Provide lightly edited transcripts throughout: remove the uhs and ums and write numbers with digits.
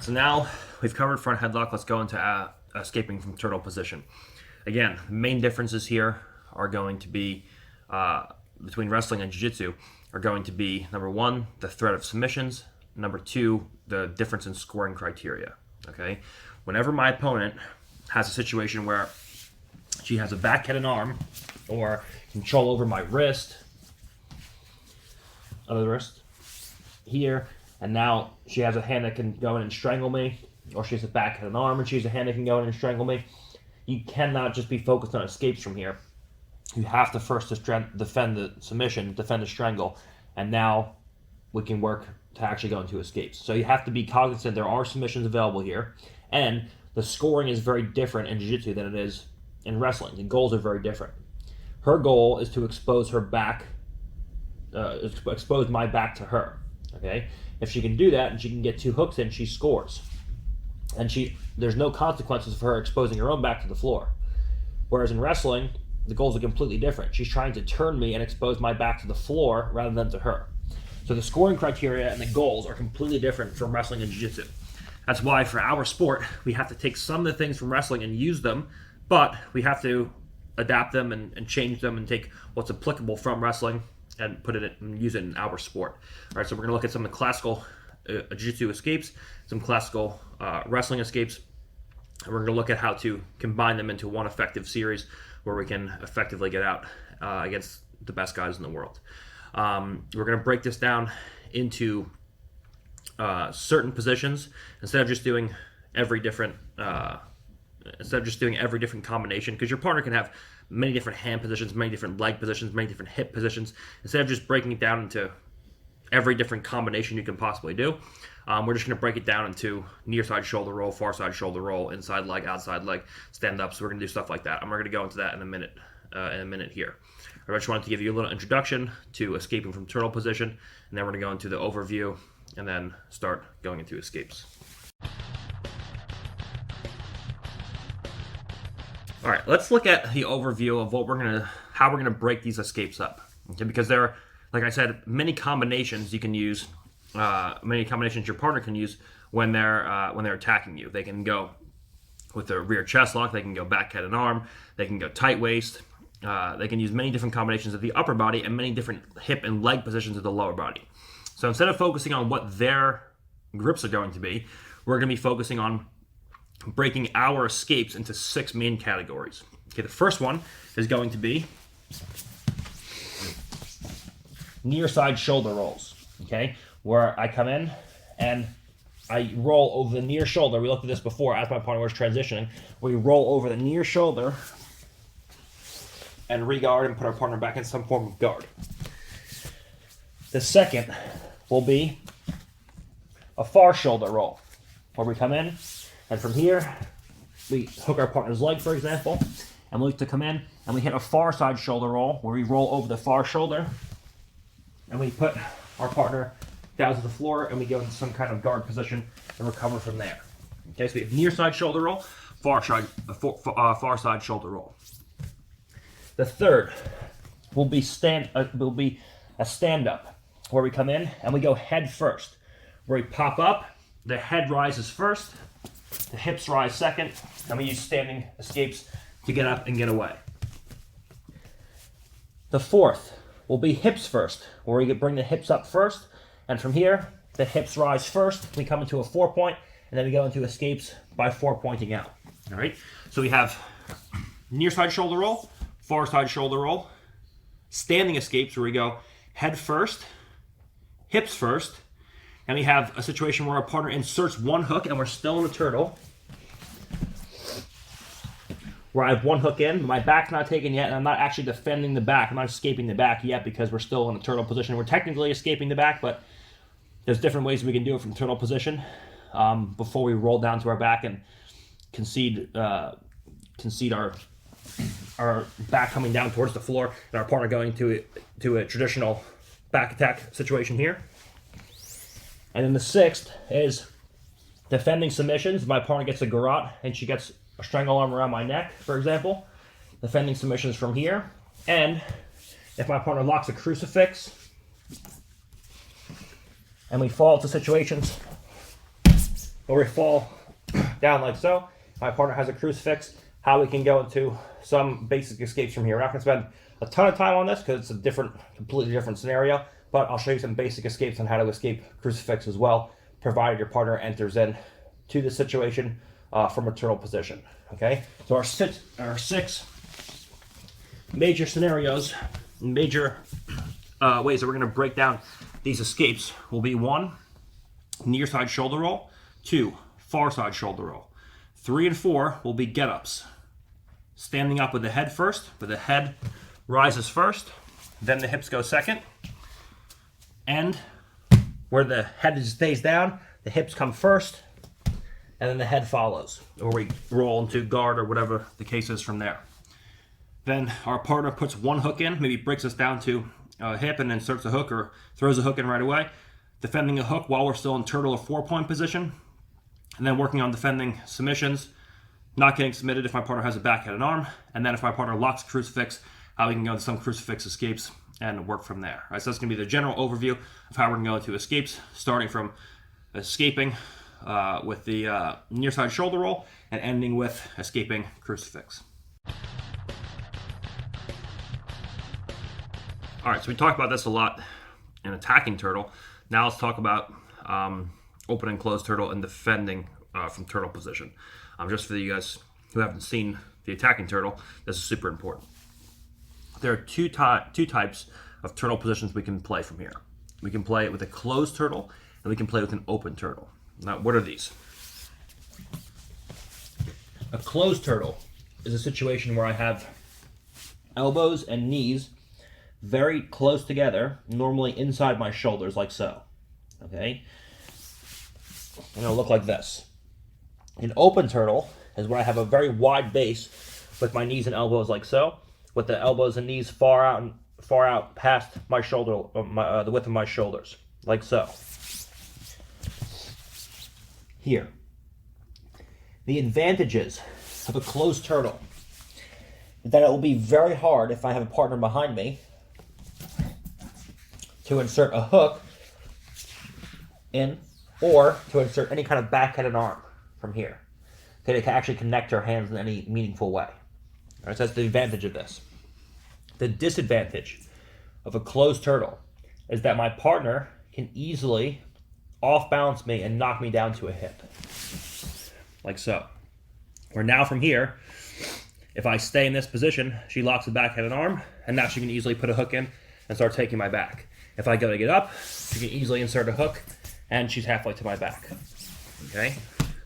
So now we've covered front headlock. Let's go into escaping from turtle position. Again, the main differences here are going to be between wrestling and jiu-jitsu are going to be, number one, the threat of submissions. Number two, the difference in scoring criteria. Okay, whenever my opponent has a situation where she has a back-headed arm or control over my wrist, other wrist, here, and now she has a hand that can go in and strangle me, or she has a back-headed arm and she has a hand that can go in and strangle me, you cannot just be focused on escapes from here. You have to first defend the submission, defend the strangle, and now we can work to actually go into escapes. So you have to be cognizant there are submissions available here, and the scoring is very different in jiu-jitsu than it is in wrestling. The goals are very different. Her goal is to expose her back, expose my back to her. Okay, if she can do that and she can get 2 hooks in, she scores, and there's no consequences for her exposing her own back to the floor. Whereas in wrestling, the goals are completely different. She's trying to turn me and expose my back to the floor rather than to her. So the scoring criteria and the goals are completely different from wrestling and jiu-jitsu. That's why for our sport, we have to take some of the things from wrestling and use them, but we have to adapt them and change them and take what's applicable from wrestling and put it in, and use it in our sport. All right, so we're going to look at some of the classical jiu-jitsu escapes, some classical wrestling escapes, and we're going to look at how to combine them into one effective series where we can effectively get out against the best guys in the world. We're going to break this down into certain positions instead of just doing every different combination, because your partner can have many different hand positions, many different leg positions, many different hip positions. Instead of just breaking it down into every different combination you can possibly do, we're just going to break it down into near side shoulder roll, far side shoulder roll, inside leg, outside leg, stand up. So we're going to do stuff like that. I'm going to go into that in a minute here. I just wanted to give you a little introduction to escaping from turtle position, and then we're going to go into the overview and then start going into escapes. All right, let's look at the overview of how we're gonna break these escapes up. Okay, because there are, like I said, many combinations you can use, many combinations your partner can use when they're attacking you. They can go with the rear chest lock, they can go back head and arm, they can go tight waist. They can use many different combinations of the upper body and many different hip and leg positions of the lower body. So instead of focusing on what their grips are going to be, we're going to be focusing on breaking our escapes into 6 main categories. Okay, the first one is going to be near side shoulder rolls. Okay, where I come in and I roll over the near shoulder. We looked at this before as my partner was transitioning. We roll over the near shoulder and regard and put our partner back in some form of guard. The second will be a far shoulder roll, where we come in, and from here, we hook our partner's leg, for example, and we look to come in, and we hit a far side shoulder roll, where we roll over the far shoulder, and we put our partner down to the floor, and we go into some kind of guard position and recover from there. Okay, so we have near side shoulder roll, far side shoulder roll. The third will be a stand-up, where we come in and we go head first, where we pop up, the head rises first, the hips rise second, and we use standing escapes to get up and get away. The fourth will be hips first, where we bring the hips up first, and from here, the hips rise first, we come into a 4-point, and then we go into escapes by 4-pointing out. All right, so we have near side shoulder roll, far side shoulder roll, standing escapes where we go head first, hips first, and we have a situation where our partner inserts 1 hook and we're still in a turtle, where I have 1 hook in, my back's not taken yet, and I'm not actually defending the back. I'm not escaping the back yet because we're still in a turtle position. We're technically escaping the back, but there's different ways we can do it from turtle position before we roll down to our back and concede our back coming down towards the floor and our partner going to a traditional back attack situation here. And then the sixth is defending submissions. My partner gets a garrote and she gets a strangle arm around my neck, for example. Defending submissions from here. And if my partner locks a crucifix and we fall into situations where we fall down like so. My partner has a crucifix. How we can go into some basic escapes from here. We're not going to spend a ton of time on this because it's a completely different scenario, but I'll show you some basic escapes on how to escape crucifix as well, provided your partner enters in to the situation from a turtle position. Okay, so our six major scenarios, major ways that we're going to break down these escapes will be: 1, near side shoulder roll; 2, far side shoulder roll; 3 and 4 will be get-ups. Standing up with the head first, where the head rises first, then the hips go second, and where the head stays down, the hips come first, and then the head follows, or we roll into guard or whatever the case is from there. Then our partner puts one hook in, maybe breaks us down to a hip and inserts a hook or throws a hook in right away, defending a hook while we're still in turtle or 4-point position, and then working on defending submissions, not getting submitted if my partner has a backhanded arm, and then if my partner locks crucifix, how we can go into some crucifix escapes and work from there. All right, so that's going to be the general overview of how we're going to go into escapes, starting from escaping with the near side shoulder roll and ending with escaping crucifix. All right, so we talked about this a lot in attacking turtle. Now let's talk about open and closed turtle and defending from turtle position. Just for you guys who haven't seen the attacking turtle, this is super important. There are two types of turtle positions we can play from here. We can play it with a closed turtle, and we can play with an open turtle. Now, what are these? A closed turtle is a situation where I have elbows and knees very close together, normally inside my shoulders, like so. Okay? And it'll look like this. An open turtle is where I have a very wide base with my knees and elbows like so, with the elbows and knees far out past my shoulder, the width of my shoulders, like so. Here. The advantages of a closed turtle is that it will be very hard if I have a partner behind me to insert a hook in or to insert any kind of backhanded arm from here. Okay, they can actually connect our hands in any meaningful way. All right, so that's the advantage of this. The disadvantage of a closed turtle is that my partner can easily off-balance me and knock me down to a hip, like so. Where now from here, if I stay in this position, she locks the backhanded arm, and now she can easily put a hook in and start taking my back. If I go to get up, she can easily insert a hook, and she's halfway to my back. Okay?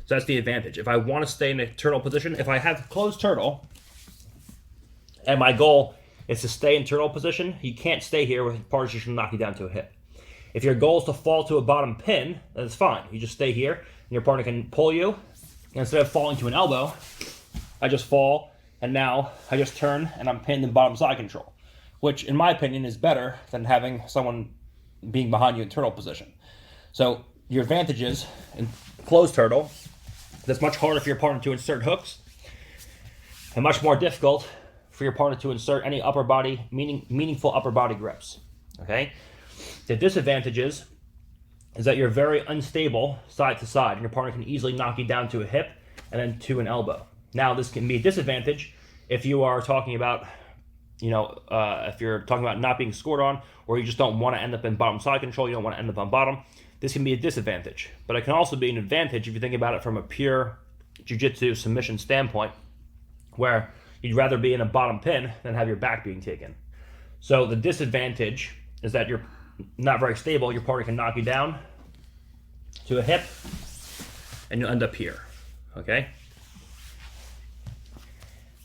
So that's the advantage. If I want to stay in a turtle position, if I have closed turtle, and my goal is to stay in turtle position, you can't stay here with partners who should knock you down to a hip. If your goal is to fall to a bottom pin, that's fine. You just stay here, and your partner can pull you. And instead of falling to an elbow, I just fall, and now I just turn, and I'm pinned in bottom side control, which, in my opinion, is better than having someone being behind you in turtle position. So your advantages in closed turtle, that's much harder for your partner to insert hooks, and much more difficult for your partner to insert any upper body, meaningful upper body grips. Okay? The disadvantages is that you're very unstable side to side, and your partner can easily knock you down to a hip and then to an elbow. Now, this can be a disadvantage if you are talking about, if you're talking about not being scored on, or you just don't want to end up in bottom side control, you don't want to end up on bottom. This can be a disadvantage, but it can also be an advantage if you think about it from a pure jiu-jitsu submission standpoint, where you'd rather be in a bottom pin than have your back being taken. So the disadvantage is that you're not very stable. Your partner can knock you down to a hip, and you'll end up here. Okay?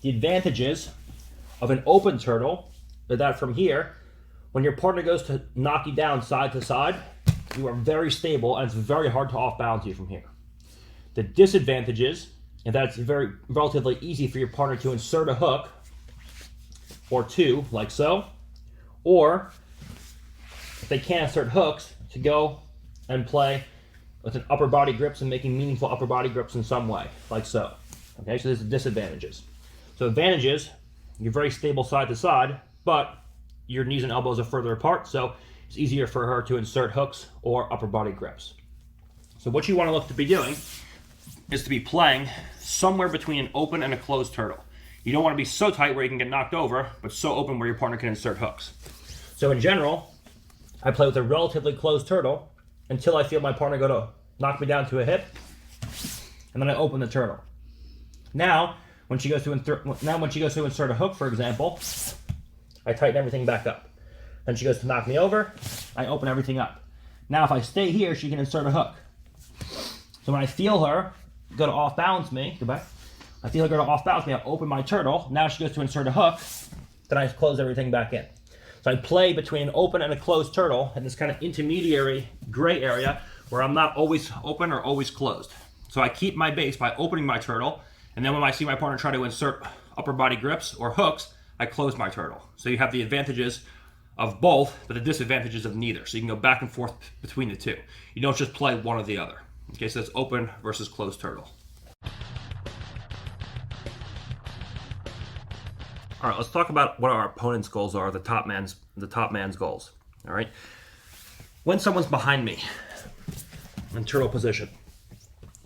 The advantages of an open turtle is that from here, when your partner goes to knock you down side to side, you are very stable, and it's very hard to off-balance you from here. The disadvantages is that it's relatively easy for your partner to insert a hook or two, like so, or if they can't insert hooks, to go and play with an upper body grips and making meaningful upper body grips in some way, like so. Okay, so there's the disadvantages. So advantages, you're very stable side to side, but your knees and elbows are further apart, so it's easier for her to insert hooks or upper body grips. So what you want to look to be doing is to be playing somewhere between an open and a closed turtle. You don't want to be so tight where you can get knocked over, but so open where your partner can insert hooks. So in general, I play with a relatively closed turtle until I feel my partner go to knock me down to a hip, and then I open the turtle. Now, when she goes to insert a hook, for example, I tighten everything back up. Then she goes to knock me over, I open everything up. Now, if I stay here, she can insert a hook. So when I feel her go to off balance me, I open my turtle. Now she goes to insert a hook, then I close everything back in. So I play between an open and a closed turtle in this kind of intermediary gray area where I'm not always open or always closed. So I keep my base by opening my turtle, and then when I see my partner try to insert upper body grips or hooks, I close my turtle. So you have the advantages of both, but the disadvantages of neither. So you can go back and forth between the two. You don't just play one or the other. Okay, so that's open versus closed turtle. All right, let's talk about what our opponent's goals are, the top man's goals. All right, when someone's behind me in turtle position,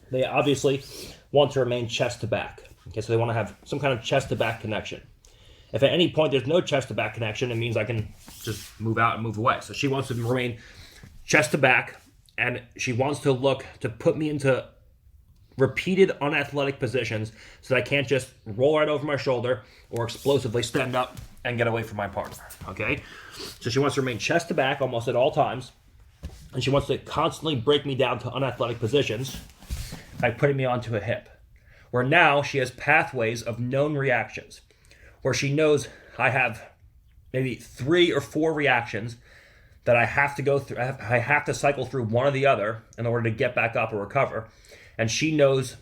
they obviously want to remain chest to back. Okay, so they want to have some kind of chest to back connection. If at any point there's no chest to back connection, it means I can just move out and move away. So she wants to remain chest to back, and she wants to look to put me into repeated unathletic positions so that I can't just roll right over my shoulder or explosively stand up and get away from my partner. Okay? So she wants to remain chest to back almost at all times, and she wants to constantly break me down to unathletic positions by putting me onto a hip, where now she has pathways of known reactions, where she knows I have maybe 3 or 4 reactions that I have to go through. I have to cycle through one or the other in order to get back up or recover. And she knows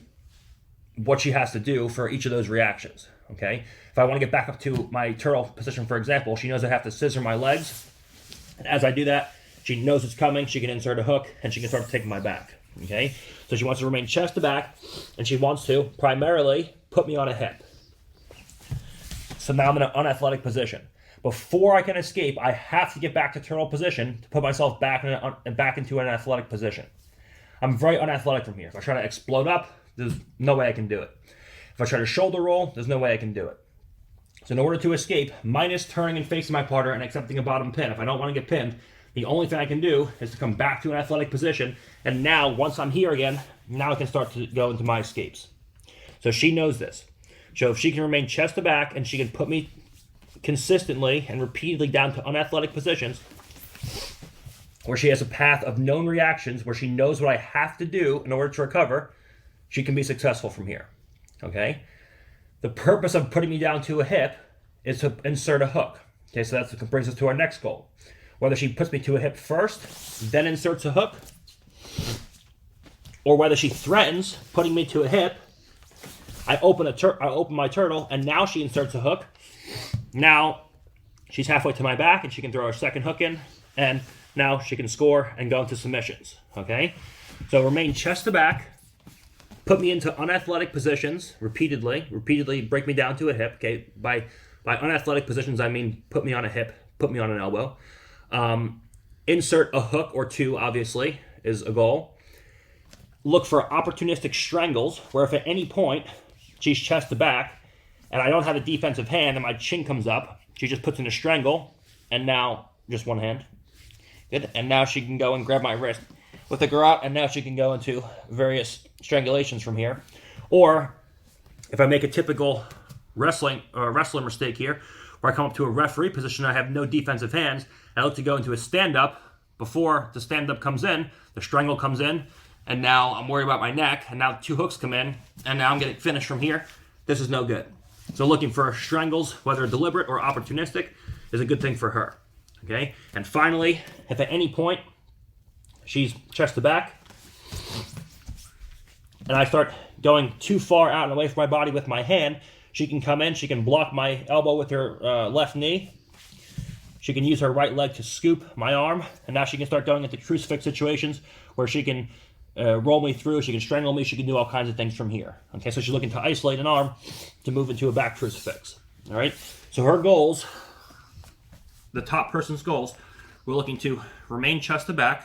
what she has to do for each of those reactions, okay? If I want to get back up to my turtle position, for example, she knows I have to scissor my legs. And as I do that, she knows it's coming. She can insert a hook, and she can start taking my back, okay? So she wants to remain chest to back, and she wants to primarily put me on a hip. So now I'm in an unathletic position. Before I can escape, I have to get back to turtle position to put myself back into an athletic position. I'm very unathletic from here. If I try to explode up, there's no way I can do it. If I try to shoulder roll, there's no way I can do it. So in order to escape, minus turning and facing my partner and accepting a bottom pin, if I don't want to get pinned, the only thing I can do is to come back to an athletic position. And now, once I'm here again, now I can start to go into my escapes. So she knows this. So if she can remain chest to back and she can put me consistently and repeatedly down to unathletic positions, where she has a path of known reactions, where she knows what I have to do in order to recover, she can be successful from here, okay? The purpose of putting me down to a hip is to insert a hook. Okay, so that brings us to our next goal. Whether she puts me to a hip first, then inserts a hook, or whether she threatens putting me to a hip, I open my turtle, and now she inserts a hook. Now she's halfway to my back, and she can throw her second hook in, and now she can score and go into submissions, okay? So remain chest to back, put me into unathletic positions repeatedly break me down to a hip, okay? By unathletic positions, I mean put me on a hip, put me on an elbow. Insert a hook or two, obviously, is a goal. Look for opportunistic strangles, where if at any point she's chest to back and I don't have a defensive hand and my chin comes up, she just puts in a strangle, and now just one hand. Good. And now she can go and grab my wrist with a garrote, and now she can go into various strangulations from here. Or if I make a typical wrestler mistake here, where I come up to a referee position, I have no defensive hands, I look to go into a stand-up. Before the stand-up comes in, the strangle comes in, and now I'm worried about my neck, and now 2 hooks come in, and now I'm getting finished from here. This is no good. So looking for strangles, whether deliberate or opportunistic, is a good thing for her. Okay? And finally, if at any point she's chest to back, and I start going too far out and away from my body with my hand, she can come in, she can block my elbow with her left knee, she can use her right leg to scoop my arm, and now she can start going into crucifix situations where she can roll me through, she can strangle me, she can do all kinds of things from here. Okay, so she's looking to isolate an arm to move into a back crucifix. All right, so her goals, the top person's goals, we're looking to remain chest to back,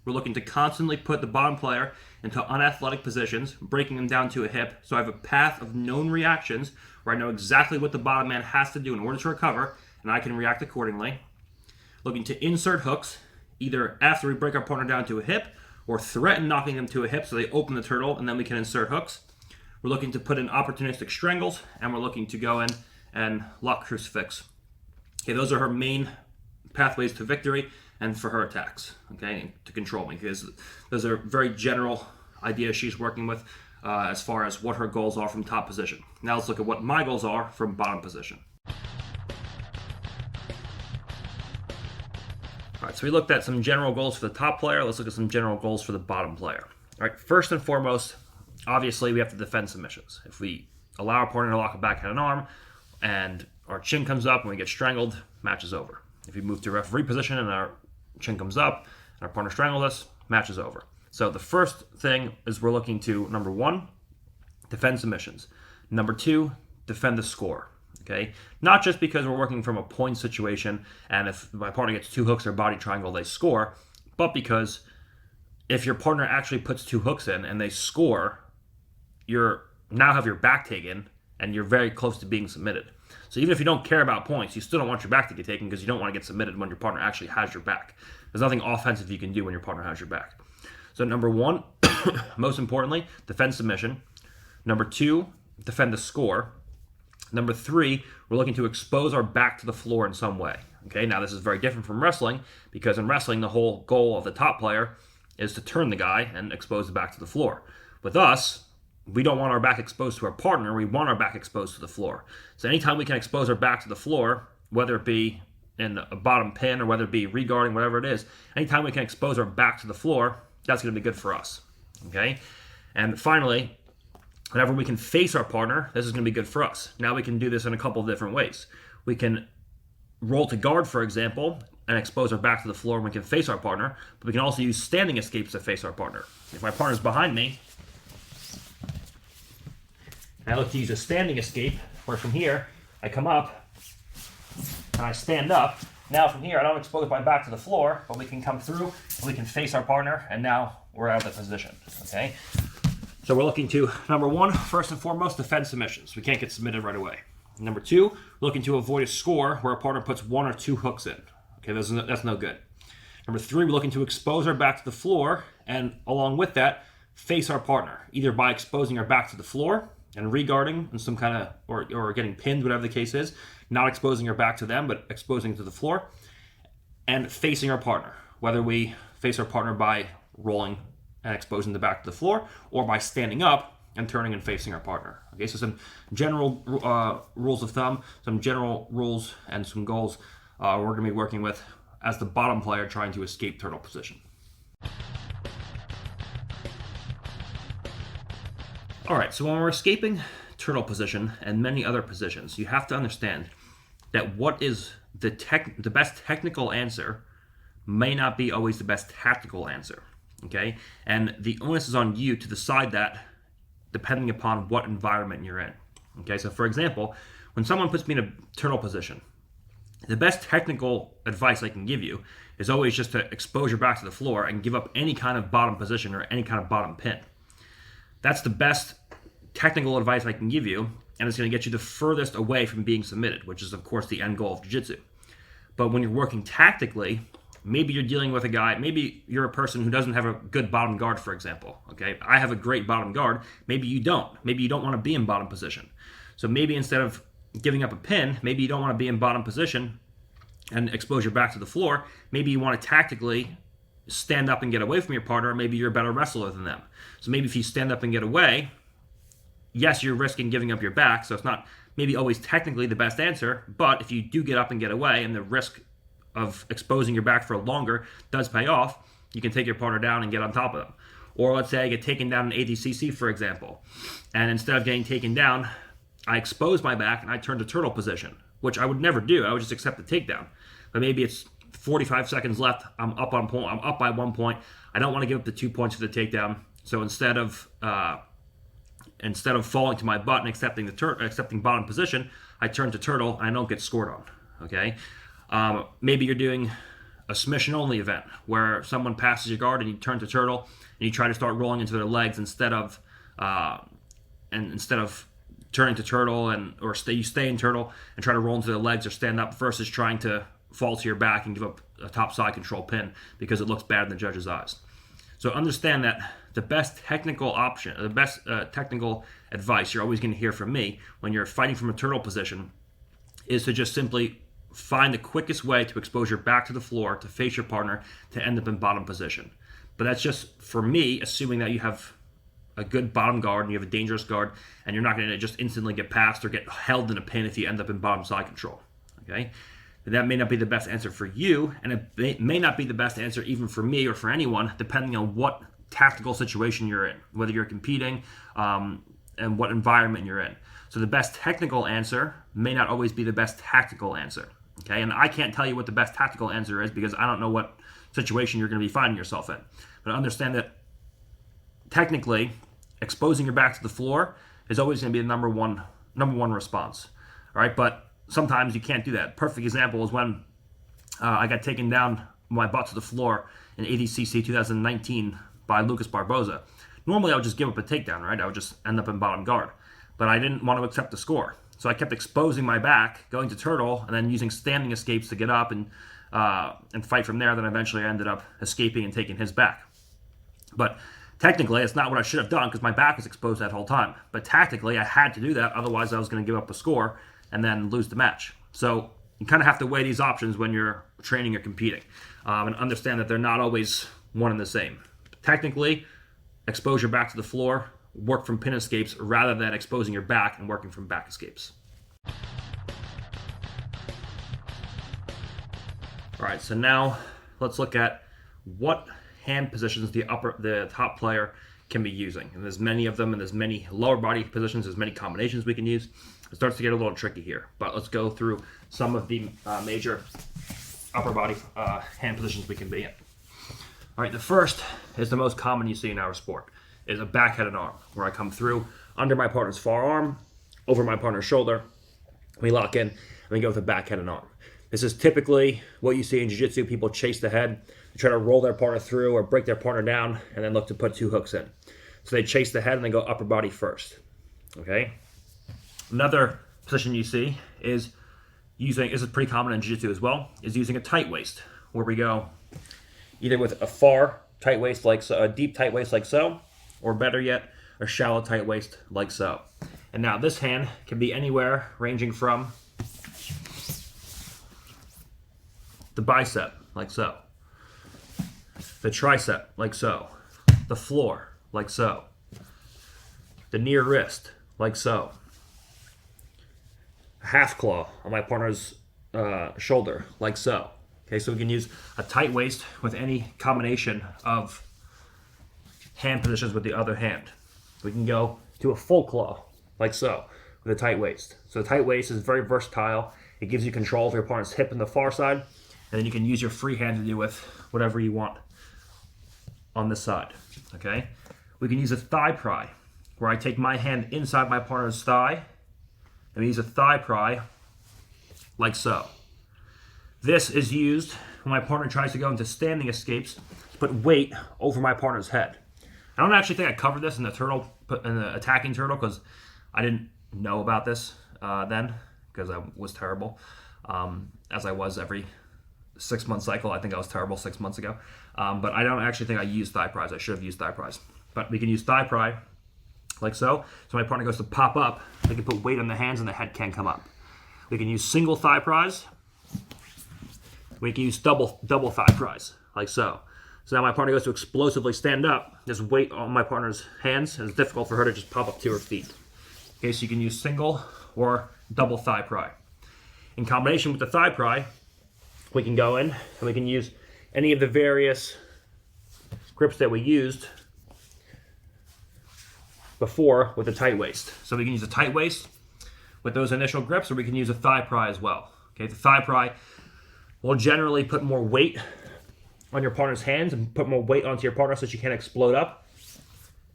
we're looking to constantly put the bottom player into unathletic positions, breaking them down to a hip, so I have a path of known reactions where I know exactly what the bottom man has to do in order to recover, and I can react accordingly. Looking to insert hooks, either after we break our partner down to a hip, or threaten knocking them to a hip so they open the turtle, and then we can insert hooks. We're looking to put in opportunistic strangles, and we're looking to go in and lock crucifix. Okay, those are her main pathways to victory and for her attacks, okay, to control me, because those are very general ideas she's working with as far as what her goals are from top position. Now let's look at what my goals are from bottom position. All right, so we looked at some general goals for the top player. Let's look at some general goals for the bottom player. All right, first and foremost, obviously we have to defend submissions. If we allow our partner to lock a backhand and arm and our chin comes up and we get strangled, match is over. If we move to referee position and our chin comes up and our partner strangles us, match is over. So the first thing is we're looking to, number one, defend submissions. Number two, defend the score. Okay, not just because we're working from a point situation and if my partner gets 2 hooks or body triangle, they score, but because if your partner actually puts 2 hooks in and they score, you're now have your back taken and you're very close to being submitted. So even if you don't care about points, you still don't want your back to get taken because you don't want to get submitted when your partner actually has your back. There's nothing offensive you can do when your partner has your back. So number one, most importantly, defend submission. Number two, defend the score. Number three, we're looking to expose our back to the floor in some way. Okay, now this is very different from wrestling because in wrestling, the whole goal of the top player is to turn the guy and expose the back to the floor. With us, we don't want our back exposed to our partner. We want our back exposed to the floor. So anytime we can expose our back to the floor, whether it be in a bottom pin or whether it be regarding, whatever it is, anytime we can expose our back to the floor, that's going to be good for us. Okay, and finally, whenever we can face our partner, this is going to be good for us. Now we can do this in a couple of different ways. We can roll to guard, for example, and expose our back to the floor and we can face our partner, but we can also use standing escapes to face our partner. If my partner's behind me, and I look to use a standing escape, where from here, I come up and I stand up. Now from here, I don't expose my back to the floor, but we can come through and we can face our partner, and now we're out of the position, okay? So we're looking to, number one, first and foremost, defend submissions. We can't get submitted right away. Number two, we're looking to avoid a score where a partner puts 1 or 2 hooks in. Okay, that's no good. Number three, we're looking to expose our back to the floor, and along with that, face our partner, either by exposing our back to the floor and regarding in some kind of, or getting pinned, whatever the case is, not exposing our back to them, but exposing to the floor, and facing our partner, whether we face our partner by rolling and exposing the back to the floor, or by standing up and turning and facing our partner. Okay, so some general rules of thumb, some general rules and some goals we're going to be working with as the bottom player trying to escape turtle position. All right, so when we're escaping turtle position and many other positions, you have to understand that what is the best technical answer may not be always the best tactical answer. Okay, and the onus is on you to decide that depending upon what environment you're in. Okay, so for example, when someone puts me in a turtle position, the best technical advice I can give you is always just to expose your back to the floor and give up any kind of bottom position or any kind of bottom pin. That's the best technical advice I can give you, and it's going to get you the furthest away from being submitted, which is of course the end goal of jiu-jitsu. But when you're working tactically, maybe you're dealing with a guy, maybe you're a person who doesn't have a good bottom guard, for example. Okay, I have a great bottom guard. Maybe you don't. Maybe you don't want to be in bottom position. So maybe instead of giving up a pin, maybe you don't want to be in bottom position and expose your back to the floor. Maybe you want to tactically stand up and get away from your partner. Maybe you're a better wrestler than them. So maybe if you stand up and get away, yes, you're risking giving up your back. So it's not maybe always technically the best answer, but if you do get up and get away and the risk of exposing your back for longer does pay off, you can take your partner down and get on top of them. Or let's say I get taken down in ADCC, for example, and instead of getting taken down, I expose my back and I turn to turtle position, which I would never do. I would just accept the takedown. But maybe it's 45 seconds left. I'm up by 1 point. I don't want to give up the 2 points for the takedown. So instead of falling to my butt and accepting bottom position, I turn to turtle and I don't get scored on. Okay. Maybe you're doing a submission only event where someone passes your guard and you turn to turtle and you try to start rolling into their legs instead of turning to turtle you stay in turtle and try to roll into their legs or stand up versus trying to fall to your back and give up a top side control pin because it looks bad in the judge's eyes. So understand that the best technical option, the best technical advice you're always going to hear from me when you're fighting from a turtle position is to just simply find the quickest way to expose your back to the floor to face your partner to end up in bottom position. But that's just, for me, assuming that you have a good bottom guard and you have a dangerous guard and you're not going to just instantly get passed or get held in a pin if you end up in bottom side control. Okay? That may not be the best answer for you, and it may not be the best answer even for me or for anyone, depending on what tactical situation you're in, whether you're competing, and what environment you're in. So the best technical answer may not always be the best tactical answer. Okay, and I can't tell you what the best tactical answer is because I don't know what situation you're going to be finding yourself in. But understand that technically, exposing your back to the floor is always going to be the number one response. All right, but sometimes you can't do that. Perfect example is when I got taken down my butt to the floor in ADCC 2019 by Lucas Barboza. Normally I would just give up a takedown, right? I would just end up in bottom guard. But I didn't want to accept the score. So I kept exposing my back, going to turtle, and then using standing escapes to get up and fight from there. Then eventually I ended up escaping and taking his back. But technically, it's not what I should have done because my back was exposed that whole time. But tactically, I had to do that. Otherwise, I was going to give up a score and then lose the match. So you kind of have to weigh these options when you're training or competing, and understand that they're not always one and the same. Technically, expose your back to the floor, work from pin escapes rather than exposing your back and working from back escapes. All right, so now let's look at what hand positions the top player can be using. And there's many of them, and there's many lower body positions, there's many combinations we can use. It starts to get a little tricky here, but let's go through some of the major upper body hand positions we can be in. All right, the first is the most common you see in our sport, is a backheaded arm, where I come through under my partner's forearm, over my partner's shoulder, we lock in, and we go with a backheaded arm. This is typically what you see in jiu-jitsu. People chase the head, they try to roll their partner through or break their partner down, and then look to put two hooks in. So they chase the head and they go upper body first, okay? Another position you see is using, this is pretty common in jiu-jitsu as well, is using a tight waist, where we go either with a far tight waist like so, a deep tight waist like so, or better yet, a shallow tight waist like so. And now this hand can be anywhere ranging from the bicep like so, the tricep like so, the floor like so, the near wrist like so, a half claw on my partner's shoulder like so. Okay, so we can use a tight waist with any combination of hand positions with the other hand. We can go to a full claw like so with a tight waist. So the tight waist is very versatile. It gives you control of your partner's hip on the far side, and then you can use your free hand to do with whatever you want on this side. Okay, we can use a thigh pry, where I take my hand inside my partner's thigh and we use a thigh pry like so. This is used when my partner tries to go into standing escapes to put weight over my partner's head. I don't actually think I covered this in the attacking turtle, because I didn't know about this then, because I was terrible, as I was every 6-month cycle. I think I was terrible 6 months ago, but I don't actually think I used thigh pries. I should have used thigh pries, but we can use thigh pry like so. So my partner goes to pop up, they can put weight on the hands and the head can come up. We can use single thigh pries. We can use double thigh pries like so. So now my partner goes to explosively stand up. There's weight on my partner's hands, and it's difficult for her to just pop up to her feet. Okay, so you can use single or double thigh pry. In combination with the thigh pry, we can go in and we can use any of the various grips that we used before with the tight waist. So we can use a tight waist with those initial grips, or we can use a thigh pry as well. Okay, the thigh pry will generally put more weight on your partner's hands and put more weight onto your partner so she can't explode up.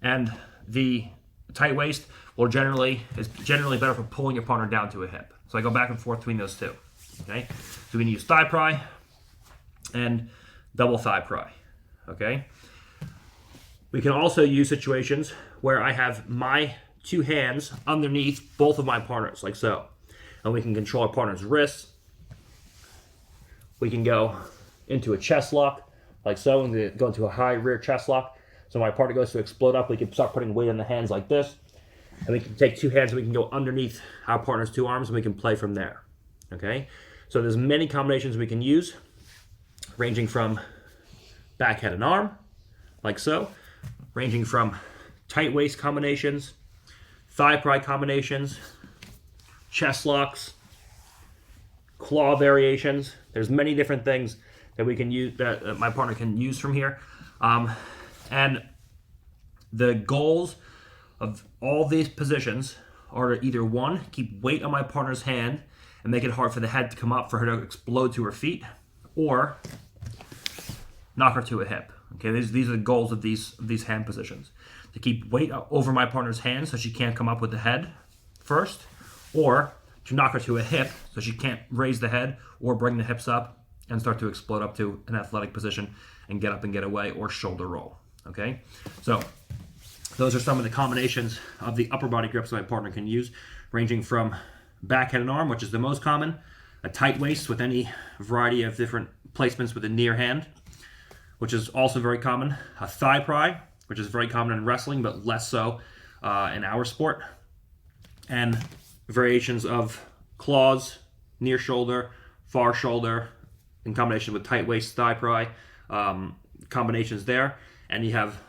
And the tight waist is generally better for pulling your partner down to a hip. So I go back and forth between those two. Okay, so we can use thigh pry and double thigh pry, okay? We can also use situations where I have my two hands underneath both of my partners, like so. And we can control our partner's wrists. We can go into a chest lock, like so, and go into a high rear chest lock. So my partner goes to explode up, we can start putting weight on the hands like this. And we can take two hands and we can go underneath our partner's two arms and we can play from there, okay? So there's many combinations we can use, ranging from back, head, and arm, like so, ranging from tight waist combinations, thigh pry combinations, chest locks, claw variations. There's many different things that we can use, that my partner can use from here. And the goals of all these positions are to either one, keep weight on my partner's hand and make it hard for the head to come up for her to explode to her feet, or knock her to a hip. Okay, these are the goals of these hand positions. To keep weight over my partner's hand so she can't come up with the head first, or to knock her to a hip so she can't raise the head or bring the hips up and start to explode up to an athletic position and get up and get away, or shoulder roll. Okay, so those are some of the combinations of the upper body grips my partner can use, ranging from back, head, and arm, which is the most common, a tight waist with any variety of different placements with a near hand, which is also very common, a thigh pry, which is very common in wrestling, but less so in our sport, and variations of claws, near shoulder, far shoulder, in combination with tight waist, thigh pry, combinations there. And you have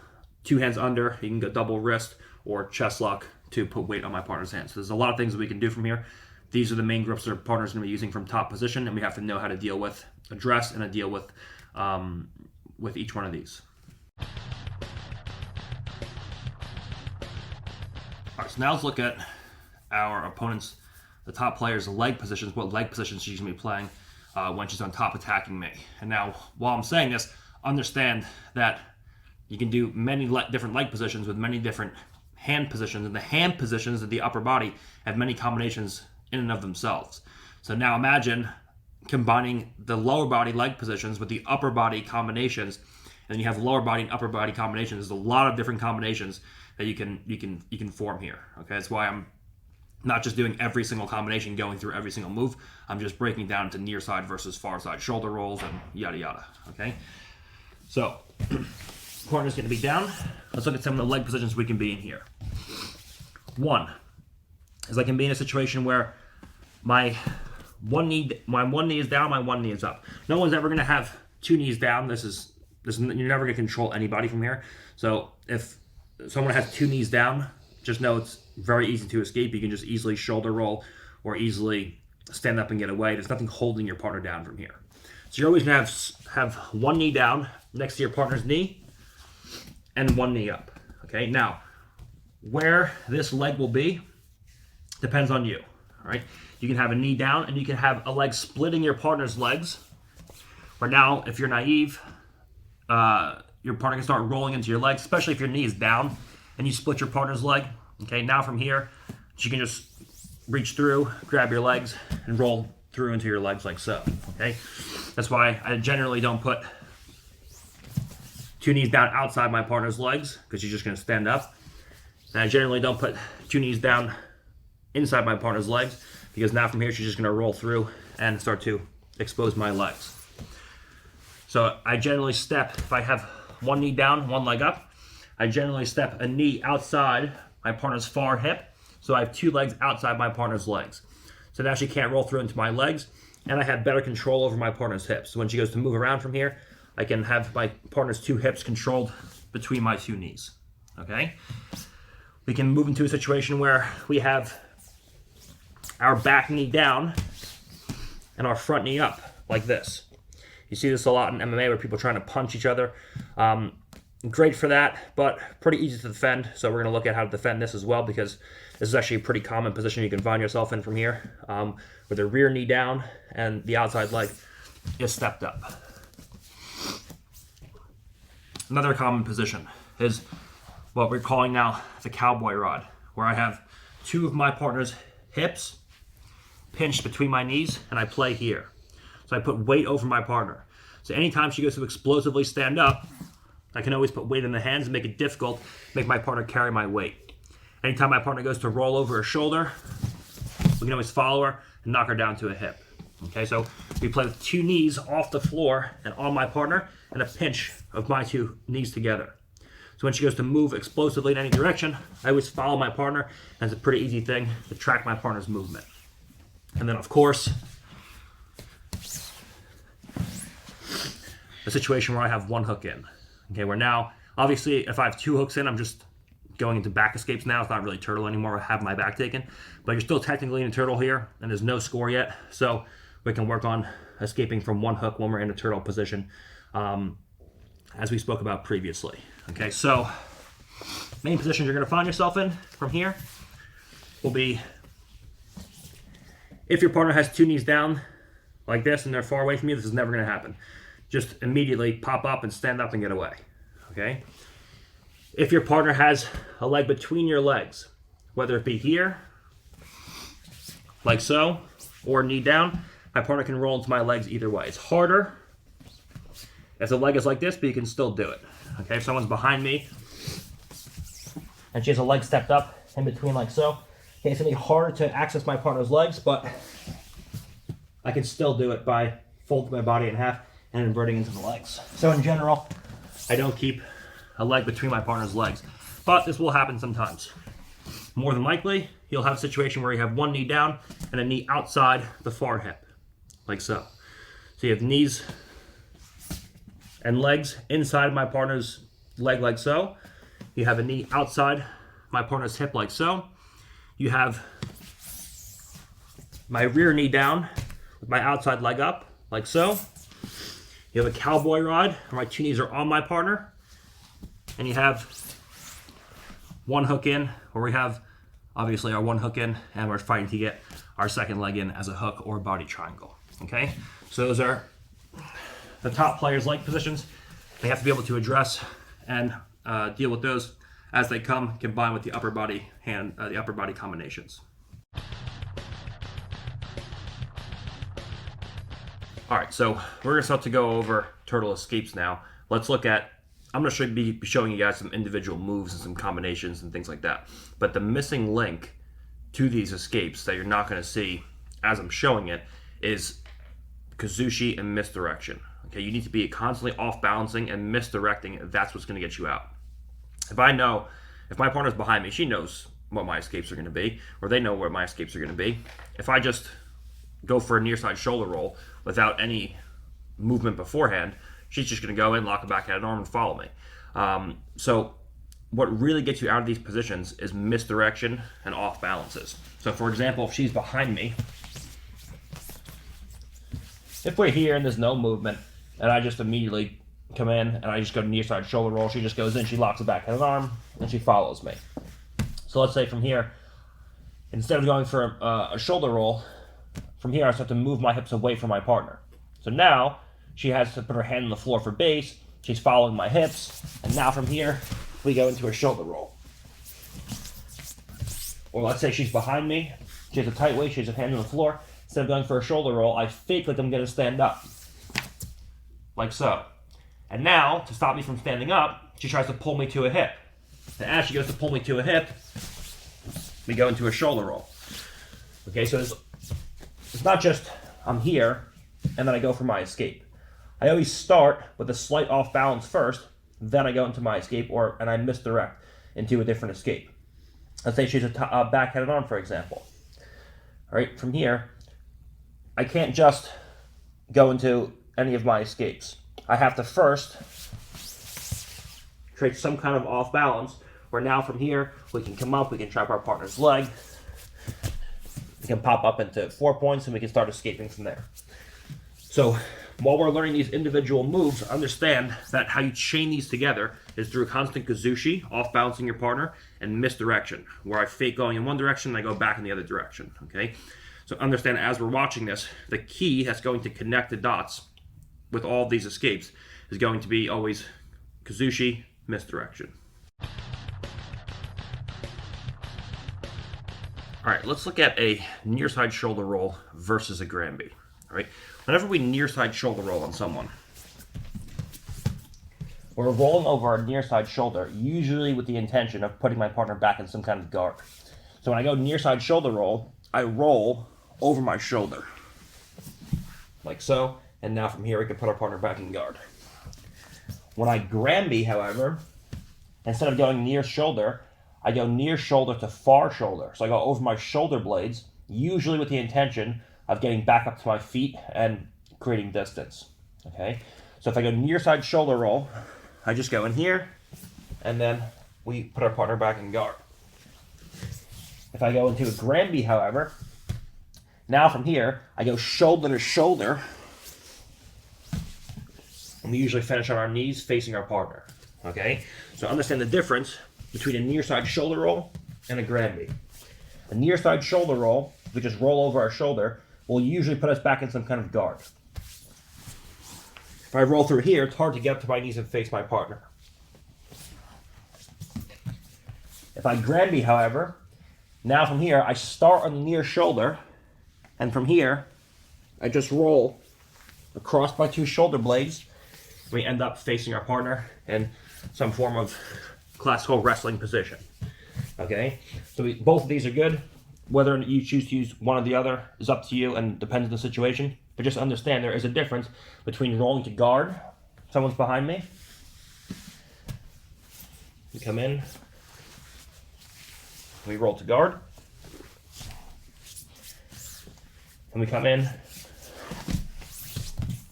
two hands under, you can go double wrist or chest lock to put weight on my partner's hands. So there's a lot of things that we can do from here. These are the main grips that our partner's going to be using from top position, and we have to know how to deal with, address, and deal with each one of these. All right, so now let's look at our opponent's, the top player's leg positions, what leg positions she's going to be playing when she's on top attacking me. And now, while I'm saying this, understand that you can do many different leg positions with many different hand positions, and the hand positions of the upper body have many combinations in and of themselves. So now imagine combining the lower body leg positions with the upper body combinations, and you have lower body and upper body combinations. There's a lot of different combinations that you can form here. Okay, that's why I'm not just doing every single combination, going through every single move. I'm just breaking down into near side versus far side shoulder rolls and yada yada. Okay, so partner's going to be down. Let's look at some of the leg positions we can be in here. One is I can be in a situation where my one knee is down, my one knee is up. No one's ever going to have two knees down. You're never going to control anybody from here. So if someone has two knees down, just know it's very easy to escape. You can just easily shoulder roll or easily stand up and get away. There's nothing holding your partner down from here. So you're always going to have one knee down next to your partner's knee and one knee up. Okay, now where this leg will be depends on you. All right, you can have a knee down and you can have a leg splitting your partner's legs. Where now, if you're naive, your partner can start rolling into your legs, especially if your knee is down and you split your partner's leg. Okay, now from here, she can just reach through, grab your legs, and roll through into your legs like so. Okay, that's why I generally don't put two knees down outside my partner's legs, because she's just going to stand up. And I generally don't put two knees down inside my partner's legs, because now from here she's just going to roll through and start to expose my legs. So I generally step, if I have one knee down, one leg up, I generally step a knee outside my partner's far hip, so I have two legs outside my partner's legs. So now she can't roll through into my legs, and I have better control over my partner's hips. So when she goes to move around from here, I can have my partner's two hips controlled between my two knees. Okay? We can move into a situation where we have our back knee down and our front knee up, like this. You see this a lot in MMA where people are trying to punch each other. Great for that, but pretty easy to defend. So we're going to look at how to defend this as well, because this is actually a pretty common position you can find yourself in from here, with the rear knee down and the outside leg is stepped up. Another common position is what we're calling now the cowboy rod, where I have two of my partner's hips pinched between my knees and I play here. So So I put weight over my partner. So anytime she goes to explosively stand up, I can always put weight in the hands and make it difficult, make my partner carry my weight. Anytime my partner goes to roll over her shoulder, we can always follow her and knock her down to a hip. Okay, so we play with 2 knees off the floor and on my partner and a pinch of my 2 knees together. So when she goes to move explosively in any direction, I always follow my partner, and it's a pretty easy thing to track my partner's movement. And then, of course, a situation where I have 1 hook in. Okay, where now, obviously, if I have 2 hooks in, I'm just going into back escapes now. It's not really turtle anymore. I have my back taken. But you're still technically in a turtle here, and there's no score yet. So we can work on escaping from 1 hook when we're in a turtle position, as we spoke about previously. Okay, so main positions you're going to find yourself in from here will be, if your partner has 2 knees down like this and they're far away from you, this is never going to happen. Just immediately pop up and stand up and get away. Okay? If your partner has a leg between your legs, whether it be here, like so, or knee down, my partner can roll into my legs either way. It's harder if the leg is like this, but you can still do it. Okay, if someone's behind me and she has a leg stepped up in between like so, okay, it's going to be harder to access my partner's legs, but I can still do it by folding my body in half and inverting into the legs. So in general, I don't keep a leg between my partner's legs, but this will happen sometimes. More than likely, you'll have a situation where you have 1 knee down and a knee outside the far hip, like so. So you have knees and legs inside my partner's leg like so. You have a knee outside my partner's hip like so. You have my rear knee down with my outside leg up like so. You have a cowboy ride where my 2 knees are on my partner. And you have 1 hook in, where we have obviously our 1 hook in, and we're fighting to get our 2nd leg in as a hook or body triangle. Okay, so those are the top players' leg positions. They have to be able to address and deal with those as they come, combined with the upper body combinations. All right, so we're gonna start to go over turtle escapes now. Let's look at, I'm gonna be showing you guys some individual moves and some combinations and things like that. But the missing link to these escapes that you're not gonna see as I'm showing it is kazushi and misdirection. Okay, you need to be constantly off balancing and misdirecting. That's what's going to get you out. If my partner's behind me, she knows what my escapes are going to be, or they know where my escapes are going to be. If I just go for a near side shoulder roll without any movement beforehand, she's just going to go in, lock a back head arm, and follow me. So what really gets you out of these positions is misdirection and off balances. So for example, if she's behind me, if we're here and there's no movement, and I just immediately come in and I just go to near side shoulder roll, she just goes in, she locks the back head and arm, and she follows me. So let's say from here, instead of going for a shoulder roll, from here I start to move my hips away from my partner. So now she has to put her hand on the floor for base, she's following my hips, and now from here we go into a shoulder roll. Or let's say she's behind me, she has a tight waist, she has her hand on the floor. Instead of going for a shoulder roll, I fake like I'm going to stand up. Like so. And now, to stop me from standing up, she tries to pull me to a hip. And as she goes to pull me to a hip, we go into a shoulder roll. Okay, so it's not just I'm here, and then I go for my escape. I always start with a slight off balance first, then I go into my escape, and I misdirect into a different escape. Let's say she's a back-headed arm, for example. All right, from here, I can't just go into any of my escapes. I have to first create some kind of off balance where now from here we can come up, we can trap our partner's leg, we can pop up into 4 points, and we can start escaping from there. So while we're learning these individual moves, understand that how you chain these together is through constant kazushi, off balancing your partner, and misdirection, where I fake going in one direction and I go back in the other direction. Okay. So understand, as we're watching this, the key that's going to connect the dots with all of these escapes is going to be always kazushi, misdirection. All right, let's look at a near side shoulder roll versus a Granby. All right. Whenever we near side shoulder roll on someone, we're rolling over our near side shoulder, usually with the intention of putting my partner back in some kind of guard. So when I go near side shoulder roll, I roll over my shoulder, like so, and now from here we can put our partner back in guard. When I Granby, however, instead of going near shoulder, I go near shoulder to far shoulder. So I go over my shoulder blades, usually with the intention of getting back up to my feet and creating distance. Okay? So if I go near side shoulder roll, I just go in here, and then we put our partner back in guard. If I go into a Granby, however, now from here, I go shoulder to shoulder, and we usually finish on our knees facing our partner. Okay? So understand the difference between a near side shoulder roll and a Granby. A near side shoulder roll, we just roll over our shoulder, will usually put us back in some kind of guard. If I roll through here, it's hard to get up to my knees and face my partner. If I Granby, however, now from here, I start on the near shoulder, and from here, I just roll across my two shoulder blades. We end up facing our partner in some form of classical wrestling position. Okay, so both of these are good. Whether you choose to use one or the other is up to you and depends on the situation. But just understand there is a difference between rolling to guard. Someone's behind me. We come in. We roll to guard. And we come in.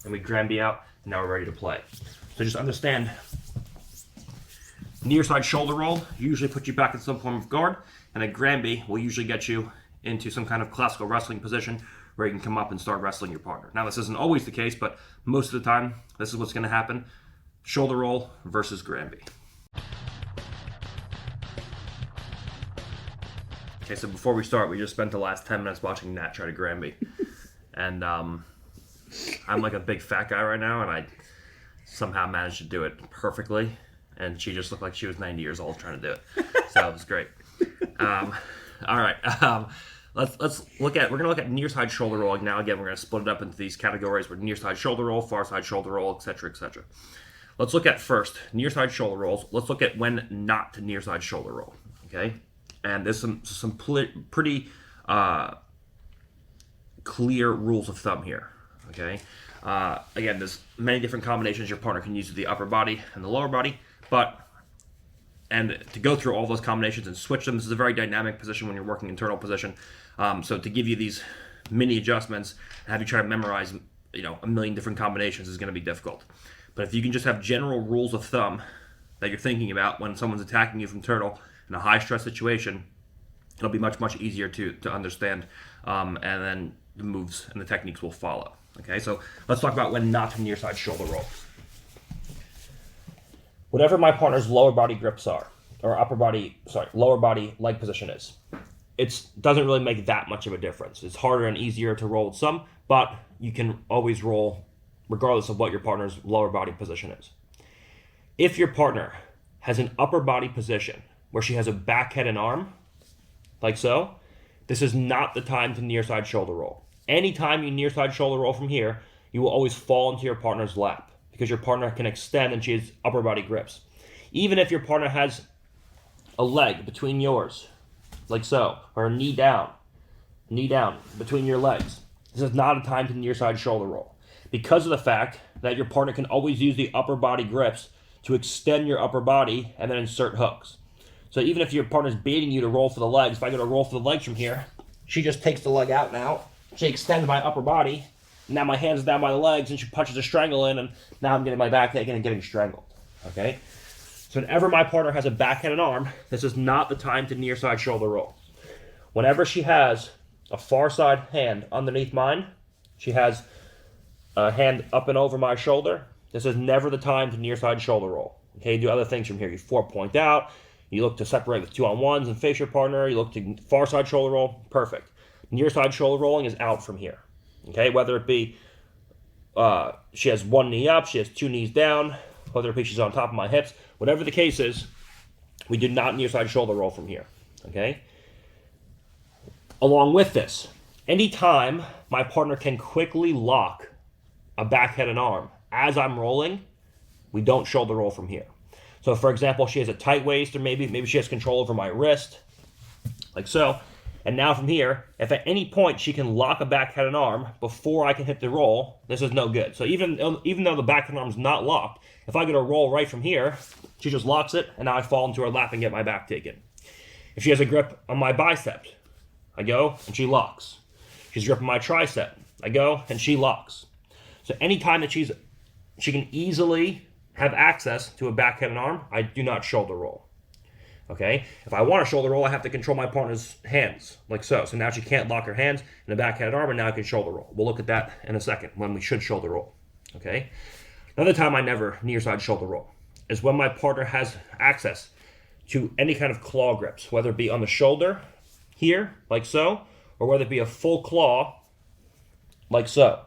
And we Granby out. And now we're ready to play. So just understand, near side shoulder roll usually puts you back in some form of guard, and a Granby will usually get you into some kind of classical wrestling position where you can come up and start wrestling your partner. Now this isn't always the case, but most of the time this is what's going to happen. Shoulder roll versus Granby. Okay, so before we start, we just spent the last 10 minutes watching Nat try to Granby. And I'm like a big fat guy right now, and I somehow managed to do it perfectly, and she just looked like she was 90 years old trying to do it. So it was great. All right, let's look at, we're gonna look at near side shoulder rolling now. Again, we're gonna split it up into these categories with near side shoulder roll, far side shoulder roll, etc., etc. Let's look at first near side shoulder rolls. Let's look at when not to near side shoulder roll. Okay, and there's some pretty clear rules of thumb here. Okay. Again, there's many different combinations your partner can use with the upper body and the lower body, and to go through all those combinations and switch them, this is a very dynamic position when you're working internal position. So to give you these mini adjustments and have you try to memorize, a million different combinations is going to be difficult. But if you can just have general rules of thumb that you're thinking about when someone's attacking you from turtle in a high stress situation, it'll be much, much easier to understand, and then the moves and the techniques will follow. Okay, so let's talk about when not to near side shoulder roll. Whatever my partner's lower body grips are, or lower body leg position is, it doesn't really make that much of a difference. It's harder and easier to roll with some, but you can always roll regardless of what your partner's lower body position is. If your partner has an upper body position where she has a back, head, and arm, like so, this is not the time to near side shoulder roll. Anytime you near side shoulder roll from here, you will always fall into your partner's lap because your partner can extend and she has upper body grips. Even if your partner has a leg between yours, like so, or a knee down between your legs, this is not a time to near side shoulder roll because of the fact that your partner can always use the upper body grips to extend your upper body and then insert hooks. So even if your partner's baiting you to roll for the legs, if I go to roll for the legs from here, she just takes the leg out now. She extends my upper body. Now my hand's down by the legs, and she punches a strangle in, and now I'm getting my back taken and getting strangled. Okay? So whenever my partner has a back, head, and arm, this is not the time to near side shoulder roll. Whenever she has a far side hand underneath mine, she has a hand up and over my shoulder, this is never the time to near side shoulder roll. Okay? You do other things from here. You 4-point out. You look to separate with 2-on-1s and face your partner. You look to far side shoulder roll. Perfect. Near side shoulder rolling is out from here. Okay, whether it be she has one knee up, she has two knees down, whether it be she's on top of my hips, whatever the case is, we do not near side shoulder roll from here. Okay. Along with this, Anytime my partner can quickly lock a back, head, and arm as I'm rolling, we don't shoulder roll from here. So for example, she has a tight waist, or maybe she has control over my wrist, like so. And now from here, if at any point she can lock a back, head, and arm before I can hit the roll, this is no good. So even though the back and arm's not locked, if I get a roll right from here, she just locks it, and now I fall into her lap and get my back taken. If she has a grip on my bicep, I go and she locks. She's gripping my tricep, I go and she locks. So anytime that she can easily have access to a back, head, and arm, I do not shoulder roll. Okay? If I want to shoulder roll, I have to control my partner's hands, like so. So now she can't lock her hands in a back, head, and arm, and now I can shoulder roll. We'll look at that in a second, when we should shoulder roll. Okay? Another time I never near side shoulder roll is when my partner has access to any kind of claw grips, whether it be on the shoulder, here, like so, or whether it be a full claw, like so.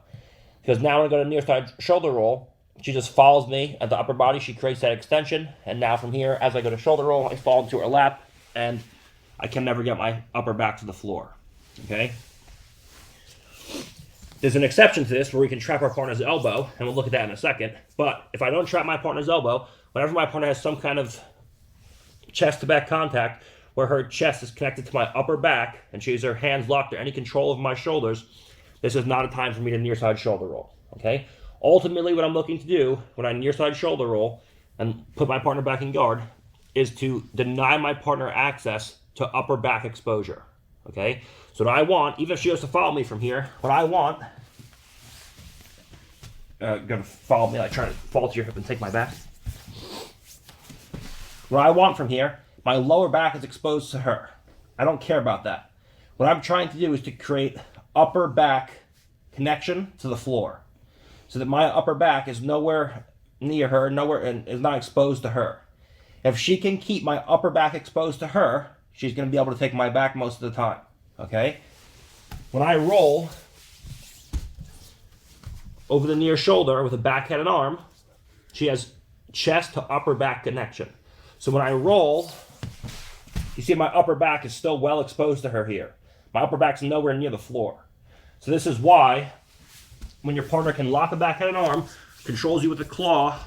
Because now when I go to near side shoulder roll, she just follows me at the upper body. She creates that extension. And now from here, as I go to shoulder roll, I fall into her lap. And I can never get my upper back to the floor. Okay? There's an exception to this where we can trap our partner's elbow. And we'll look at that in a second. But if I don't trap my partner's elbow, whenever my partner has some kind of chest to back contact where her chest is connected to my upper back and she has her hands locked or any control of my shoulders, this is not a time for me to near side shoulder roll. Okay? Ultimately, what I'm looking to do when I near side shoulder roll and put my partner back in guard is to deny my partner access to upper back exposure. Okay? So what I want, even if she has to follow me from here, what I want, gonna follow me, like trying to fall to your hip and take my back. What I want from here, my lower back is exposed to her. I don't care about that. What I'm trying to do is to create upper back connection to the floor, so that my upper back is nowhere near her, nowhere, and is not exposed to her. If she can keep my upper back exposed to her, she's going to be able to take my back most of the time. Okay? When I roll over the near shoulder with a back, head, and arm, she has chest to upper back connection. So when I roll, you see my upper back is still well exposed to her here. My upper back's nowhere near the floor. So this is why when your partner can lock a back, head, and arm, controls you with a claw,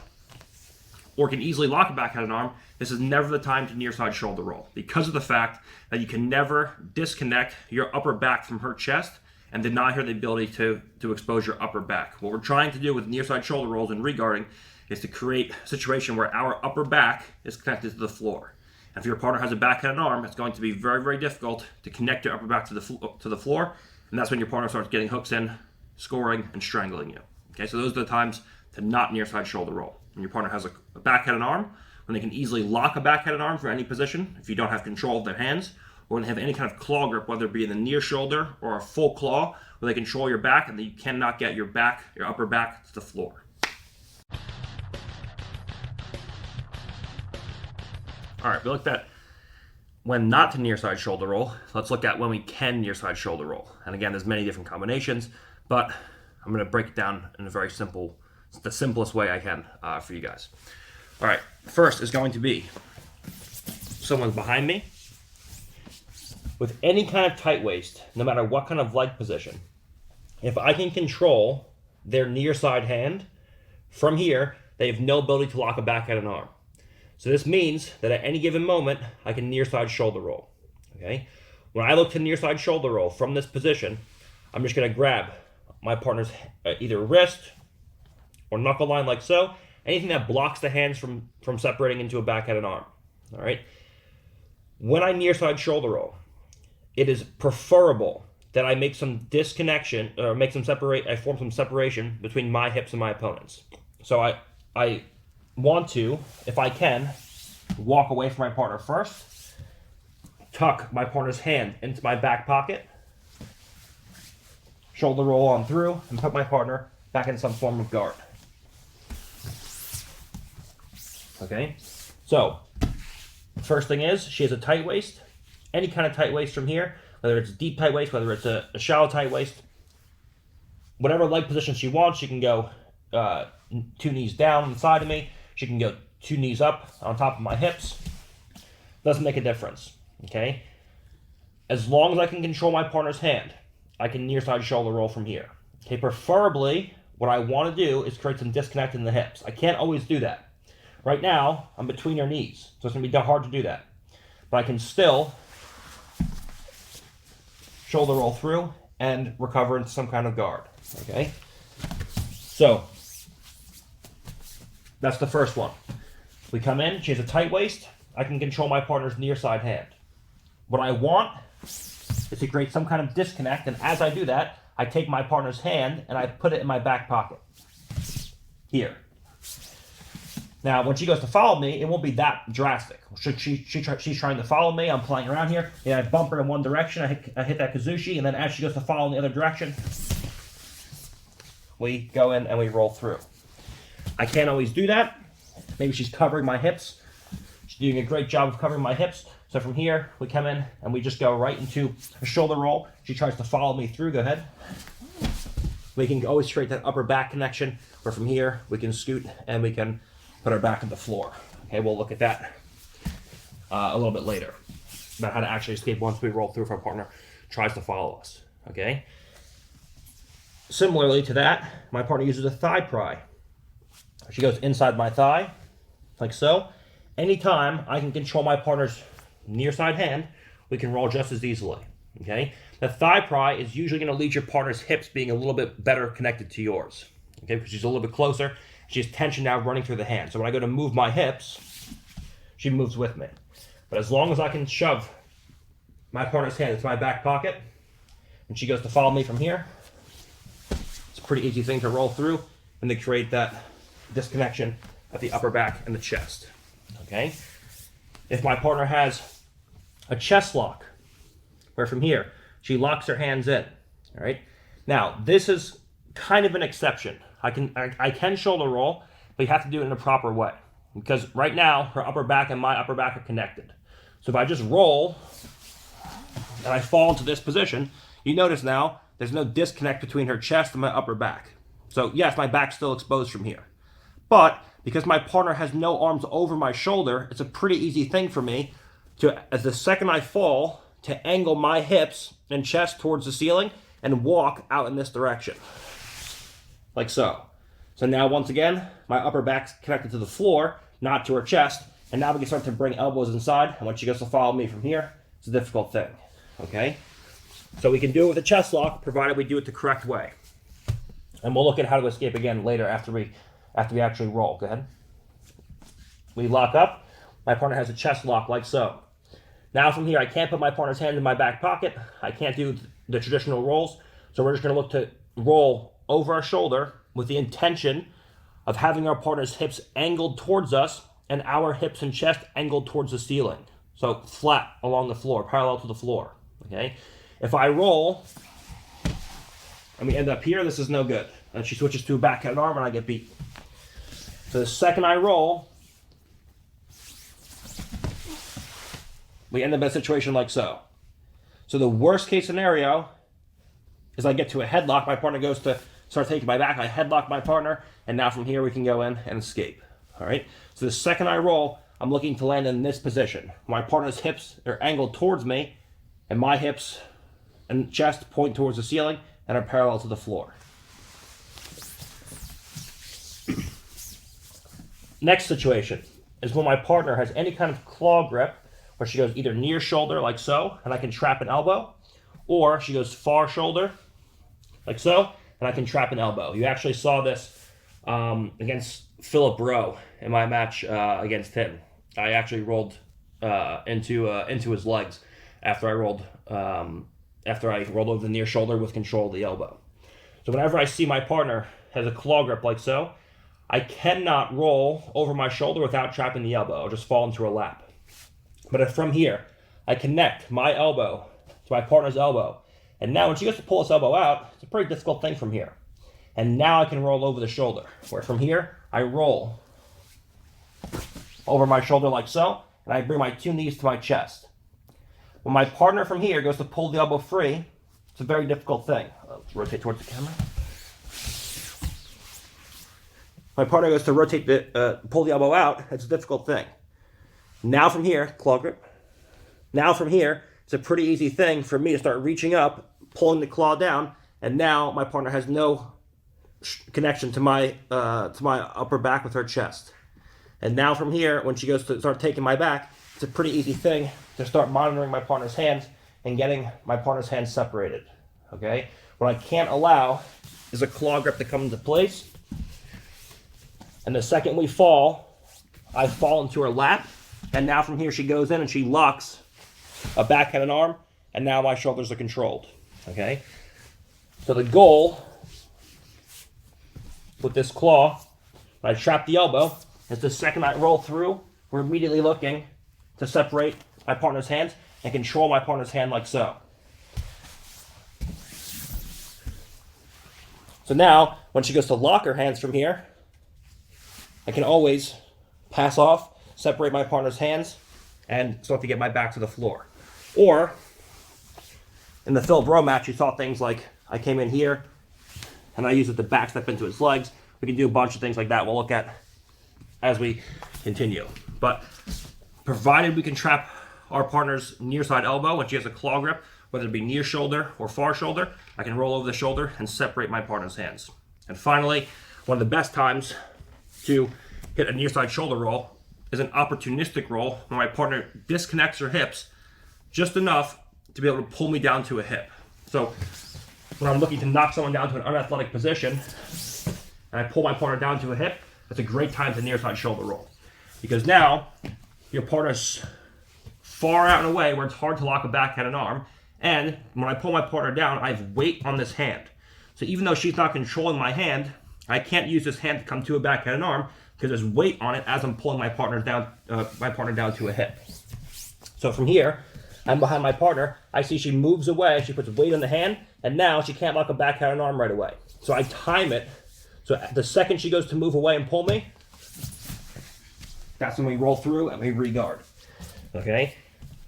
or can easily lock a back, head, and arm, this is never the time to near side shoulder roll, because of the fact that you can never disconnect your upper back from her chest and deny her the ability to expose your upper back. What we're trying to do with near side shoulder rolls and reguarding is to create a situation where our upper back is connected to the floor. And if your partner has a back, head, and arm, it's going to be very, very difficult to connect your upper back to the floor, and that's when your partner starts getting hooks in, scoring, and strangling you. Okay, so those are the times to not near side shoulder roll. When your partner has a back, head, and arm, when they can easily lock a back, head, and arm from any position, if you don't have control of their hands, or when they have any kind of claw grip, whether it be in the near shoulder or a full claw, where they control your back and you cannot get your upper back to the floor. All right, we looked at when not to near side shoulder roll. Let's look at when we can near side shoulder roll. And again, there's many different combinations, but I'm going to break it down in a very simple, the simplest way I can for you guys. All right, first is going to be someone's behind me with any kind of tight waist, no matter what kind of leg position. If I can control their near side hand, from here, they have no ability to lock a back, head, and arm. So this means that at any given moment, I can near side shoulder roll. Okay? When I look to near side shoulder roll from this position, I'm just going to grab my partner's either wrist or knuckle line, like so. Anything that blocks the hands from separating into a back, head, and arm. All right? When I near side shoulder roll, it is preferable that I make some disconnection, or I form some separation between my hips and my opponent's. So I want to, if I can, walk away from my partner first, tuck my partner's hand into my back pocket, shoulder roll on through, and put my partner back in some form of guard. Okay? So, first thing is, she has a tight waist. Any kind of tight waist from here, whether it's a deep tight waist, whether it's a shallow tight waist, whatever leg position she wants, she can go 2 knees down on the side of me. She can go 2 knees up on top of my hips. Doesn't make a difference, okay? As long as I can control my partner's hand I can near side shoulder roll from here. Okay, preferably, what I want to do is create some disconnect in the hips. I can't always do that. Right now, I'm between your knees, so it's going to be hard to do that. But I can still shoulder roll through and recover into some kind of guard. Okay? So, that's the first one. We come in, she has a tight waist. I can control my partner's near side hand. What I want is to create some kind of disconnect, and as I do that, I take my partner's hand and I put it in my back pocket. Here. Now, when she goes to follow me, it won't be that drastic. She's trying to follow me, I'm playing around here, and I bump her in one direction, I hit that kazushi, and then as she goes to follow in the other direction, we go in and we roll through. I can't always do that. Maybe she's covering my hips. She's doing a great job of covering my hips. So from here, we come in and we just go right into a shoulder roll. She tries to follow me through. Go ahead. We can always create that upper back connection, or from here, we can scoot and we can put our back on the floor. Okay, we'll look at that a little bit later, about how to actually escape once we roll through if our partner tries to follow us. Okay. Similarly to that, my partner uses a thigh pry. She goes inside my thigh, like so. Anytime I can control my partner's near side hand, we can roll just as easily. Okay. The thigh pry is usually going to lead your partner's hips being a little bit better connected to yours. Okay, because she's a little bit closer. She has tension now running through the hand. So when I go to move my hips, she moves with me. But as long as I can shove my partner's hand into my back pocket, and she goes to follow me from here, it's a pretty easy thing to roll through and to create that disconnection at the upper back and the chest. Okay? If my partner has a chest lock, where from here, she locks her hands in. All right? Now, this is kind of an exception. I can shoulder roll, but you have to do it in a proper way. Because right now, her upper back and my upper back are connected. So if I just roll, and I fall into this position, you notice now, there's no disconnect between her chest and my upper back. So yes, my back's still exposed from here. But because my partner has no arms over my shoulder, it's a pretty easy thing for me to, as the second I fall, to angle my hips and chest towards the ceiling and walk out in this direction. Like so. So now once again, my upper back's connected to the floor, not to her chest, and now we can start to bring elbows inside, and when she goes to follow me from here, it's a difficult thing. Okay? So we can do it with a chest lock, provided we do it the correct way. And we'll look at how to escape again later after we actually roll. Go ahead. We lock up. My partner has a chest lock like so. Now from here, I can't put my partner's hand in my back pocket. I can't do the traditional rolls. So we're just going to look to roll over our shoulder with the intention of having our partner's hips angled towards us and our hips and chest angled towards the ceiling. So flat along the floor, parallel to the floor. Okay? If I roll and we end up here, this is no good. And she switches to a backhand arm and I get beat. So the second I roll, we end up in a situation like so. So the worst case scenario is I get to a headlock, my partner goes to start taking my back, I headlock my partner, and now from here we can go in and escape. All right? So the second I roll, I'm looking to land in this position. My partner's hips are angled towards me, and my hips and chest point towards the ceiling and are parallel to the floor. Next situation is when my partner has any kind of claw grip where she goes either near shoulder like so, and I can trap an elbow, or she goes far shoulder like so, and I can trap an elbow. You actually saw this against Philip Rowe in my match against him. I actually rolled into his legs after I rolled over the near shoulder with control of the elbow. So whenever I see my partner has a claw grip like so, I cannot roll over my shoulder without trapping the elbow. I'll just fall into her lap. But if from here, I connect my elbow to my partner's elbow, and now when she goes to pull this elbow out, it's a pretty difficult thing from here. And now I can roll over the shoulder, where from here, I roll over my shoulder like so, and I bring my two knees to my chest. When my partner from here goes to pull the elbow free, it's a very difficult thing. Let's rotate towards the camera. My partner goes to pull the elbow out, it's a difficult thing. Now from here, claw grip. Now from here, it's a pretty easy thing for me to start reaching up, pulling the claw down, and now my partner has no connection to my upper back with her chest. And now from here, when she goes to start taking my back, it's a pretty easy thing to start monitoring my partner's hands and getting my partner's hands separated. Okay? What I can't allow is a claw grip to come into place. And the second we fall, I fall into her lap. And now from here, she goes in and she locks a backhand and arm. And now my shoulders are controlled. Okay? So the goal with this claw, when I trap the elbow, is the second I roll through, we're immediately looking to separate my partner's hands and control my partner's hand like so. So now, when she goes to lock her hands from here, I can always pass off, separate my partner's hands, and start to get my back to the floor. Or, in the Philip Rowe match, you saw things like I came in here, and I used it to back step into his legs. We can do a bunch of things like that we'll look at as we continue. But provided we can trap our partner's near side elbow when she has a claw grip, whether it be near shoulder or far shoulder, I can roll over the shoulder and separate my partner's hands. And finally, one of the best times to hit a near side shoulder roll is an opportunistic roll when my partner disconnects her hips just enough to be able to pull me down to a hip. So when I'm looking to knock someone down to an unathletic position and I pull my partner down to a hip, that's a great time to near side shoulder roll. Because now your partner's far out and away where it's hard to lock a backhand and arm. And when I pull my partner down, I have weight on this hand. So even though she's not controlling my hand, I can't use this hand to come to a backhand and arm because there's weight on it as I'm pulling my partner down to a hip. So from here, I'm behind my partner. I see she moves away. She puts weight on the hand, and now she can't lock a backhand and arm right away. So I time it. So the second she goes to move away and pull me, that's when we roll through and we re-guard. Okay?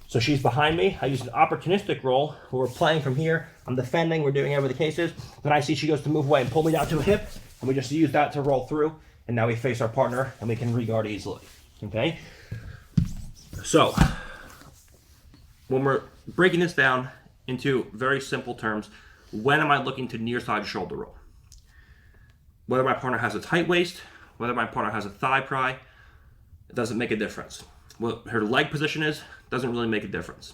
So she's behind me. I use an opportunistic roll where we're playing from here. I'm defending. We're doing whatever the case is. Then I see she goes to move away and pull me down to a hip, and we just use that to roll through. And now we face our partner, and we can re-guard easily. Okay? So when we're breaking this down into very simple terms, when am I looking to near side shoulder roll? Whether my partner has a tight waist, whether my partner has a thigh pry, it doesn't make a difference. What her leg position is doesn't really make a difference.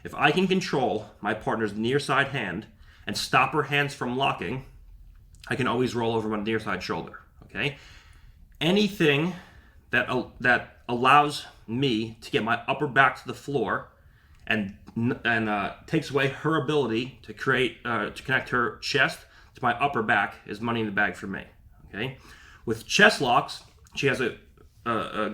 If I can control my partner's near side hand and stop her hands from locking, I can always roll over my near side shoulder. Okay? Anything that allows me to get my upper back to the floor and takes away her ability to connect her chest to my upper back is money in the bag for me. Okay, with chest locks, she has a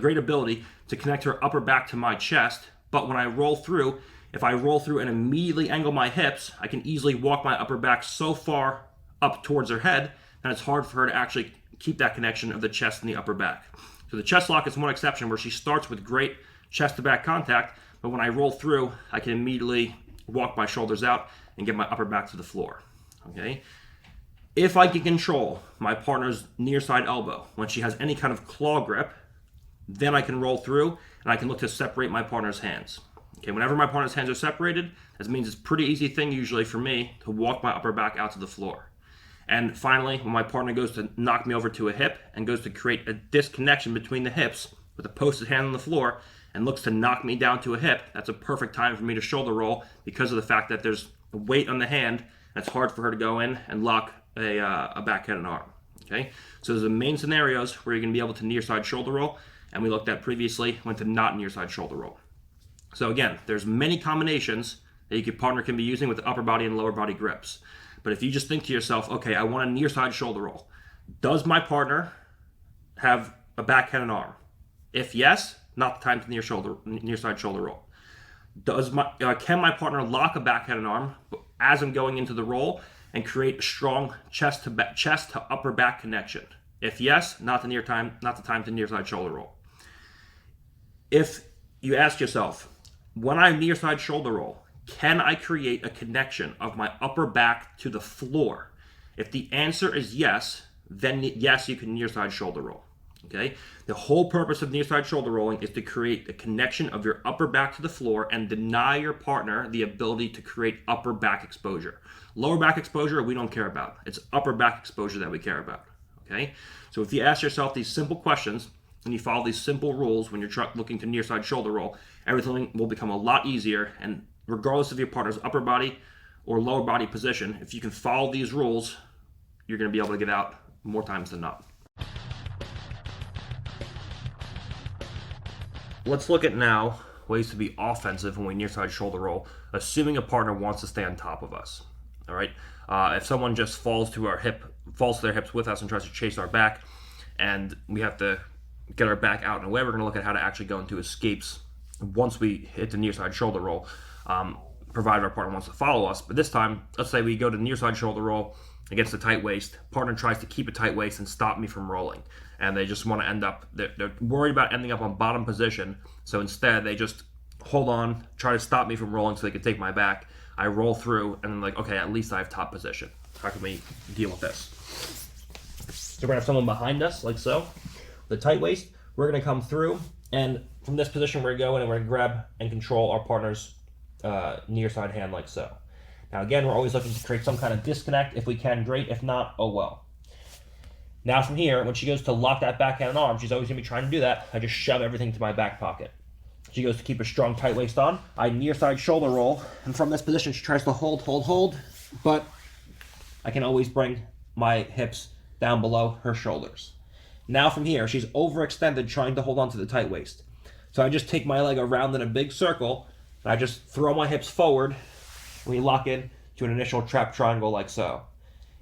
great ability to connect her upper back to my chest. But when I roll through, if I roll through and immediately angle my hips, I can easily walk my upper back so far up towards her head that it's hard for her to actually keep that connection of the chest and the upper back. So the chest lock is one exception where she starts with great chest to back contact, but when I roll through, I can immediately walk my shoulders out and get my upper back to the floor. Okay? If I can control my partner's near side elbow when she has any kind of claw grip, then I can roll through and I can look to separate my partner's hands. Okay, whenever my partner's hands are separated, that means it's a pretty easy thing usually for me to walk my upper back out to the floor. And finally, when my partner goes to knock me over to a hip and goes to create a disconnection between the hips with a posted hand on the floor and looks to knock me down to a hip, that's a perfect time for me to shoulder roll because of the fact that there's weight on the hand and it's hard for her to go in and lock a backhand and arm. Okay, so there's the main scenarios where you're going to be able to near side shoulder roll, and we looked at previously went to not near side shoulder roll. So again, there's many combinations that your partner can be using with the upper body and lower body grips. But if you just think to yourself, okay, I want a near side shoulder roll. Does my partner have a backhand and arm? If yes, not the time to near side shoulder roll. Can my partner lock a backhand and arm as I'm going into the roll and create a strong chest to upper back connection? If yes, not the time to near side shoulder roll. If you ask yourself, when I near side shoulder roll, can I create a connection of my upper back to the floor? If the answer is yes, then yes, you can near side shoulder roll. Okay, the whole purpose of near side shoulder rolling is to create the connection of your upper back to the floor and deny your partner the ability to create upper back exposure. Lower back exposure we don't care about. It's upper back exposure that we care about. Okay, so if you ask yourself these simple questions and you follow these simple rules when you're looking to near side shoulder roll, everything will become a lot easier. And regardless of your partner's upper body or lower body position, if you can follow these rules, you're going to be able to get out more times than not. Let's look at now ways to be offensive when we near side shoulder roll, assuming a partner wants to stay on top of us. All right. If someone just falls to their hips with us and tries to chase our back, and we have to get our back out and away, we're going to look at how to actually go into escapes once we hit the near side shoulder roll, provided our partner wants to follow us. But this time, let's say we go to near side shoulder roll against the tight waist. Partner tries to keep a tight waist and stop me from rolling, and they just want to end up, they're worried about ending up on bottom position, so instead they just hold on, try to stop me from rolling so they can take my back. I roll through, and then like, okay, at least I have top position. How can we deal with this? So we're gonna have someone behind us, like so, the tight waist. We're gonna come through, and from this position we're gonna go in and we're gonna grab and control our partner's near side hand, like so. Now again, we're always looking to create some kind of disconnect. If we can, great. If not, oh well. Now from here, when she goes to lock that backhand arm, she's always going to be trying to do that. I just shove everything to my back pocket. She goes to keep a strong tight waist on. I near side shoulder roll, and from this position she tries to hold, but I can always bring my hips down below her shoulders. Now from here, she's overextended trying to hold on to the tight waist. So I just take my leg around in a big circle, and I just throw my hips forward. We lock in to an initial trap triangle like so.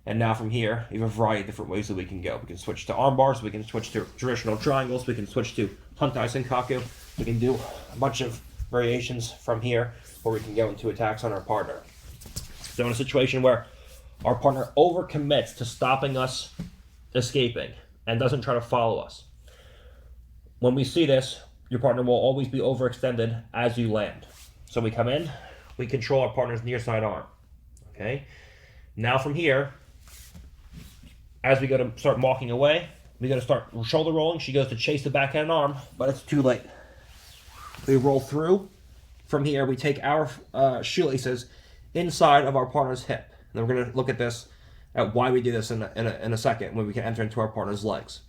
And now from here, we have a variety of different ways that we can go. We can switch to arm bars, we can switch to traditional triangles, we can switch to Hantai Senkaku. We can do a bunch of variations from here where we can go into attacks on our partner. So in a situation where our partner overcommits to stopping us escaping and doesn't try to follow us, when we see this, your partner will always be overextended as you land. So we come in, we control our partner's near side arm. Okay. Now from here, as we go to start walking away, we got to start shoulder rolling. She goes to chase the backhand arm, but it's too late. We roll through. From here, we take our shoelaces inside of our partner's hip. And then we're going to look at this, at why we do this in a second, when we can enter into our partner's legs.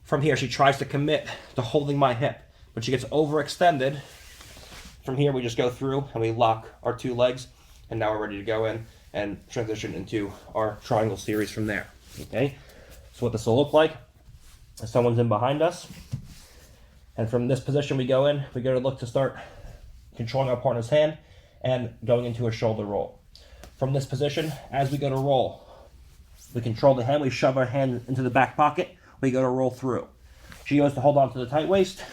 From here, she tries to commit to holding my hip, but she gets overextended. From here, we just go through and we lock our two legs, and now we're ready to go in and transition into our triangle series from there. Okay, so what this will look like is someone's in behind us, and from this position we go in, we go to look to start controlling our partner's hand and going into a shoulder roll. From this position, as we go to roll, we control the hand, we shove our hand into the back pocket, we go to roll through. She goes to hold on to the tight waist.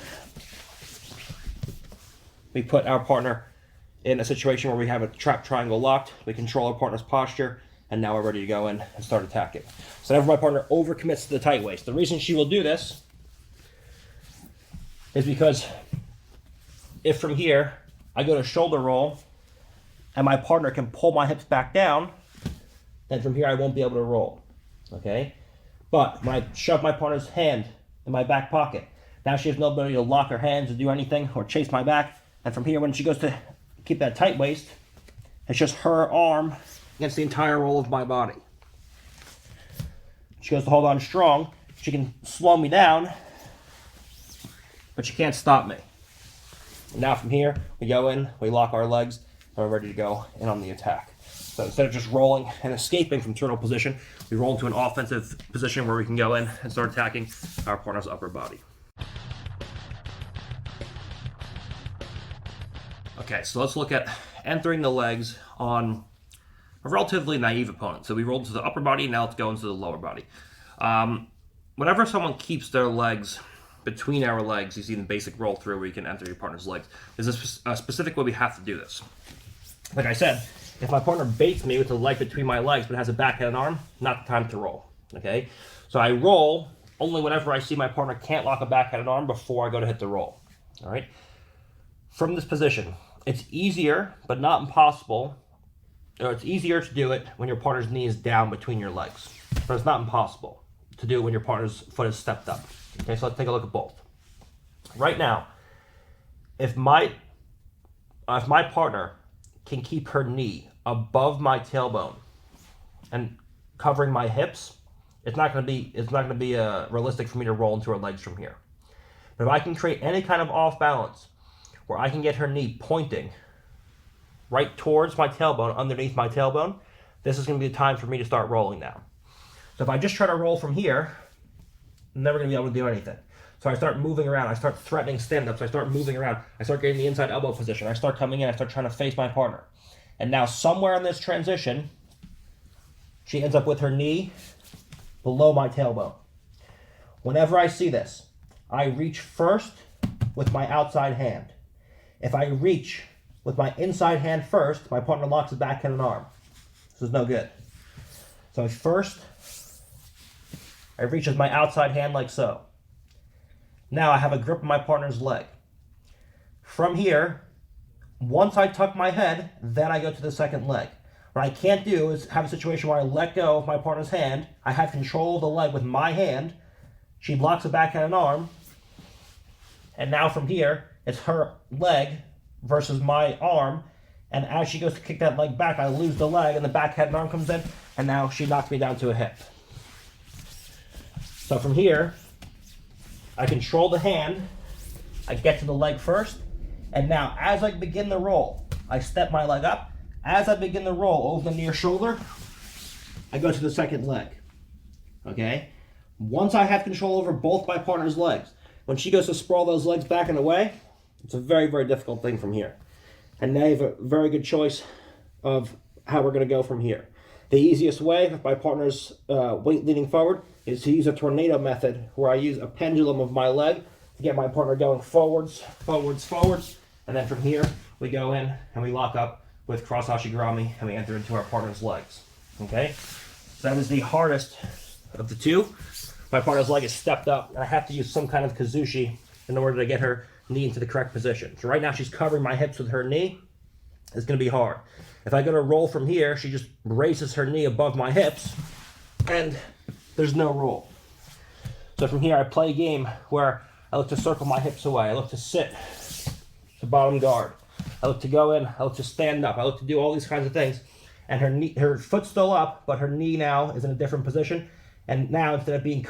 We put our partner in a situation where we have a trap triangle locked. We control our partner's posture, and now we're ready to go in and start attacking. So whenever my partner overcommits to the tight waist, the reason she will do this is because if from here I go to shoulder roll and my partner can pull my hips back down, then from here I won't be able to roll. Okay? But when I shove my partner's hand in my back pocket, now she has no ability to lock her hands or do anything or chase my back. And from here, when she goes to keep that tight waist, it's just her arm against the entire roll of my body. She goes to hold on strong. She can slow me down, but she can't stop me. And now from here, we go in, we lock our legs, and we're ready to go in on the attack. So instead of just rolling and escaping from turtle position, we roll into an offensive position where we can go in and start attacking our partner's upper body. Okay, so let's look at entering the legs on a relatively naive opponent. So we rolled to the upper body, now let's go into the lower body. Whenever someone keeps their legs between our legs, you see the basic roll through where you can enter your partner's legs. There's a specific way we have to do this. Like I said, if my partner baits me with the leg between my legs but has a backhand arm, not the time to roll. Okay, so I roll only whenever I see my partner can't lock a backhand arm before I go to hit the roll. All right. From this position, it's easier but not impossible. Or it's easier to do it when your partner's knee is down between your legs, but it's not impossible to do it when your partner's foot is stepped up. Okay. Okay, so let's take a look at both. Right now, if my partner can keep her knee above my tailbone and covering my hips, it's not going to be realistic for me to roll into her legs from here. But if I can create any kind of off balance where I can get her knee pointing right towards my tailbone, underneath my tailbone, this is going to be the time for me to start rolling now. So if I just try to roll from here, I'm never going to be able to do anything. So I start moving around. I start threatening stand-ups. I start moving around. I start getting the inside elbow position. I start coming in. I start trying to face my partner. And now somewhere in this transition, she ends up with her knee below my tailbone. Whenever I see this, I reach first with my outside hand. If I reach with my inside hand first, my partner locks his backhand and arm. This is no good. So first, I reach with my outside hand like so. Now I have a grip of my partner's leg. From here, once I tuck my head, then I go to the second leg. What I can't do is have a situation where I let go of my partner's hand. I have control of the leg with my hand. She blocks the backhand and arm. And now from here, it's her leg versus my arm. And as she goes to kick that leg back, I lose the leg and the backhand and arm comes in. And now she knocks me down to a hip. So from here, I control the hand, I get to the leg first, and now as I begin the roll, I step my leg up. As I begin the roll over the near shoulder, I go to the second leg, okay? Once I have control over both my partner's legs, when she goes to sprawl those legs back and away, it's a very, very difficult thing from here. And now you have a very good choice of how we're gonna go from here. The easiest way, if my partner's weight leaning forward, is to use a tornado method where I use a pendulum of my leg to get my partner going forwards, forwards, forwards. And then from here, we go in and we lock up with cross hashigurami and we enter into our partner's legs. Okay? So that is the hardest of the two. My partner's leg is stepped up and I have to use some kind of kazushi in order to get her knee into the correct position. So right now she's covering my hips with her knee. It's going to be hard. If I go to roll from here, she just raises her knee above my hips, and there's no roll. So from here, I play a game where I look to circle my hips away. I look to sit to bottom guard. I look to go in. I look to stand up. I look to do all these kinds of things. And her foot's still up, but her knee now is in a different position. And now instead of being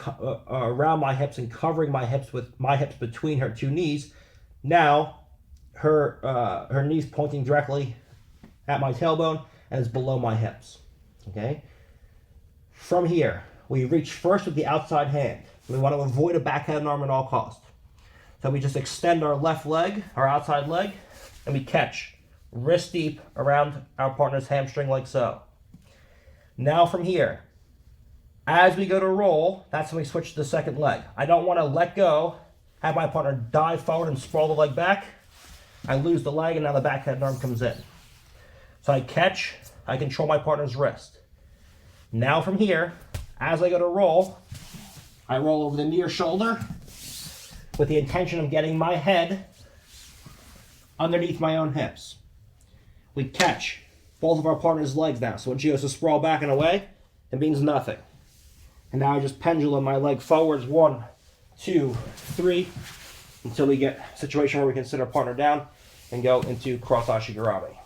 around my hips and covering my hips with my hips between her two knees, now her knee's pointing directly at my tailbone and is below my hips. Okay? From here, we reach first with the outside hand. We want to avoid a backhand arm at all costs. So we just extend our left leg, our outside leg, and we catch wrist deep around our partner's hamstring like so. Now from here, as we go to roll, that's when we switch to the second leg. I don't want to let go, have my partner dive forward and sprawl the leg back. I lose the leg and now the backhand arm comes in. So I catch, I control my partner's wrist. Now from here, as I go to roll, I roll over the near shoulder with the intention of getting my head underneath my own hips. We catch both of our partner's legs now. So when she goes to sprawl back and away, it means nothing. And now I just pendulum my leg forwards, 1, 2, 3, until we get a situation where we can sit our partner down and go into cross hashigurami.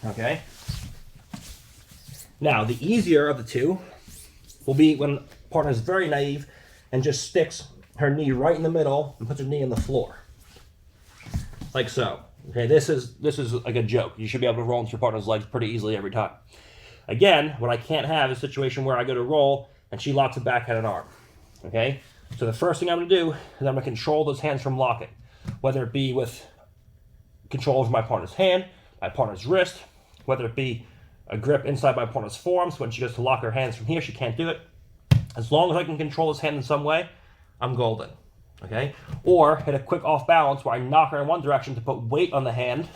Okay? Now, the easier of the two will be when partner is very naive and just sticks her knee right in the middle and puts her knee in the floor. Like so. Okay, this is like a joke. You should be able to roll into your partner's legs pretty easily every time. Again, what I can't have is a situation where I go to roll and she locks it back at an arm. Okay? So the first thing I'm going to do is I'm going to control those hands from locking. Whether it be with control over my partner's hand, my partner's wrist, whether it be a grip inside my partner's forearm, so when she goes to lock her hands from here, she can't do it. As long as I can control his hand in some way, I'm golden. Okay? Or hit a quick off balance where I knock her in one direction to put weight on the hand,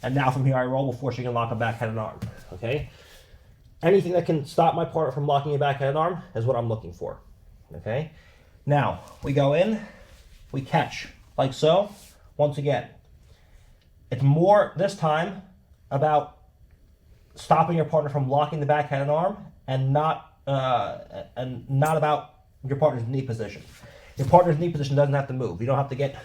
and now from here I roll before she can lock a backhand and arm. Okay? Anything that can stop my partner from locking a backhand and arm is what I'm looking for. Okay? Now, we go in, we catch, like so, once again. It's more, this time, about stopping your partner from locking the backhand and arm, and not about your partner's knee position. Your partner's knee position doesn't have to move. You don't have to get,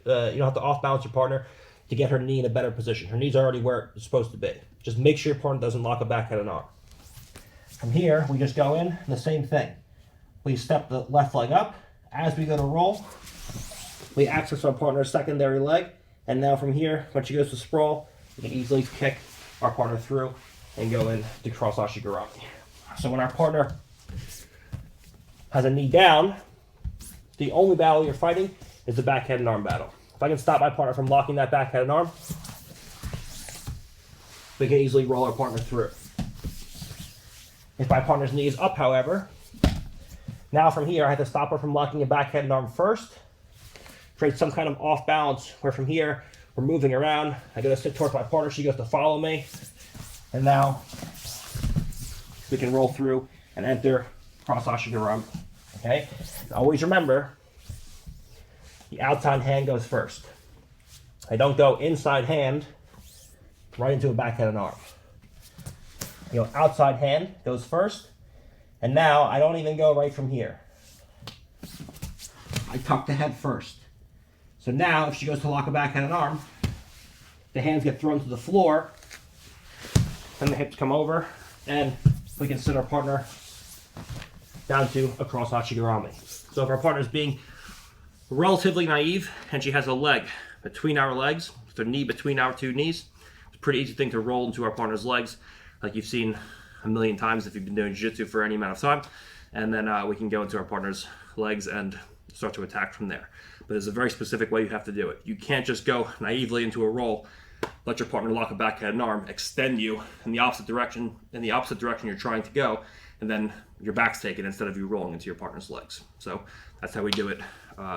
you don't have to off balance your partner to get her knee in a better position. Her knee's already where it's supposed to be. Just make sure your partner doesn't lock a back head and arm. From here, we just go in, the same thing. We step the left leg up. As we go to roll, we access our partner's secondary leg. And now from here, when she goes to sprawl, we can easily kick our partner through and go into cross ashigarami. So when our partner has a knee down, the only battle you're fighting is the back head and arm battle. If I can stop my partner from locking that back head and arm, we can easily roll our partner through. If my partner's knee is up, however, now from here I have to stop her from locking a back head and arm first, create some kind of off balance where from here we're moving around. I go to sit towards my partner, she goes to follow me, and now we can roll through and enter cross ashigarami. Okay? Always remember, the outside hand goes first. I don't go inside hand right into a back head and arm. You know, outside hand goes first, and now I don't even go right from here. I tuck the head first. So now, if she goes to lock a back head and arm, the hands get thrown to the floor, then the hips come over, and we can sit our partner down to a cross ashigarami. So if our partner is being relatively naive and she has a leg between our legs, with her knee between our two knees, it's a pretty easy thing to roll into our partner's legs, like you've seen a million times if you've been doing jiu-jitsu for any amount of time. And then we can go into our partner's legs and start to attack from there. But there's a very specific way you have to do it. You can't just go naively into a roll, let your partner lock a back head and arm, extend you in the opposite direction you're trying to go, and then your back's taken instead of you rolling into your partner's legs. So that's how we do it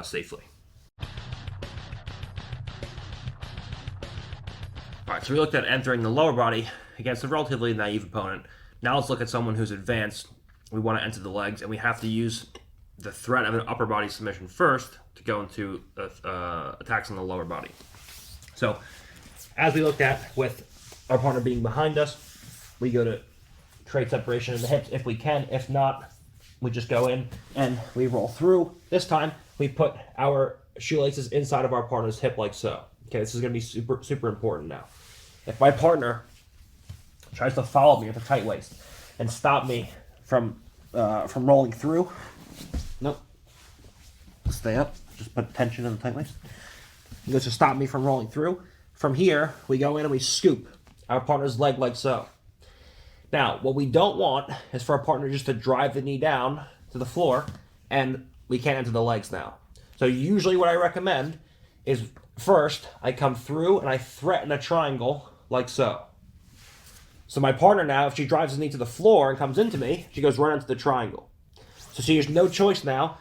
safely. All right, so we looked at entering the lower body against a relatively naive opponent. Now let's look at someone who's advanced. We want to enter the legs, and we have to use the threat of an upper body submission first to go into attacks on the lower body. So as we looked at with our partner being behind us, we go to create separation in the hips if we can. If not, we just go in and we roll through. This time, we put our shoelaces inside of our partner's hip like so. Okay, this is going to be super, super important now. If my partner tries to follow me with a tight waist and stop me from rolling through, nope, stay up, just put tension in the tight waist. He goes to stop me from rolling through. From here, we go in and we scoop our partner's leg like so. Now, what we don't want is for our partner just to drive the knee down to the floor, and we can't enter the legs now. So usually what I recommend is first, I come through and I threaten a triangle like so. So my partner now, if she drives the knee to the floor and comes into me, she goes right into the triangle. So she has no choice now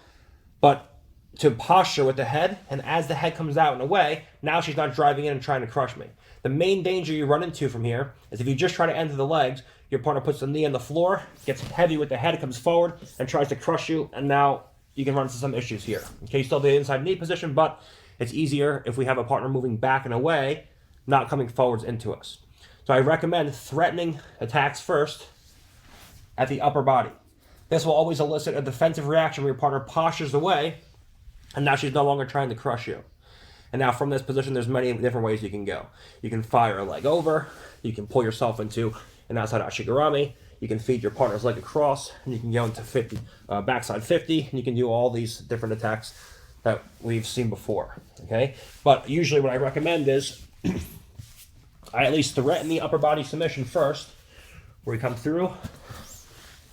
but to posture with the head, and as the head comes out and away, now she's not driving in and trying to crush me. The main danger you run into from here is if you just try to enter the legs, your partner puts the knee on the floor, gets heavy with the head, comes forward, and tries to crush you, and now you can run into some issues here. Okay, you still have the inside knee position, but it's easier if we have a partner moving back and away, not coming forwards into us. So I recommend threatening attacks first at the upper body. This will always elicit a defensive reaction where your partner postures away, and now she's no longer trying to crush you. And now from this position, there's many different ways you can go. You can fire a leg over, you can pull yourself into an outside ashigarami, you can feed your partner's leg across, and you can go into 50, backside 50, and you can do all these different attacks that we've seen before, okay? But usually what I recommend is I at least threaten the upper body submission first, where we come through,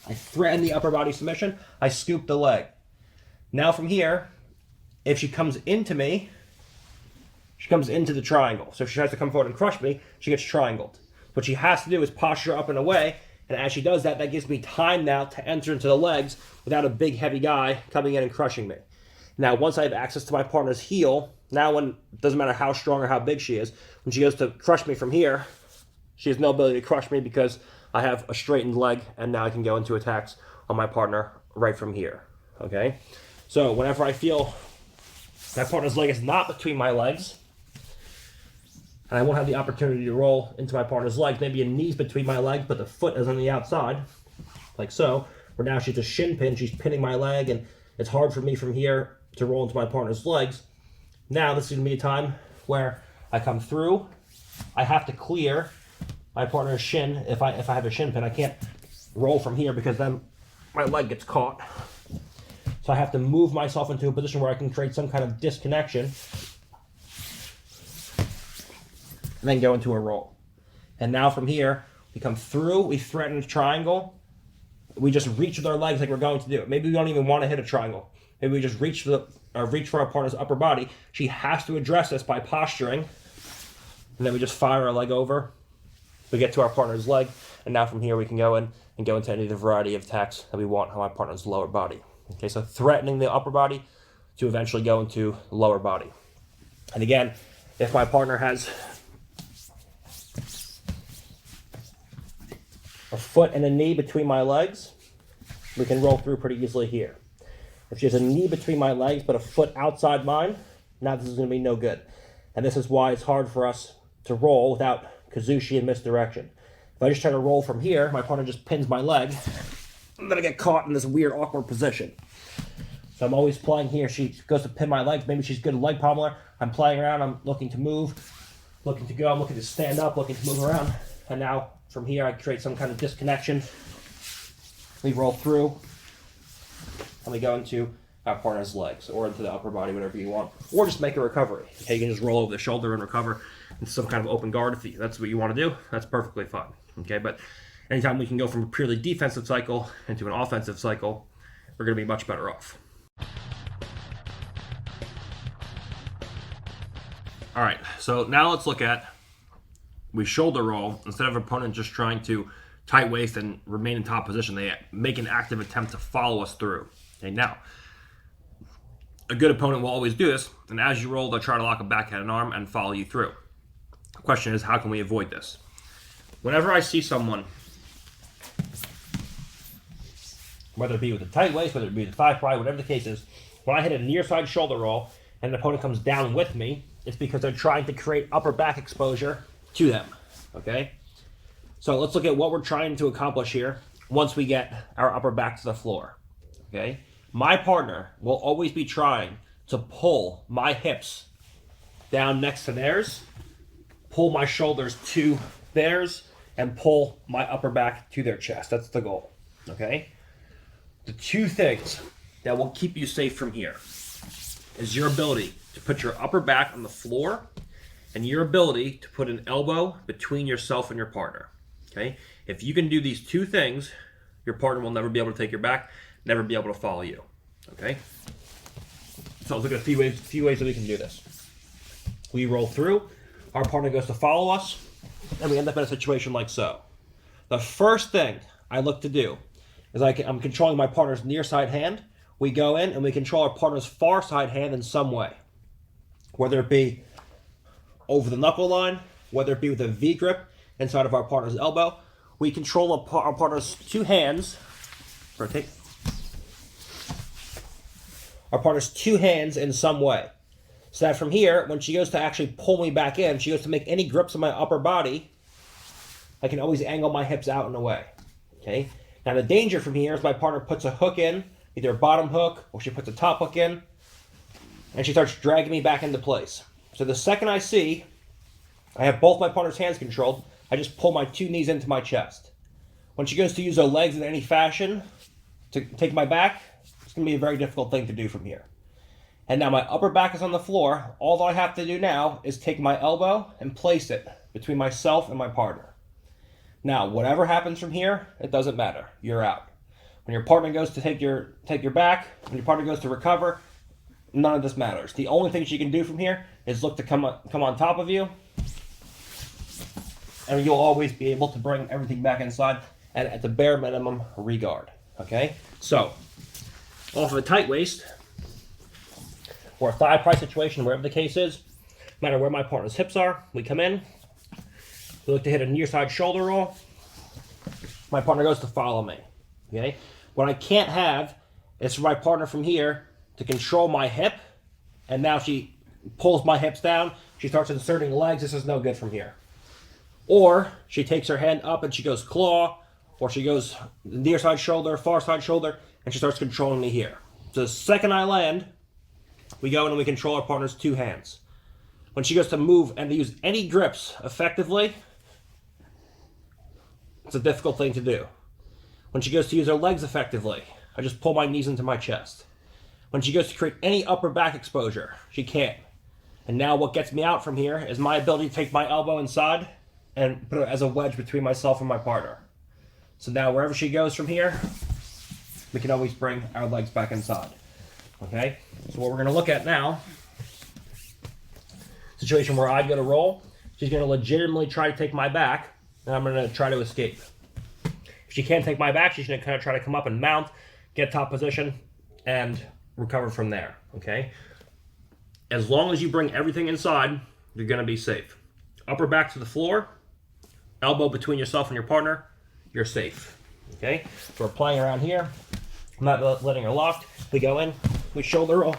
I threaten the upper body submission, I scoop the leg. Now from here, if she comes into me, she comes into the triangle. So if she tries to come forward and crush me, she gets triangled. What she has to do is posture up and away, and as she does that, that gives me time now to enter into the legs without a big heavy guy coming in and crushing me. Now, once I have access to my partner's heel, now when, it doesn't matter how strong or how big she is, when she goes to crush me from here, she has no ability to crush me because I have a straightened leg, and now I can go into attacks on my partner right from here, okay? So whenever I feel my partner's leg is not between my legs, and I won't have the opportunity to roll into my partner's legs, maybe a knee's between my legs, but the foot is on the outside, like so, where now she's a shin pin, she's pinning my leg, and it's hard for me from here to roll into my partner's legs. Now this is going to be a time where I come through. I have to clear my partner's shin. If I have a shin pin, I can't roll from here because then my leg gets caught. So I have to move myself into a position where I can create some kind of disconnection and then go into a roll. And now from here, we come through, we threaten a triangle. We just reach with our legs like we're going to do it. Maybe we don't even want to hit a triangle. Maybe we just reach for our partner's upper body. She has to address this by posturing. And then we just fire our leg over. We get to our partner's leg. And now from here we can go in and go into any of the variety of attacks that we want on my partner's lower body. Okay, so threatening the upper body to eventually go into the lower body. And again, if my partner has a foot and a knee between my legs, we can roll through pretty easily here. If she has a knee between my legs but a foot outside mine, now this is going to be no good. And this is why it's hard for us to roll without kazushi and misdirection. If I just try to roll from here, my partner just pins my leg, and then I get caught in this weird, awkward position. So I'm always playing here. She goes to pin my legs. Maybe she's good leg pommeler. I'm playing around. I'm looking to move, looking to go. I'm looking to stand up, looking to move around. And now from here, I create some kind of disconnection. We roll through, and we go into our partner's legs or into the upper body, whatever you want, or just make a recovery. Okay, you can just roll over the shoulder and recover in some kind of open guard if that's what you want to do. That's perfectly fine. Okay, but anytime we can go from a purely defensive cycle into an offensive cycle, we're going to be much better off. All right, so now let's look at, we shoulder roll. Instead of opponent just trying to tight waist and remain in top position, they make an active attempt to follow us through. Okay, now, a good opponent will always do this, and as you roll, they'll try to lock a backhand arm and follow you through. The question is, how can we avoid this? Whenever I see someone, whether it be with a tight waist, whether it be with a thigh pry, whatever the case is, when I hit a near side shoulder roll and an opponent comes down with me, it's because they're trying to create upper back exposure to them, okay? So let's look at what we're trying to accomplish here once we get our upper back to the floor, okay? My partner will always be trying to pull my hips down next to theirs, pull my shoulders to theirs, and pull my upper back to their chest. That's the goal, okay? The two things that will keep you safe from here is your ability to put your upper back on the floor and your ability to put an elbow between yourself and your partner, okay? If you can do these two things, your partner will never be able to take your back, never be able to follow you, okay? So let's look at a few ways that we can do this. We roll through, our partner goes to follow us, and we end up in a situation like so. The first thing I look to do is I'm controlling my partner's near side hand. We go in and we control our partner's far side hand in some way, whether it be over the knuckle line, whether it be with a V grip inside of our partner's elbow. We control our partner's two hands. Rotate. Our partner's two hands in some way. So that from here, when she goes to actually pull me back in, she goes to make any grips on my upper body, I can always angle my hips out and away. Okay? Now the danger from here is my partner puts a hook in, either a bottom hook or she puts a top hook in, and she starts dragging me back into place. So the second I see I have both my partner's hands controlled, I just pull my two knees into my chest. When she goes to use her legs in any fashion to take my back, it's going to be a very difficult thing to do from here. And now my upper back is on the floor. All that I have to do now is take my elbow and place it between myself and my partner. Now, whatever happens from here, it doesn't matter. You're out. When your partner goes to take your back, when your partner goes to recover, none of this matters. The only thing she can do from here is look to come on top of you, and you'll always be able to bring everything back inside and at the bare minimum, regard. Okay? So, off of a tight waist, or a thigh pry situation, wherever the case is, no matter where my partner's hips are, we come in, we look to hit a near side shoulder roll, my partner goes to follow me. Okay? What I can't have is for my partner from here to control my hip, and now she pulls my hips down, she starts inserting legs. This is no good from here. Or she takes her hand up and she goes claw, or she goes near side shoulder, far side shoulder, and she starts controlling me here. So the second I land, we go in and we control our partner's two hands. When she goes to move and to use any grips effectively, it's a difficult thing to do. When she goes to use her legs effectively, I just pull my knees into my chest. When she goes to create any upper back exposure, she can't. And now what gets me out from here is my ability to take my elbow inside and put it as a wedge between myself and my partner. So now wherever she goes from here, we can always bring our legs back inside. Okay? So what we're going to look at now, situation where I go to roll, she's going to legitimately try to take my back, and I'm going to try to escape. If she can't take my back, she's going to kind of try to come up and mount, get top position, and recover from there. Okay? As long as you bring everything inside, you're going to be safe. Upper back to the floor, elbow between yourself and your partner, you're safe. Okay? So we're playing around here. I'm not letting her locked. We go in, we shoulder roll.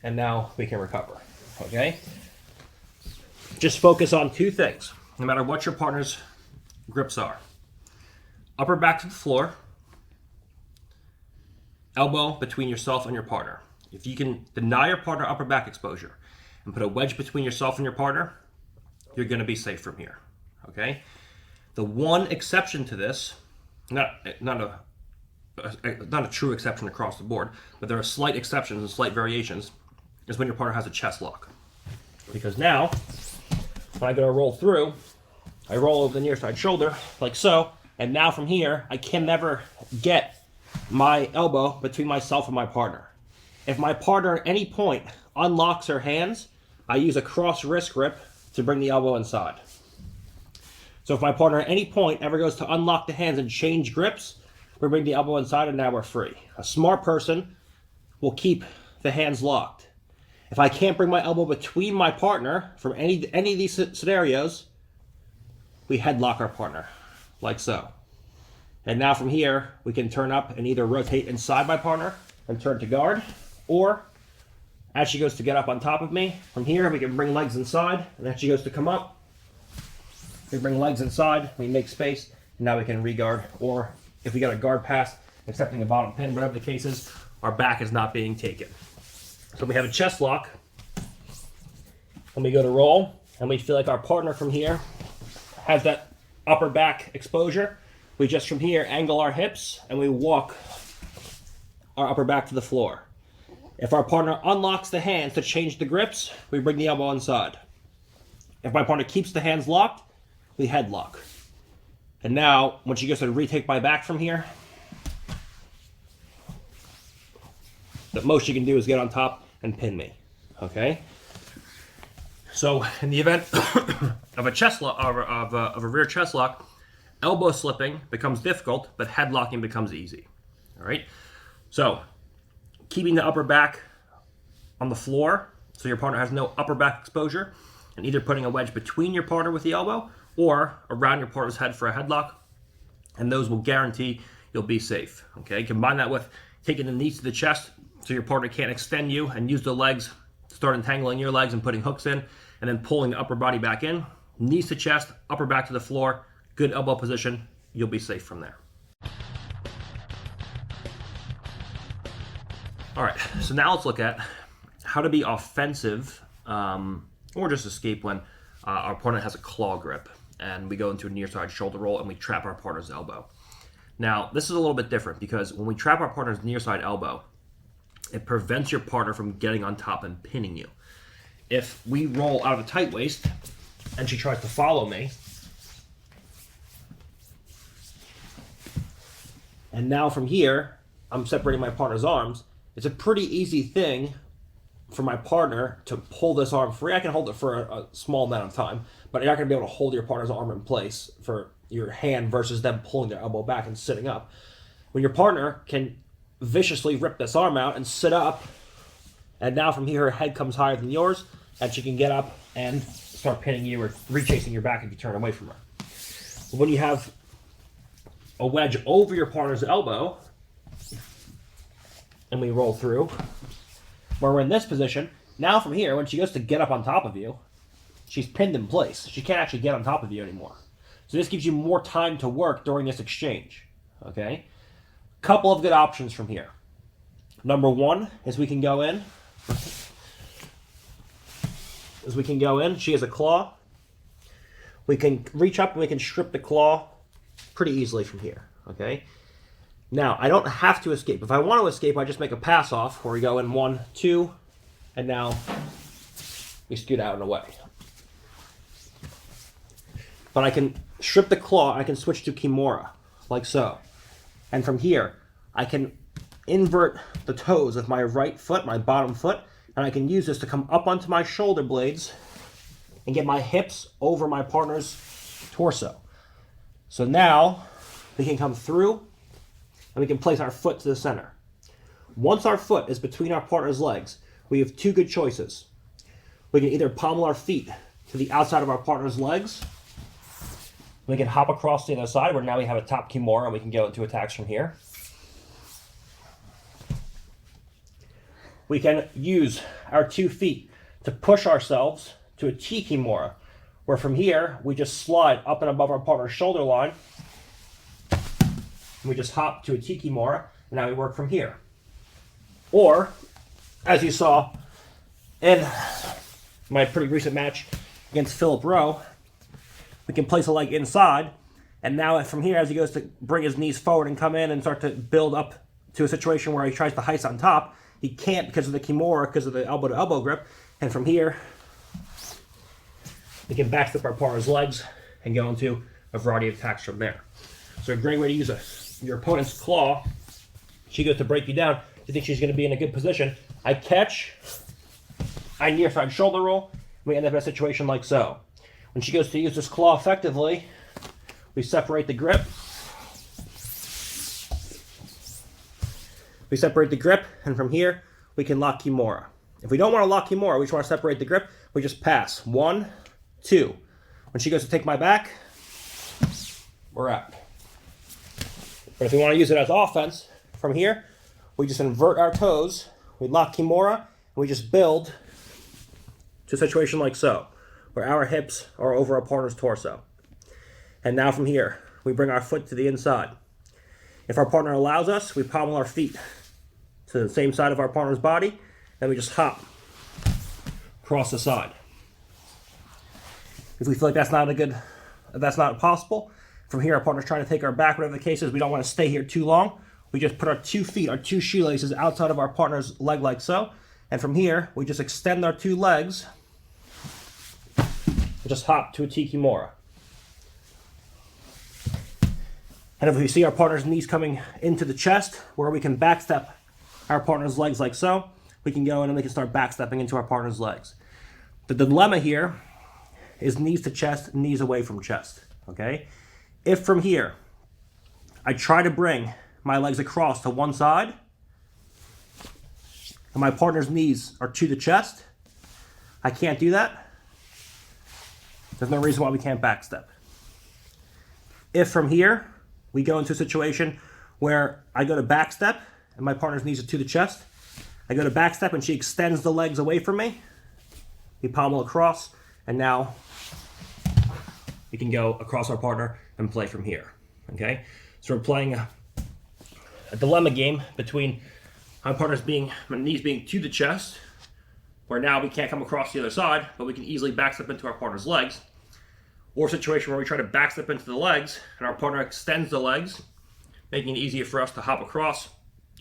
And now we can recover. Okay? Just focus on two things, no matter what your partner's grips are. Upper back to the floor, elbow between yourself and your partner. If you can deny your partner upper back exposure and put a wedge between yourself and your partner, you're going to be safe from here. Okay? The one exception to this, not a true exception across the board, but there are slight exceptions and slight variations, is when your partner has a chest lock. Because now, when I go to roll through, I roll over the near side shoulder, like so, and now from here, I can never get my elbow between myself and my partner. If my partner at any point unlocks her hands, I use a cross wrist grip to bring the elbow inside. So if my partner at any point ever goes to unlock the hands and change grips, we bring the elbow inside and now we're free. A smart person will keep the hands locked. If I can't bring my elbow between my partner from any of these scenarios, we headlock our partner, like so. And now from here, we can turn up and either rotate inside my partner and turn to guard, or as she goes to get up on top of me, from here we can bring legs inside, and as she goes to come up, we bring legs inside, we make space, and now we can re-guard, or if we got a guard pass, accepting a bottom pin, whatever the case is, our back is not being taken. So we have a chest lock, and we go to roll, and we feel like our partner from here has that upper back exposure. We just from here angle our hips, and we walk our upper back to the floor. If our partner unlocks the hands to change the grips, we bring the elbow inside. If my partner keeps the hands locked, we headlock. And now, when she goes to retake my back from here, the most she can do is get on top and pin me. Okay? So, in the event of a chest lock, of a rear chest lock, elbow slipping becomes difficult, but headlocking becomes easy. All right? So, keeping the upper back on the floor so your partner has no upper back exposure, and either putting a wedge between your partner with the elbow or around your partner's head for a headlock, and those will guarantee you'll be safe. Okay? Combine that with taking the knees to the chest so your partner can't extend you and use the legs, start entangling your legs and putting hooks in, and then pulling the upper body back in. Knees to chest, upper back to the floor, good elbow position, you'll be safe from there. All right, so now let's look at how to be offensive or just escape when our opponent has a claw grip and we go into a near side shoulder roll and we trap our partner's elbow. Now, this is a little bit different because when we trap our partner's near side elbow, it prevents your partner from getting on top and pinning you. If we roll out of a tight waist and she tries to follow me, and now from here, I'm separating my partner's arms, it's a pretty easy thing for my partner to pull this arm free. I can hold it for a small amount of time, but you're not going to be able to hold your partner's arm in place for your hand versus them pulling their elbow back and sitting up. When your partner can viciously rip this arm out and sit up, and now from here her head comes higher than yours, and she can get up and start pinning you or rechasing your back if you turn away from her. When you have a wedge over your partner's elbow, and we roll through, where we're in this position, now from here, when she goes to get up on top of you, she's pinned in place. She can't actually get on top of you anymore. So this gives you more time to work during this exchange, okay? Couple of good options from here. Number one is we can go in. She has a claw. We can reach up and we can strip the claw pretty easily from here. Okay. Now, I don't have to escape. If I want to escape, I just make a pass off where we go in 1, 2, and now we scoot out and away. But I can strip the claw, I can switch to Kimura, like so. And from here, I can invert the toes of my right foot, my bottom foot, and I can use this to come up onto my shoulder blades and get my hips over my partner's torso. So now we can come through and we can place our foot to the center. Once our foot is between our partner's legs, we have two good choices. We can either pommel our feet to the outside of our partner's legs. We can hop across the other side where now we have a top Kimura and we can go into attacks from here. We can use our 2 feet to push ourselves to a T Kimura, where from here we just slide up and above our partner's shoulder line. We just hop to a T Kimura, and now we work from here. Or, as you saw in my pretty recent match against Philip Rowe, we can place a leg inside, and now from here, as he goes to bring his knees forward and come in and start to build up to a situation where he tries to heist on top, he can't because of the Kimura, because of the elbow-to-elbow grip, and from here, we can backstep our partner's legs and go into a variety of attacks from there. So a great way to use your opponent's claw. She goes to break you down. You think she's going to be in a good position. I catch, I near side shoulder roll, we end up in a situation like so. When she goes to use this claw effectively, we separate the grip. We separate the grip, and from here, we can lock Kimura. If we don't want to lock Kimura, we just want to separate the grip, we just pass. 1, 2. When she goes to take my back, we're out. But if we want to use it as offense, from here, we just invert our toes, we lock Kimura, and we just build to a situation like so, where our hips are over our partner's torso. And now from here, we bring our foot to the inside. If our partner allows us, we pommel our feet to the same side of our partner's body, and we just hop across the side. If we feel like that's not possible, from here our partner's trying to take our back, whatever the case is, we don't want to stay here too long. We just put our 2 feet, our 2 shoelaces outside of our partner's leg like so, and from here, we just extend our 2 legs, and just hop to a T Kimura. And if we see our partner's knees coming into the chest, where we can backstep our partner's legs like so, we can go in and we can start backstepping into our partner's legs. The dilemma here is knees to chest, knees away from chest, okay? If from here, I try to bring my legs across to one side, and my partner's knees are to the chest, I can't do that. There's no reason why we can't backstep. If from here, we go into a situation where I go to backstep and my partner's knees are to the chest. I go to backstep and she extends the legs away from me. We pommel across, and now we can go across our partner and play from here. Okay? So we're playing a dilemma game between my knees being to the chest, where now we can't come across the other side, but we can easily backstep into our partner's legs. Or a situation where we try to backstep into the legs and our partner extends the legs, making it easier for us to hop across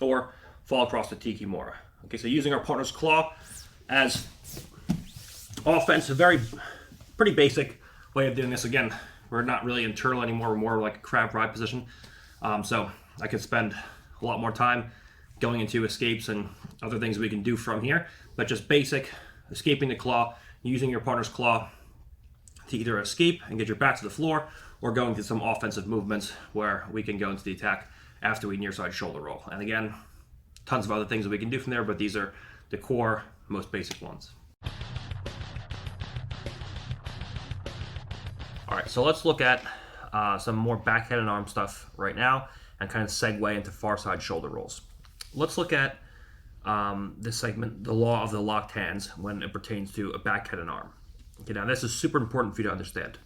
or fall across the T Kimura. Okay, so using our partner's claw as offense, a pretty basic way of doing this. Again, we're not really in turtle anymore, we're more like a crab ride position. So I could spend a lot more time going into escapes and other things we can do from here, but just basic escaping the claw, using your partner's claw to either escape and get your back to the floor, or go into some offensive movements where we can go into the attack after we near side shoulder roll. And again, tons of other things that we can do from there, but these are the core, most basic ones. All right, so let's look at some more back, head, and arm stuff right now and kind of segue into far side shoulder rolls. Let's look at this segment, the law of the locked hands, when it pertains to a back, head, and arm. Okay, now this is super important for you to understand.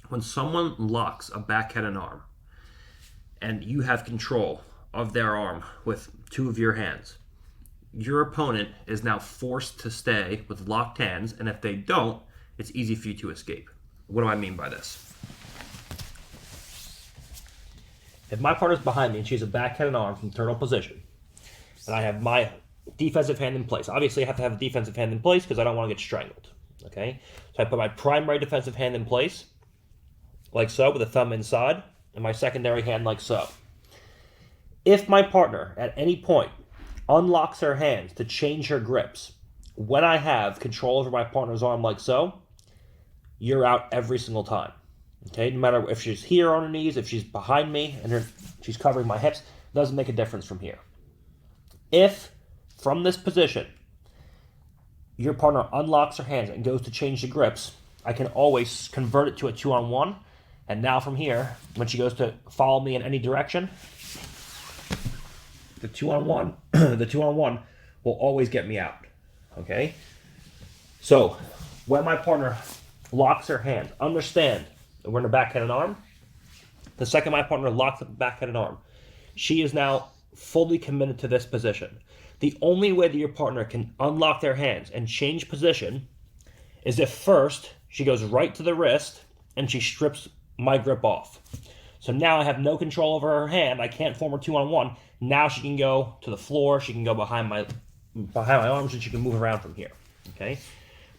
When someone locks a back, head, and arm, and you have control of their arm with two of your hands, your opponent is now forced to stay with locked hands, and if they don't, it's easy for you to escape. What do I mean by this? If my partner's behind me and she's a backhanded arm from turtle position, and I have my defensive hand in place, obviously I have to have a defensive hand in place because I don't want to get strangled. Okay, so I put my primary defensive hand in place, like so, with the thumb inside, and my secondary hand like so. If my partner, at any point, unlocks her hands to change her grips, when I have control over my partner's arm like so, you're out every single time. Okay, no matter if she's here on her knees, if she's behind me, and she's covering my hips, it doesn't make a difference from here. If, from this position, your partner unlocks her hands and goes to change the grips, I can always convert it to a 2-on-1. And now from here, when she goes to follow me in any direction, the 2-on-1, the 2-on-1 will always get me out. Okay? So, when my partner locks her hands, understand that we're in a backhanded arm. The second my partner locks up a backhanded arm, she is now fully committed to this position. The only way that your partner can unlock their hands and change position is if first she goes right to the wrist and she strips my grip off. So now I have no control over her hand. I can't form her 2-on-1. Now she can go to the floor. She can go behind my arms, and she can move around from here. Okay,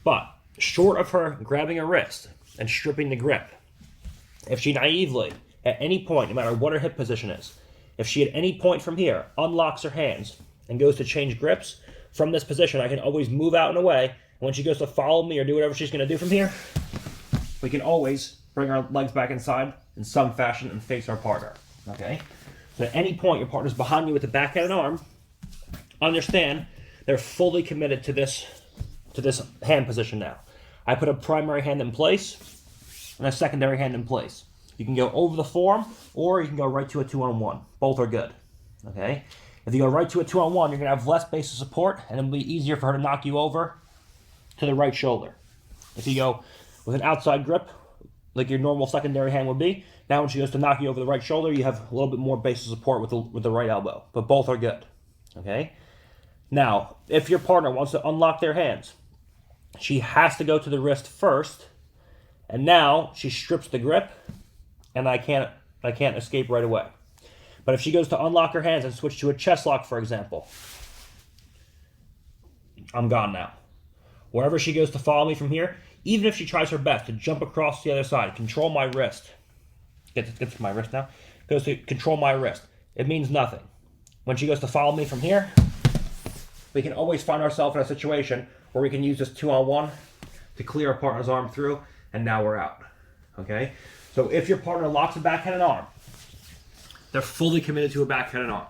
but short of her grabbing her wrist and stripping the grip, if she naively, at any point, no matter what her hip position is, if she at any point from here unlocks her hands and goes to change grips, from this position I can always move out and away. And when she goes to follow me or do whatever she's going to do from here, we can always bring our legs back inside in some fashion and face our partner. Okay? So at any point your partner's behind you with the backhanded arm, understand they're fully committed to this hand position now. I put a primary hand in place and a secondary hand in place. You can go over the forearm or you can go right to a 2-on-1. Both are good. Okay? If you go right to a 2-on-1, you're going to have less base of support and it'll be easier for her to knock you over to the right shoulder. If you go with an outside grip, like your normal secondary hand would be, now when she goes to knock you over the right shoulder, you have a little bit more base of support with the right elbow. But both are good. Okay? Now, if your partner wants to unlock their hands, she has to go to the wrist first, and now she strips the grip, and I can't escape right away. But if she goes to unlock her hands and switch to a chest lock, for example, I'm gone now. Wherever she goes to follow me from here, even if she tries her best to jump across the other side, control my wrist, get to my wrist now, goes to control my wrist, it means nothing. When she goes to follow me from here, we can always find ourselves in a situation where we can use this 2-on-1 to clear our partner's arm through, and now we're out. Okay? So if your partner locks a backhanded arm, they're fully committed to a backhanded arm.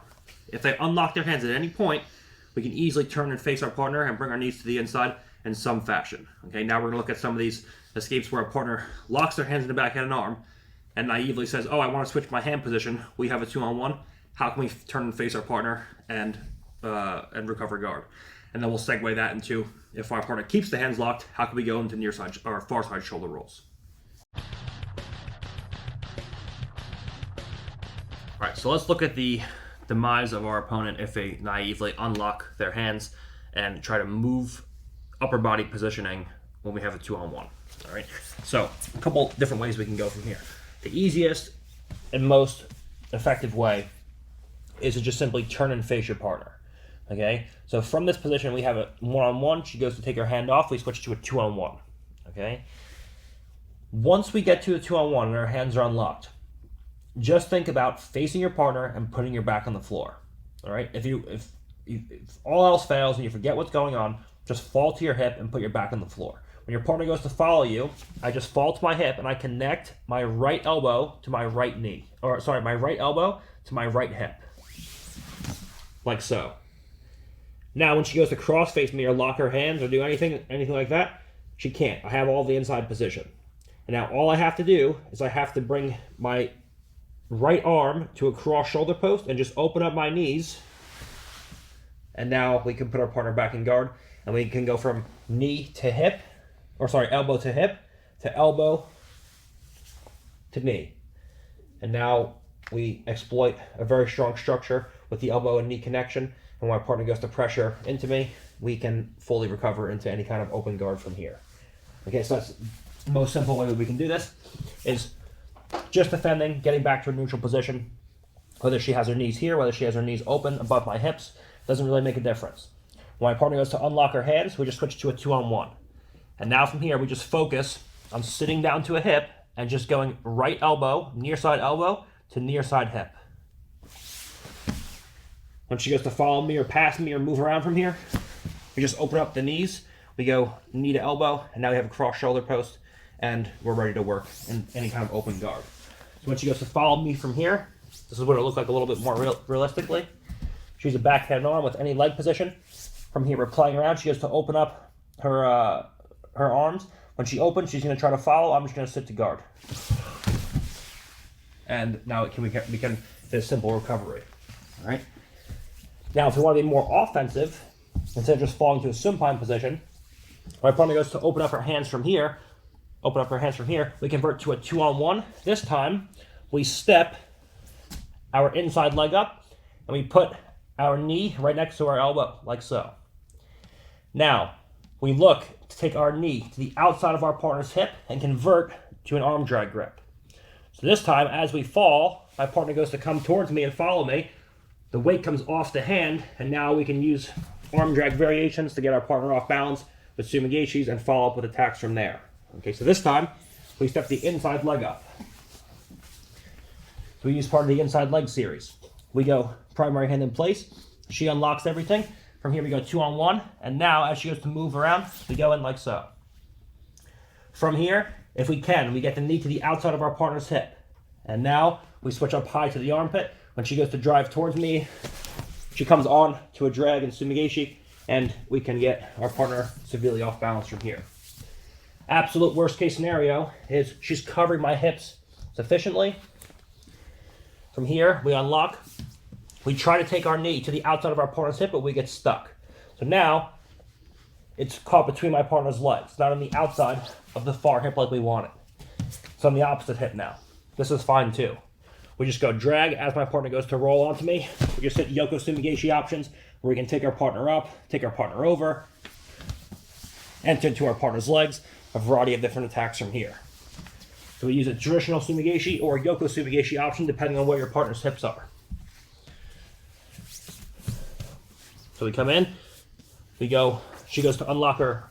If they unlock their hands at any point, we can easily turn and face our partner and bring our knees to the inside in some fashion. Okay, now we're going to look at some of these escapes where a partner locks their hands in the backhanded arm and naively says, oh, I want to switch my hand position. We have a 2-on-1. How can we turn and face our partner and recover guard? And then we'll segue that into, if our partner keeps the hands locked, how can we go into near side or far side shoulder rolls? All right, so let's look at the demise of our opponent if they naively unlock their hands and try to move upper body positioning when we have a 2-on-1. All right, so a couple different ways we can go from here. The easiest and most effective way is to just simply turn and face your partner. Okay, so from this position we have a 1-on-1. She goes to take her hand off. We switch to a 2-on-1. Okay, once we get to a 2-on-1 and our hands are unlocked, just think about facing your partner and putting your back on the floor. All right, if all else fails and you forget what's going on, just fall to your hip and put your back on the floor. When your partner goes to follow you, I just fall to my hip and I connect my right elbow to my right knee. My right elbow to my right hip. Like so. Now when she goes to cross face me or lock her hands or do anything like that, she can't. I have all the inside position. And now all I have to do is I have to bring my right arm to a cross shoulder post and just open up my knees. And now we can put our partner back in guard. And we can go from knee to hip, elbow to hip, to elbow to knee. And now we exploit a very strong structure with the elbow and knee connection. And when my partner goes to pressure into me, we can fully recover into any kind of open guard from here. Okay, so that's the most simple way that we can do this, is just defending, getting back to a neutral position. Whether she has her knees here, whether she has her knees open above my hips, doesn't really make a difference. When my partner goes to unlock her hands, we just switch to a 2-on-1. And now from here, we just focus on sitting down to a hip and just going right elbow, near side elbow to near side hip. When she goes to follow me or pass me or move around from here, we just open up the knees. We go knee to elbow, and now we have a cross shoulder post, and we're ready to work in any kind of open guard. So when she goes to follow me from here, this is what it'll look like a little bit more realistically. She's a backhand arm with any leg position. From here, we're playing around. She goes to open up her arms. When she opens, she's going to try to follow. I'm just going to sit to guard. And now we can do a simple recovery. All right. Now, if we want to be more offensive, instead of just falling to a supine position, my partner goes to open up her hands from here. We convert to a 2-on-1. This time, we step our inside leg up, and we put our knee right next to our elbow, like so. Now, we look to take our knee to the outside of our partner's hip and convert to an arm drag grip. So this time, as we fall, my partner goes to come towards me and follow me. The weight comes off the hand, and now we can use arm drag variations to get our partner off balance with sumigeshis and follow up with attacks from there. Okay, so this time, we step the inside leg up. So we use part of the inside leg series. We go primary hand in place. She unlocks everything. From here we go 2-on-1. And now as she goes to move around, we go in like so. From here, if we can, we get the knee to the outside of our partner's hip. And now we switch up high to the armpit. When she goes to drive towards me, she comes on to a drag and sumigeshi, and we can get our partner severely off balance from here. Absolute worst case scenario is she's covering my hips sufficiently. From here, we unlock. We try to take our knee to the outside of our partner's hip, but we get stuck. So now, it's caught between my partner's legs, not on the outside of the far hip like we want it. It's on the opposite hip now. This is fine too. We just go drag as my partner goes to roll onto me. We just hit Yoko Sumigeshi options, where we can take our partner up, take our partner over, enter into our partner's legs, a variety of different attacks from here. So we use a traditional Sumigeshi or Yoko Sumigeshi option depending on where your partner's hips are. So we come in, we go, she goes to unlock her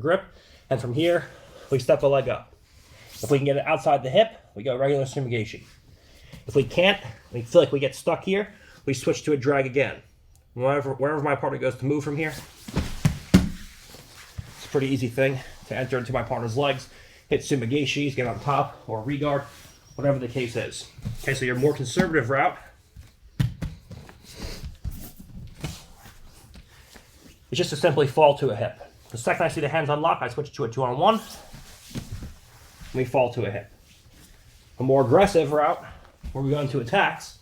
grip, and from here, we step the leg up. If we can get it outside the hip, we go regular Sumigeshi. If we can't, we feel like we get stuck here, we switch to a drag again. Wherever my partner goes to move from here, it's a pretty easy thing to enter into my partner's legs, hit Sumigeshis, get on top, or regard, whatever the case is. Okay, so your more conservative route is just to simply fall to a hip. The second I see the hands unlock, I switch to a 2-on-1, and we fall to a hip. A more aggressive route, where we go into attacks,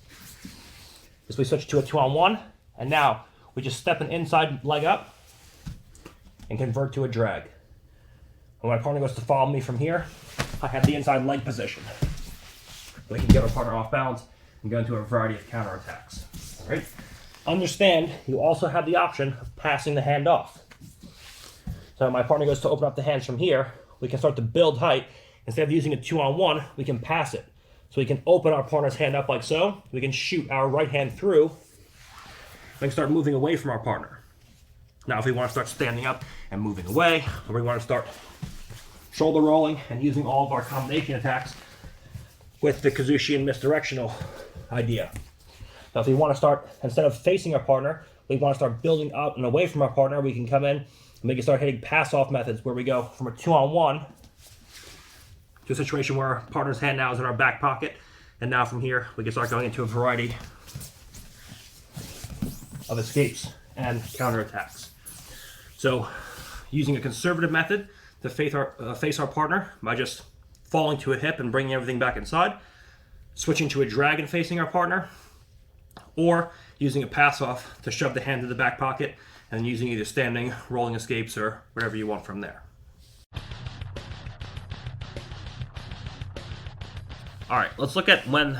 is we switch to a 2-on-1, and now we just step an inside leg up and convert to a drag. When my partner goes to follow me from here, I have the inside leg position. We can get our partner off balance and go into a variety of counterattacks. All right? Understand, you also have the option of passing the hand off. So when my partner goes to open up the hands from here, we can start to build height. Instead of using a 2-on-1, we can pass it. So we can open our partner's hand up like so. We can shoot our right hand through. We can start moving away from our partner. Now if we want to start standing up and moving away, or we want to start shoulder rolling and using all of our combination attacks with the Kazushi and misdirectional idea. Now if we want to start, instead of facing our partner, we want to start building up and away from our partner, we can come in and we can start hitting pass-off methods where we go from a 2-on-1 to a situation where our partner's hand now is in our back pocket, and now from here we can start going into a variety of escapes and counterattacks. So using a conservative method to face our partner by just falling to a hip and bringing everything back inside, switching to a drag and facing our partner, or using a pass-off to shove the hand to the back pocket and using either standing, rolling escapes, or whatever you want from there. All right, let's look at when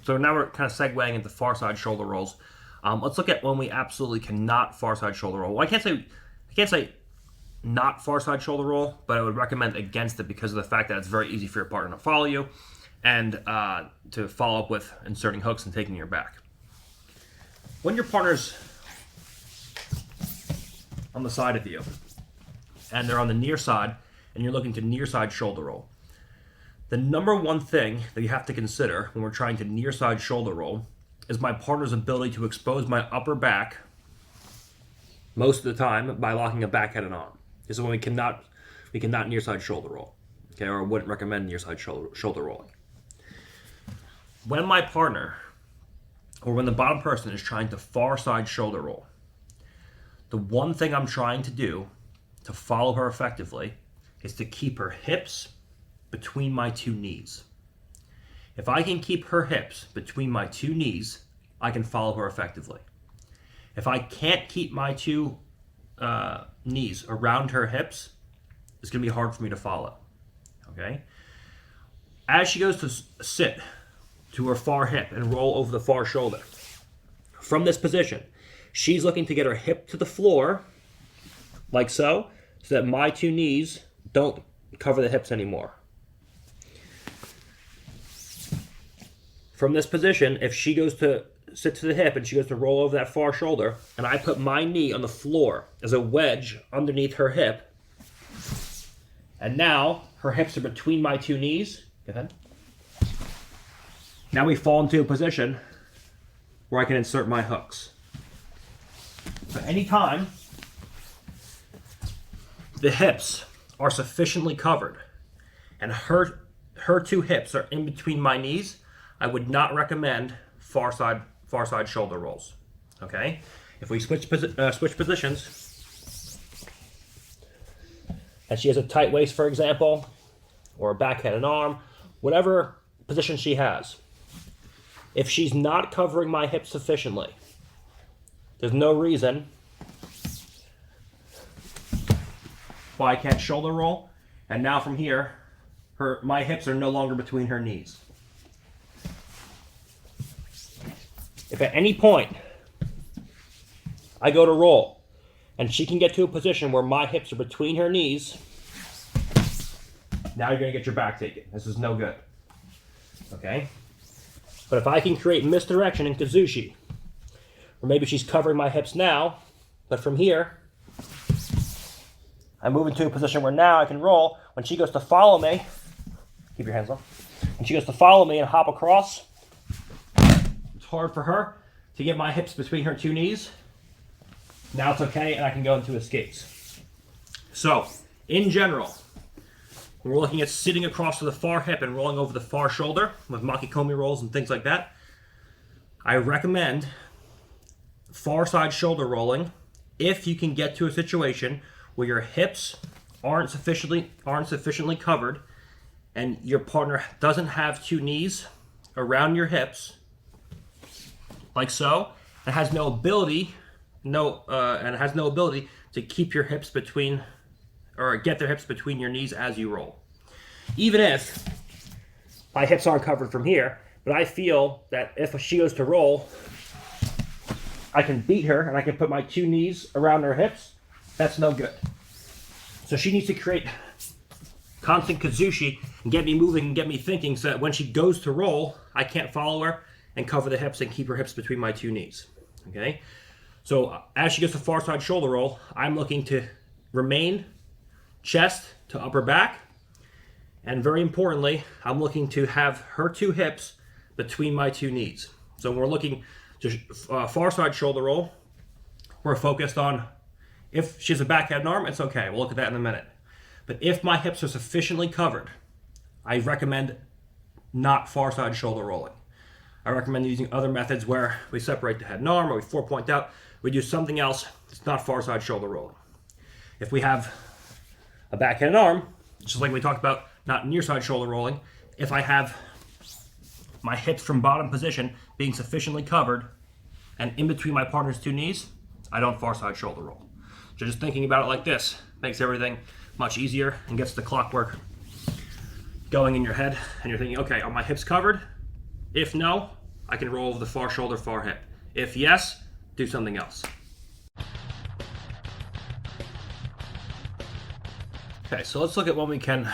So now we're kind of segueing into far side shoulder rolls. Let's look at when we absolutely cannot far side shoulder roll. Well, I can't say not far side shoulder roll, but I would recommend against it because of the fact that it's very easy for your partner to follow you and to follow up with inserting hooks and taking your back. When your partner's on the side of you and they're on the near side and you're looking to near side shoulder roll, the number one thing that you have to consider when we're trying to near side shoulder roll is my partner's ability to expose my upper back most of the time by locking a back head and arm. This is when we cannot near side shoulder roll, okay, or I wouldn't recommend near side shoulder rolling. When my partner or when the bottom person is trying to far side shoulder roll, the one thing I'm trying to do to follow her effectively is to keep her hips between my two knees. If I can keep her hips between my two knees, I can follow her effectively. If I can't keep my two knees around her hips, it's going to be hard for me to follow. Okay? As she goes to sit to her far hip and roll over the far shoulder, from this position, she's looking to get her hip to the floor, like so that my two knees don't cover the hips anymore. From this position, if she goes to sit to the hip and she goes to roll over that far shoulder, and I put my knee on the floor as a wedge underneath her hip, and now her hips are between my two knees. Go ahead. Now we fall into a position where I can insert my hooks. So anytime the hips are sufficiently covered and her two hips are in between my knees, I would not recommend far side shoulder rolls. Okay, if we switch positions, and she has a tight waist, for example, or a back head and arm, whatever position she has, if she's not covering my hips sufficiently, there's no reason why I can't shoulder roll. And now from here, my hips are no longer between her knees. If at any point I go to roll and she can get to a position where my hips are between her knees, now you're going to get your back taken. This is no good. Okay? But if I can create misdirection in Kazushi, or maybe she's covering my hips now, but from here, I move into a position where now I can roll. When she goes to follow me, keep your hands on. When she goes to follow me and hop across, it's hard for her to get my hips between her two knees. Now it's okay, and I can go into escapes. So, in general, when we're looking at sitting across to the far hip and rolling over the far shoulder with makikomi rolls and things like that, I recommend far side shoulder rolling if you can get to a situation where your hips aren't sufficiently covered and your partner doesn't have two knees around your hips, like so, and has no ability to keep your hips between, or get their hips between your knees as you roll. Even if my hips aren't covered from here, but I feel that if she goes to roll, I can beat her and I can put my two knees around her hips, that's no good. So she needs to create constant Kazushi and get me moving and get me thinking so that when she goes to roll, I can't follow her and cover the hips and keep her hips between my two knees. Okay? So as she gets to far side shoulder roll, I'm looking to remain chest to upper back. And very importantly, I'm looking to have her two hips between my two knees. So when we're looking to far side shoulder roll, we're focused on if she has a back head and arm, it's okay. We'll look at that in a minute. But if my hips are sufficiently covered, I recommend not far side shoulder rolling. I recommend using other methods where we separate the head and arm, or we 4-point out. We do something else that's not far side shoulder rolling. If we have a back head and arm, just like we talked about, not near side shoulder rolling, if I have my hips from bottom position being sufficiently covered and in between my partner's two knees, I don't far side shoulder roll. So just thinking about it like this makes everything much easier and gets the clockwork going in your head, and you're thinking, okay, are my hips covered? If no, I can roll over the far shoulder, far hip. If yes, do something else. Okay, so let's look at when we can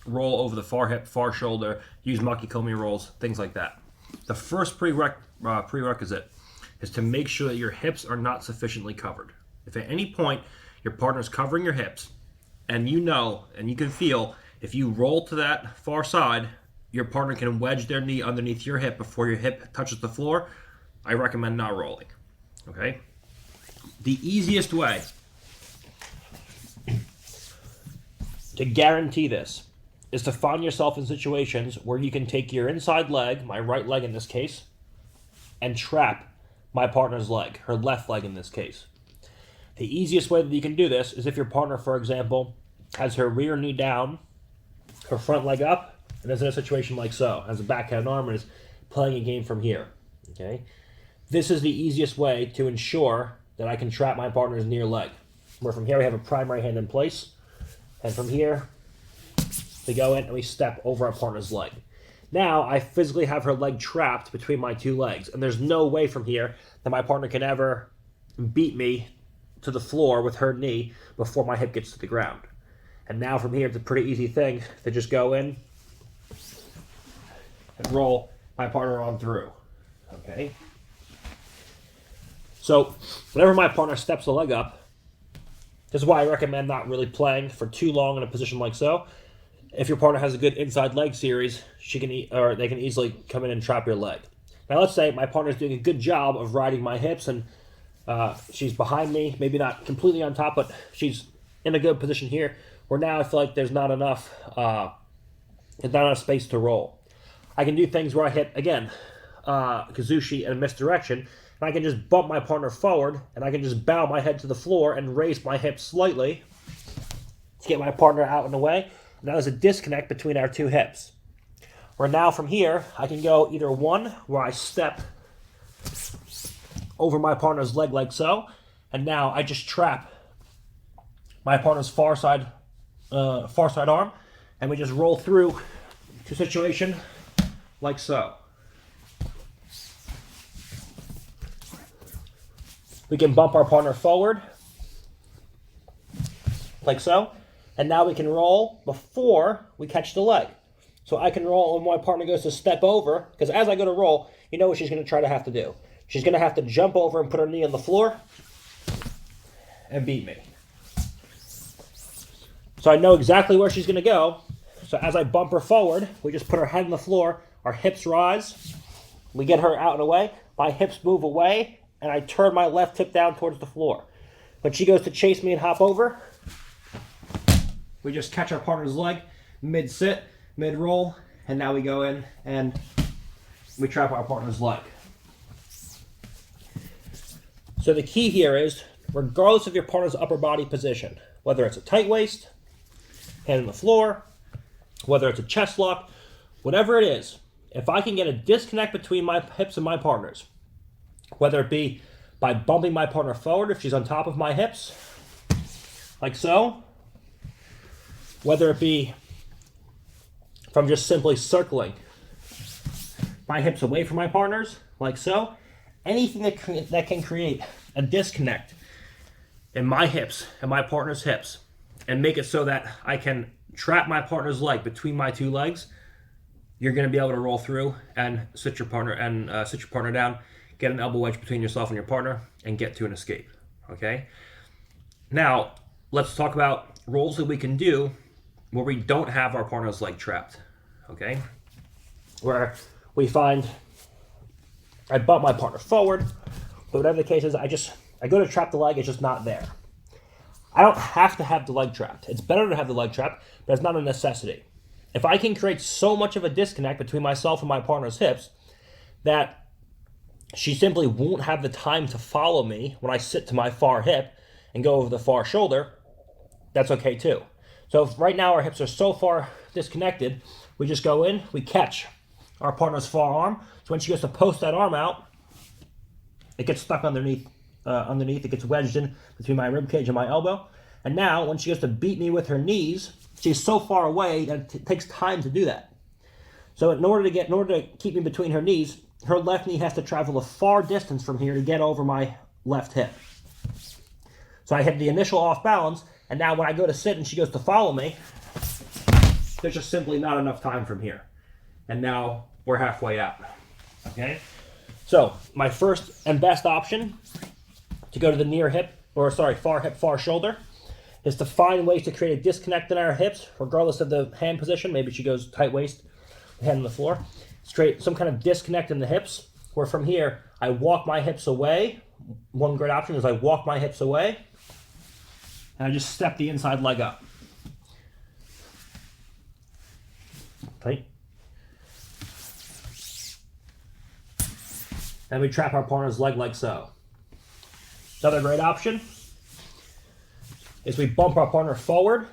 roll over the far hip, far shoulder, use Makikomi rolls, things like that. The first prerequisite is to make sure that your hips are not sufficiently covered. If at any point your partner's covering your hips, and you know, and you can feel, if you roll to that far side, your partner can wedge their knee underneath your hip before your hip touches the floor, I recommend not rolling, okay? The easiest way to guarantee this is to find yourself in situations where you can take your inside leg, my right leg in this case, and trap my partner's leg, her left leg in this case. The easiest way that you can do this is if your partner, for example, has her rear knee down, her front leg up, and is in a situation like so, has a backhand arm and is playing a game from here, okay? This is the easiest way to ensure that I can trap my partner's near leg. Where from here we have a primary hand in place, and from here we go in and we step over our partner's leg. Now I physically have her leg trapped between my two legs, and there's no way from here that my partner can ever beat me to the floor with her knee before my hip gets to the ground. And now from here, it's a pretty easy thing to just go in and roll my partner on through, okay? So whenever my partner steps the leg up, this is why I recommend not really playing for too long in a position like so. If your partner has a good inside leg series, they can easily come in and trap your leg. Now let's say my partner's doing a good job of riding my hips and she's behind me, maybe not completely on top, but she's in a good position here, where now I feel like there's not enough space to roll. I can do things where I hit, again, Kazushi in a misdirection, and I can just bump my partner forward, and I can just bow my head to the floor and raise my hips slightly to get my partner out and away. Now there's a disconnect between our two hips. Where now from here, I can go either one, where I step over my partner's leg like so, and now I just trap my partner's far side arm, and we just roll through to a situation like so. We can bump our partner forward like so, and now we can roll before we catch the leg. So I can roll when my partner goes to step over, because as I go to roll, you know what she's going to try to have to do. She's going to have to jump over and put her knee on the floor and beat me. So I know exactly where she's going to go. So as I bump her forward, we just put her head on the floor, our hips rise, we get her out and away, my hips move away, and I turn my left hip down towards the floor. When she goes to chase me and hop over, we just catch our partner's leg, mid-sit, mid-roll, and now we go in and we trap our partner's leg. So the key here is, regardless of your partner's upper body position, whether it's a tight waist, hand on the floor, whether it's a chest lock, whatever it is, if I can get a disconnect between my hips and my partner's, whether it be by bumping my partner forward if she's on top of my hips, like so, whether it be from just simply circling my hips away from my partner's, like so, anything that can create a disconnect in my hips and my partner's hips and make it so that I can trap my partner's leg between my two legs, you're going to be able to roll through and sit your partner down, get an elbow wedge between yourself and your partner, and get to an escape, okay? Now, let's talk about rolls that we can do where we don't have our partner's leg trapped, okay? Where we find I bump my partner forward, but whatever the case is, I go to trap the leg, it's just not there. I don't have to have the leg trapped. It's better to have the leg trapped, but it's not a necessity. If I can create so much of a disconnect between myself and my partner's hips that she simply won't have the time to follow me when I sit to my far hip and go over the far shoulder, that's okay too. So if right now our hips are so far disconnected, we just go in, we catch our partner's far arm. So when she goes to post that arm out, it gets stuck underneath, it gets wedged in between my rib cage and my elbow. And now when she goes to beat me with her knees, she's so far away that it takes time to do that. So in order to keep me between her knees, her left knee has to travel a far distance from here to get over my left hip. So I hit the initial off balance, and now when I go to sit and she goes to follow me, there's just simply not enough time from here. And now we're halfway out, okay? So my first and best option to go to the far hip, far shoulder, is to find ways to create a disconnect in our hips, regardless of the hand position. Maybe she goes tight waist, hand on the floor. Let's create some kind of disconnect in the hips, where from here, I walk my hips away. One great option is I walk my hips away, and I just step the inside leg up. Tight. Then we trap our partner's leg like so. Another great option is we bump our partner forward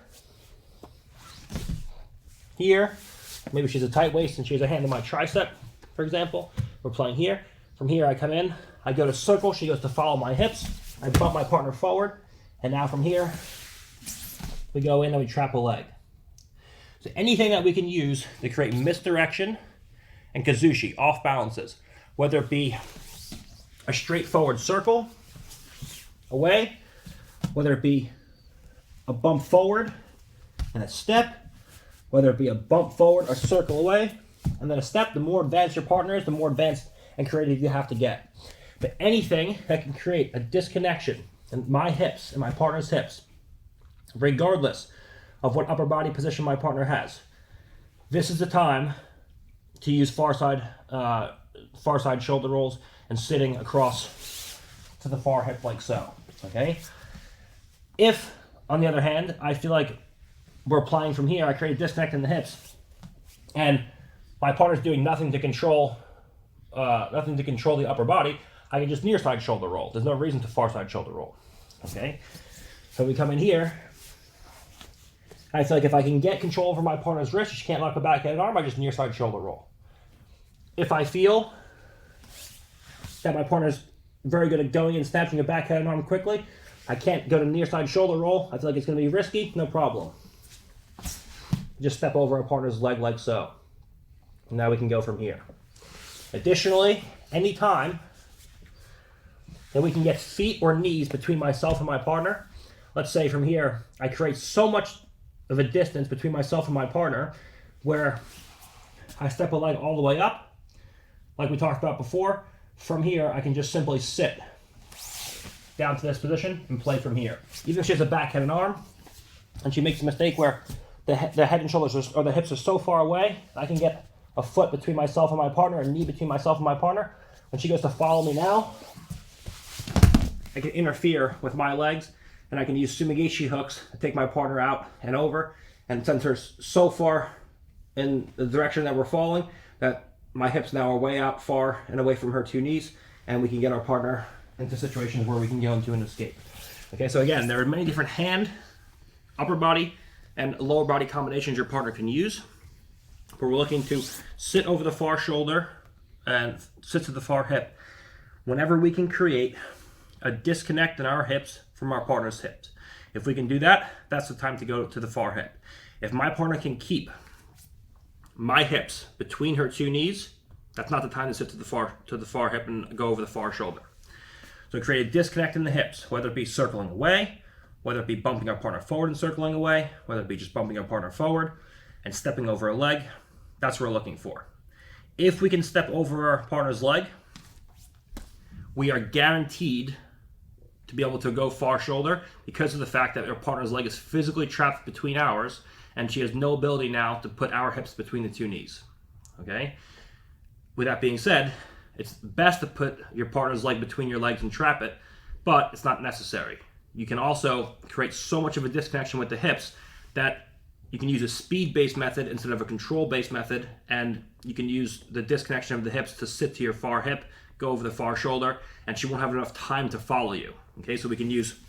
here. Maybe she's a tight waist and she has a hand on my tricep, for example. We're playing here. From here I come in, I go to circle, she goes to follow my hips. I bump my partner forward, and now from here, we go in and we trap a leg. So anything that we can use to create misdirection and kazushi, off balances, whether it be a straightforward circle away, whether it be a bump forward and a step, whether it be a bump forward, a circle away, and then a step. The more advanced your partner is, the more advanced and creative you have to get. But anything that can create a disconnection in my hips and my partner's hips, regardless of what upper body position my partner has, this is the time to use far side shoulder rolls and sitting across to the far hip like so, okay? If, on the other hand, I feel like we're applying from here, I create a disconnect in the hips, and my partner's doing nothing to control the upper body, I can just near side shoulder roll. There's no reason to far side shoulder roll, okay? So we come in here, I feel like if I can get control over my partner's wrist, she can't lock a backhand arm, I just near side shoulder roll. If I feel that my partner's very good at going and snatching a backhand arm quickly, I can't go to near side shoulder roll, I feel like it's going to be risky, no problem. Just step over our partner's leg like so. Now we can go from here. Additionally, anytime that we can get feet or knees between myself and my partner, let's say from here, I create so much of a distance between myself and my partner where I step a leg all the way up, like we talked about before. From here, I can just simply sit down to this position and play from here. Even if she has a backhand and arm, and she makes a mistake where the head and shoulders or the hips are so far away, I can get a foot between myself and my partner, a knee between myself and my partner. When she goes to follow me now, I can interfere with my legs, and I can use sumigachi hooks to take my partner out and over, and since her so far in the direction that we're falling, that my hips now are way out far and away from her two knees, and we can get our partner into situations where we can go into an escape. Okay, so again, there are many different hand, upper body, and lower body combinations your partner can use. But we're looking to sit over the far shoulder and sit to the far hip. Whenever we can create a disconnect in our hips from our partner's hips. If we can do that, that's the time to go to the far hip. If my partner can keep my hips between her two knees, that's not the time to sit to the far hip and go over the far shoulder. So create a disconnect in the hips, whether it be circling away, whether it be bumping our partner forward and circling away, whether it be just bumping our partner forward and stepping over a leg. That's what we're looking for. If we can step over our partner's leg, we are guaranteed to be able to go far shoulder because of the fact that our partner's leg is physically trapped between ours, and she has no ability now to put our hips between the two knees, okay? With that being said, it's best to put your partner's leg between your legs and trap it, but it's not necessary. You can also create so much of a disconnection with the hips that you can use a speed-based method instead of a control-based method, and you can use the disconnection of the hips to sit to your far hip, go over the far shoulder, and she won't have enough time to follow you. Okay, so we can use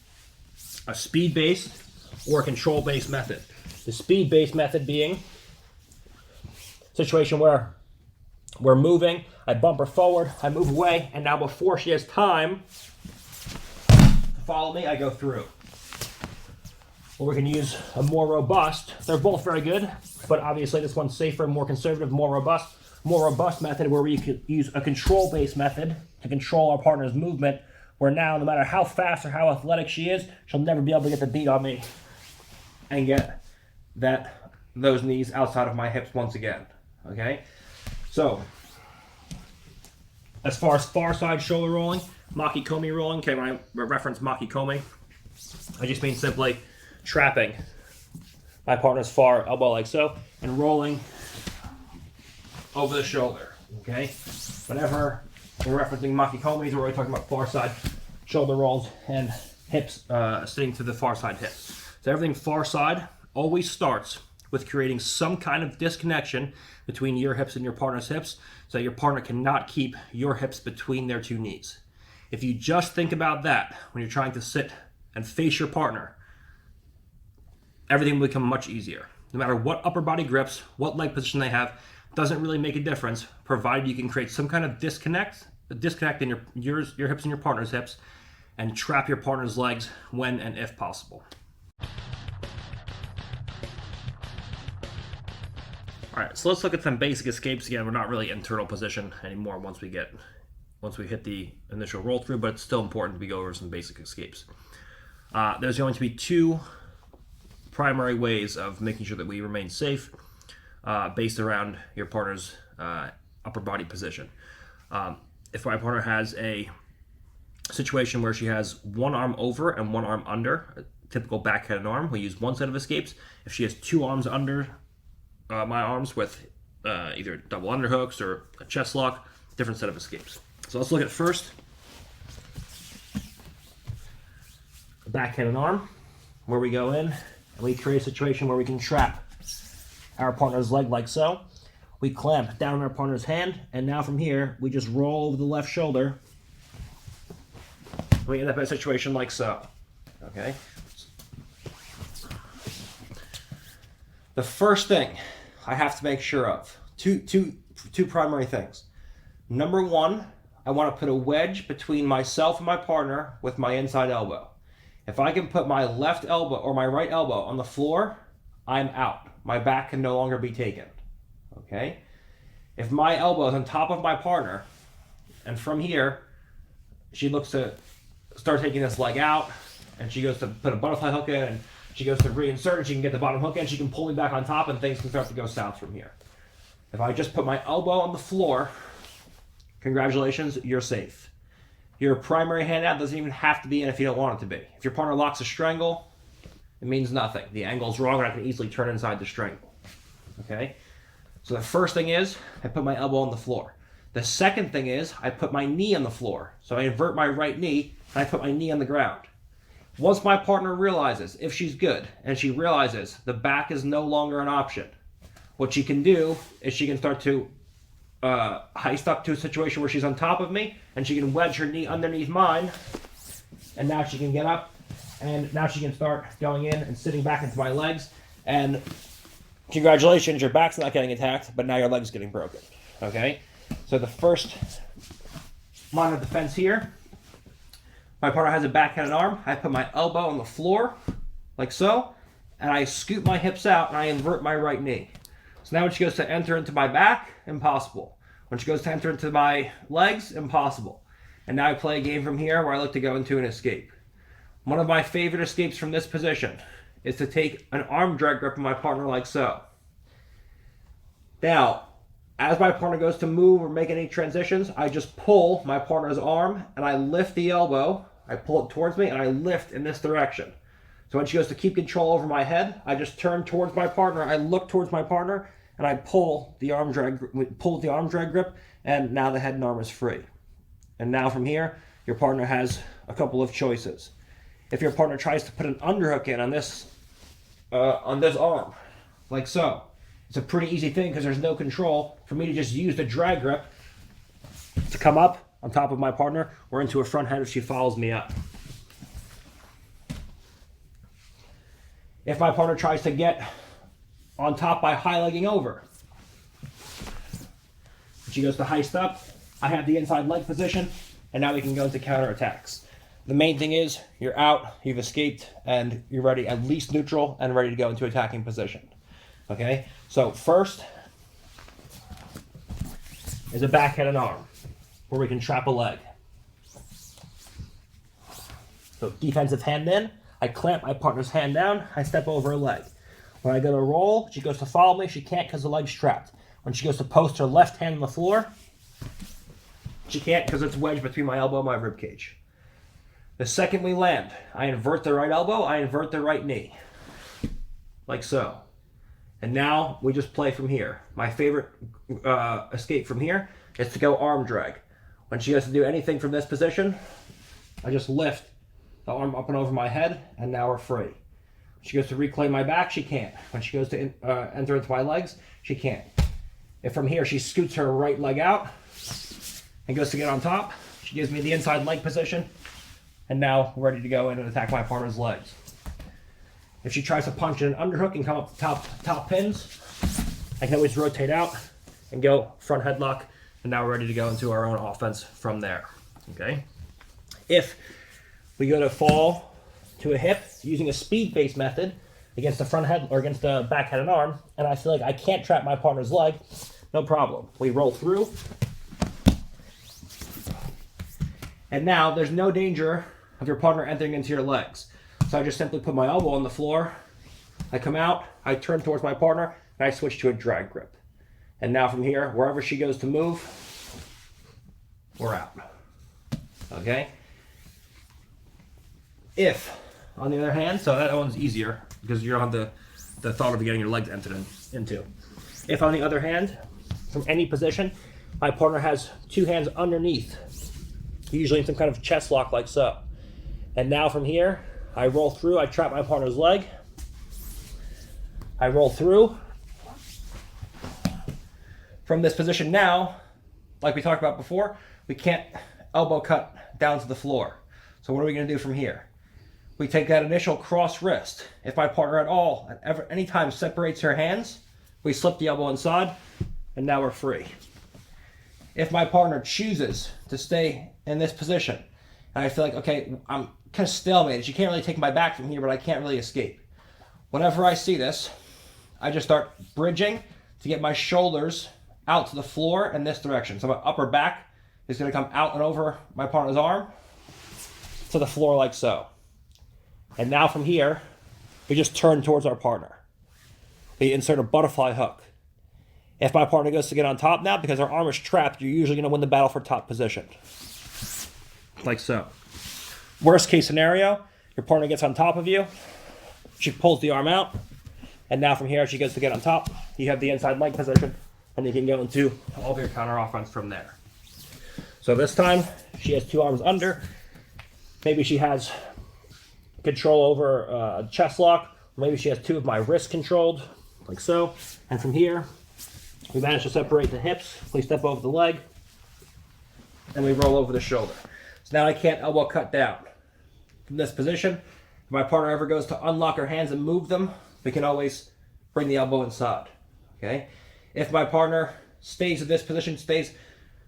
a speed-based or a control-based method. The speed-based method being a situation where we're moving, I bump her forward, I move away, and now before she has time to follow me, I go through. Or we can use a more robust, they're both very good, but obviously this one's safer, more conservative, more robust. more robust method where we could use a control-based method to control our partner's movement, where now no matter how fast or how athletic she is, she'll never be able to get the beat on me and get those knees outside of my hips once again. Okay? So, as far as far side shoulder rolling, Maki Komi rolling, okay, when I reference Maki Komi, I just mean simply trapping my partner's far elbow like so and rolling over the shoulder. Okay? Whenever we're referencing Maki Komis, we're really talking about far side shoulder rolls and hips sitting to the far side hips. So everything far side always starts with creating some kind of disconnection between your hips and your partner's hips, so your partner cannot keep your hips between their two knees. If you just think about that when you're trying to sit and face your partner, everything will become much easier. No matter what upper body grips, what leg position they have, doesn't really make a difference, provided you can create some kind of disconnect in your hips and your partner's hips, and trap your partner's legs when and if possible. All right, so let's look at some basic escapes again. We're not really in turtle position anymore once we hit the initial roll through, but it's still important to go over some basic escapes. There's going to be two primary ways of making sure that we remain safe based around your partner's upper body position. If my partner has a situation where she has one arm over and one arm under, a typical backhanded arm, we use one set of escapes. If she has two arms under my arms with either double underhooks or a chest lock, different set of escapes. So let's look at first a backhanded arm, where we go in and we create a situation where we can trap our partner's leg like so. We clamp down on our partner's hand, and now from here we just roll over the left shoulder. We end up in a situation like so. Okay. The first thing I have to make sure of, two primary things. Number one, I want to put a wedge between myself and my partner with my inside elbow. If I can put my left elbow or my right elbow on the floor, I'm out. My back can no longer be taken. Okay? If my elbow is on top of my partner, and from here, she looks to start taking this leg out, and she goes to put a butterfly hook in, and she goes to reinsert, and she can get the bottom hook in, she can pull me back on top, and things can start to go south from here. If I just put my elbow on the floor, congratulations, you're safe. Your primary handout doesn't even have to be in if you don't want it to be. If your partner locks a strangle, it means nothing. The angle's wrong, and I can easily turn inside the strangle. Okay? So the first thing is, I put my elbow on the floor. The second thing is, I put my knee on the floor. So I invert my right knee, and I put my knee on the ground. Once my partner realizes, if she's good, and she realizes the back is no longer an option, what she can do is she can start to heist up to a situation where she's on top of me, and she can wedge her knee underneath mine, and now she can get up, and now she can start going in and sitting back into my legs, and congratulations, your back's not getting attacked, but now your leg's getting broken. Okay? So the first line of defense here, my partner has a backhanded arm, I put my elbow on the floor, like so, and I scoop my hips out, and I invert my right knee. So now when she goes to enter into my back, impossible. When she goes to enter into my legs, impossible. And now I play a game from here where I look to go into an escape. One of my favorite escapes from this position is to take an arm drag grip of my partner like so. Now, as my partner goes to move or make any transitions, I just pull my partner's arm and I lift the elbow, I pull it towards me, and I lift in this direction. So when she goes to keep control over my head, I just turn towards my partner, I look towards my partner, and I pull the arm drag grip, and now the head and arm is free. And now from here, your partner has a couple of choices. If your partner tries to put an underhook in on this arm, like so, it's a pretty easy thing because there's no control for me to just use the drag grip to come up on top of my partner or into a front head if she follows me up. If my partner tries to get on top by high-legging over, she goes to heist up, I have the inside leg position, and now we can go into counterattacks. The main thing is you're out, you've escaped, and you're ready, at least neutral, and ready to go into attacking position. Okay? So first, is a backhanded arm, where we can trap a leg. So defensive hand in, I clamp my partner's hand down, I step over her leg. When I go to roll, she goes to follow me, she can't because the leg's trapped. When she goes to post her left hand on the floor, she can't because it's wedged between my elbow and my rib cage. The second we land, I invert the right elbow, I invert the right knee. Like so. And now we just play from here. My favorite escape from here is to go arm drag. When she has to do anything from this position, I just lift the arm up and over my head, and now we're free. When she goes to reclaim my back, she can't. When she goes to enter into my legs, she can't. If from here she scoots her right leg out and goes to get on top, she gives me the inside leg position, and now we're ready to go in and attack my partner's legs. If she tries to punch in an underhook and come up the top pins, I can always rotate out and go front headlock, and now we're ready to go into our own offense from there. Okay. If we go to fall to a hip using a speed-based method against the front head or against the back-headed arm, and I feel like I can't trap my partner's leg, no problem. We roll through, and now there's no danger of your partner entering into your legs. So I just simply put my elbow on the floor, I come out, I turn towards my partner, and I switch to a drag grip. And now from here, wherever she goes to move, we're out. Okay? If, on the other hand, so that one's easier because you don't have the thought of getting your legs entered into. If, on the other hand, from any position, my partner has two hands underneath, usually in some kind of chest lock like so. And now from here, I roll through, I trap my partner's leg. I roll through. From this position now, like we talked about before, we can't elbow cut down to the floor. So what are we going to do from here? We take that initial cross wrist. If my partner at any time separates her hands, we slip the elbow inside, and now we're free. If my partner chooses to stay in this position, and I feel like, okay, I'm kind of stalemated. She can't really take my back from here, but I can't really escape. Whenever I see this, I just start bridging to get my shoulders out to the floor in this direction. So my upper back is going to come out and over my partner's arm to the floor like so. And now from here, we just turn towards our partner. We insert a butterfly hook. If my partner goes to get on top now, because our arm is trapped, you're usually going to win the battle for top position. Like so. Worst case scenario, your partner gets on top of you, she pulls the arm out, and now from here she goes to get on top, you have the inside leg position, and you can go into all of your counter offense from there. So this time, she has two arms under, maybe she has control over a chest lock, or maybe she has two of my wrists controlled, like so, and from here, we manage to separate the hips, we step over the leg, and we roll over the shoulder. So now I can't elbow cut down. From this position, if my partner ever goes to unlock her hands and move them, we can always bring the elbow inside. Okay? If my partner stays in this position, stays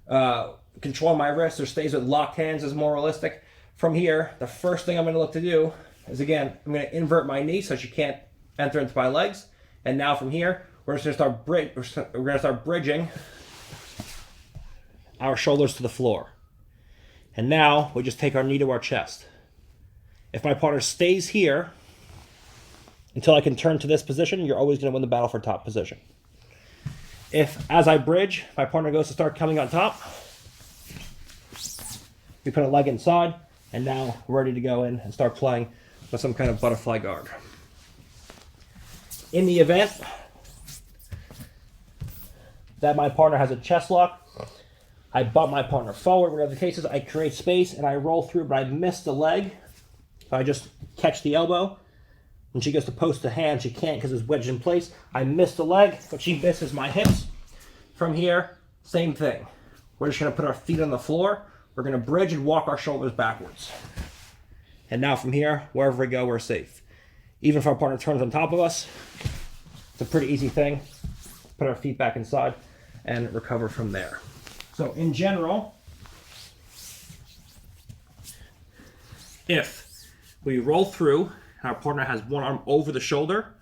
controlling my wrists, or stays with locked hands is more realistic, from here, the first thing I'm going to look to do is, again, I'm going to invert my knee so she can't enter into my legs. And now from here, we're just going to start bridging our shoulders to the floor. And now we just take our knee to our chest. If my partner stays here until I can turn to this position, you're always going to win the battle for top position. If, as I bridge, my partner goes to start coming on top, we put a leg inside, and now we're ready to go in and start playing with some kind of butterfly guard. In the event that my partner has a chest lock, I bump my partner forward. Whatever the case is, I create space and I roll through, but I miss the leg. So I just catch the elbow. When she goes to post the hand, she can't because it's wedged in place. I miss the leg, but she misses my hips. From here, same thing. We're just going to put our feet on the floor. We're going to bridge and walk our shoulders backwards. And now from here, wherever we go, we're safe. Even if our partner turns on top of us, it's a pretty easy thing. Put our feet back inside and recover from there. So in general, if we roll through and our partner has one arm over the shoulder,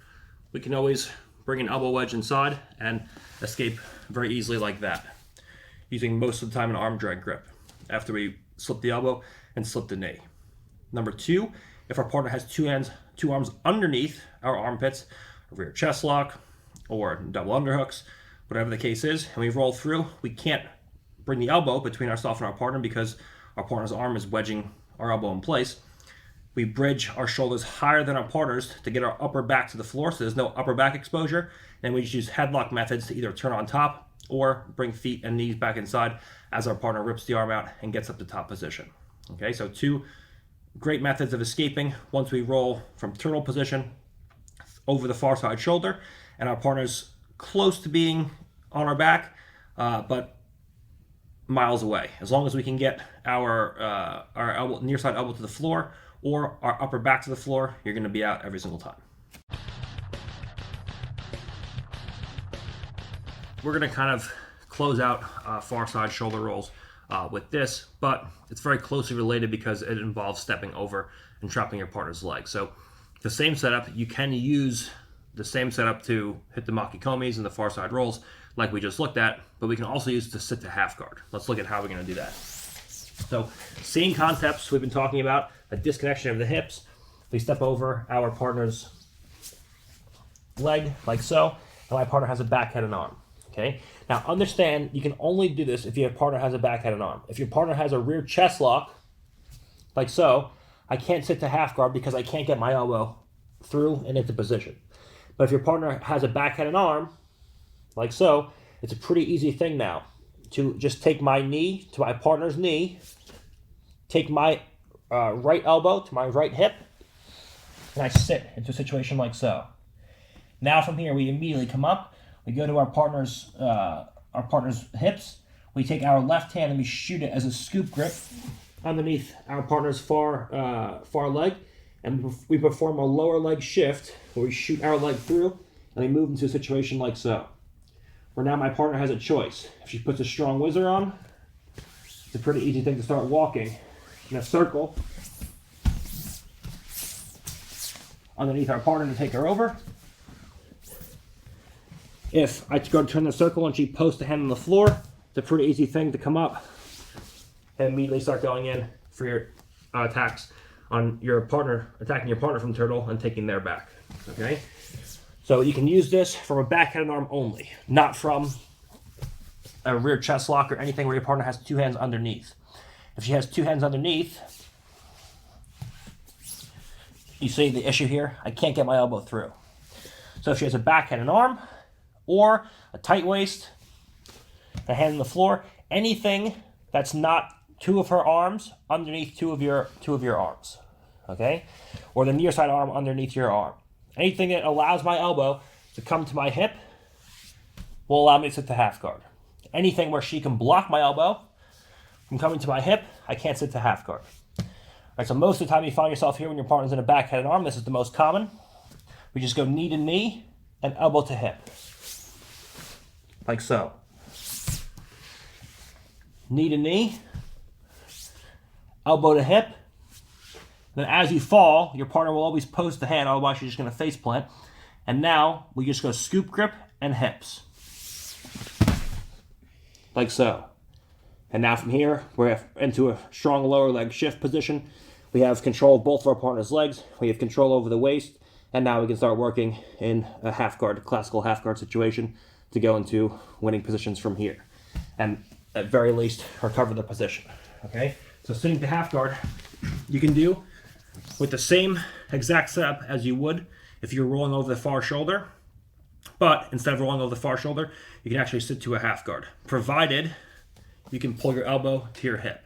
we can always bring an elbow wedge inside and escape very easily like that. using most of the time an arm drag grip after we slip the elbow and slip the knee. Number 2, if our partner has two arms underneath our armpits, a rear chest lock, or double underhooks, whatever the case is, and we roll through, we can't bring the elbow between ourselves and our partner because our partner's arm is wedging our elbow in place. We bridge our shoulders higher than our partner's to get our upper back to the floor, so there's no upper back exposure, and we just use headlock methods to either turn on top or bring feet and knees back inside as our partner rips the arm out and gets up to top position. Okay, so 2 great methods of escaping once we roll from turtle position over the far side shoulder, and our partner's close to being on our back, but miles away. As long as we can get our elbow, near side elbow to the floor or our upper back to the floor, you're going to be out every single time. We're going to kind of close out far side shoulder rolls with this, but it's very closely related because it involves stepping over and trapping your partner's leg. So the same setup, you can use the same setup to hit the makikomis and the far side rolls like we just looked at, but we can also use it to sit to half guard. Let's look at how we're going to do that. So same concepts we've been talking about, a disconnection of the hips. We step over our partner's leg like so, and my partner has a back, head, and arm. Okay. Now understand, you can only do this if your partner has a back, head, and arm. If your partner has a rear chest lock, like so, I can't sit to half guard because I can't get my elbow through and into position. But if your partner has a back, head, and arm, like so, it's a pretty easy thing now to just take my knee to my partner's knee, take my right elbow to my right hip, and I sit into a situation like so. Now from here, we immediately come up. We go to our partner's hips. We take our left hand and we shoot it as a scoop grip underneath our partner's far leg, and we perform a lower leg shift where we shoot our leg through and we move into a situation like so. Where now my partner has a choice. If she puts a strong whizzer on, it's a pretty easy thing to start walking in a circle underneath our partner to take her over. If I go to turn the circle and she posts a hand on the floor, it's a pretty easy thing to come up and immediately start going in for your attacks on your partner, attacking your partner from turtle and taking their back. Okay? So you can use this from a back, head, and arm only, not from a rear chest lock or anything where your partner has 2 hands underneath. If she has 2 hands underneath, you see the issue here? I can't get my elbow through. So if she has a back, head, and arm, or a tight waist, a hand on the floor, anything that's not 2 of her arms underneath 2 of your arms, okay? Or the near side arm underneath your arm. Anything that allows my elbow to come to my hip will allow me to sit to half guard. Anything where she can block my elbow from coming to my hip, I can't sit to half guard. All right, so most of the time you find yourself here when your partner's in a back, head, and arm. This is the most common. We just go knee to knee and elbow to hip. Like so. Knee to knee, elbow to hip. Then as you fall, your partner will always post the hand, otherwise you're just going to face plant. And now we just go scoop grip and hips. Like so. And now from here, we're into a strong lower leg shift position. We have control of both of our partner's legs. We have control over the waist. And now we can start working in a half guard, classical half guard situation to go into winning positions from here. And at very least, recover the position. Okay? So sitting to half guard, you can do with the same exact setup as you would if you're rolling over the far shoulder. But instead of rolling over the far shoulder, you can actually sit to a half guard, provided you can pull your elbow to your hip.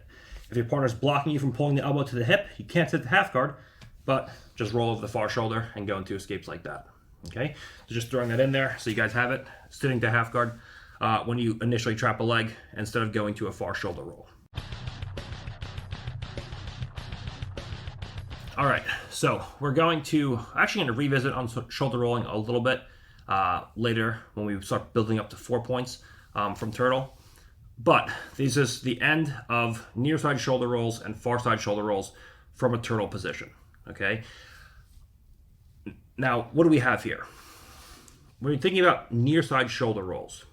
If your partner's blocking you from pulling the elbow to the hip, you can't sit to half guard, but just roll over the far shoulder and go into escapes like that. Okay, so just throwing that in there so you guys have it. Sitting to half guard when you initially trap a leg instead of going to a far shoulder roll. All right, so we're going to revisit on shoulder rolling a little bit later when we start building up to 4 points from turtle. But this is the end of near side shoulder rolls and far side shoulder rolls from a turtle position. Okay. Now, what do we have here? When you're thinking about near side shoulder rolls,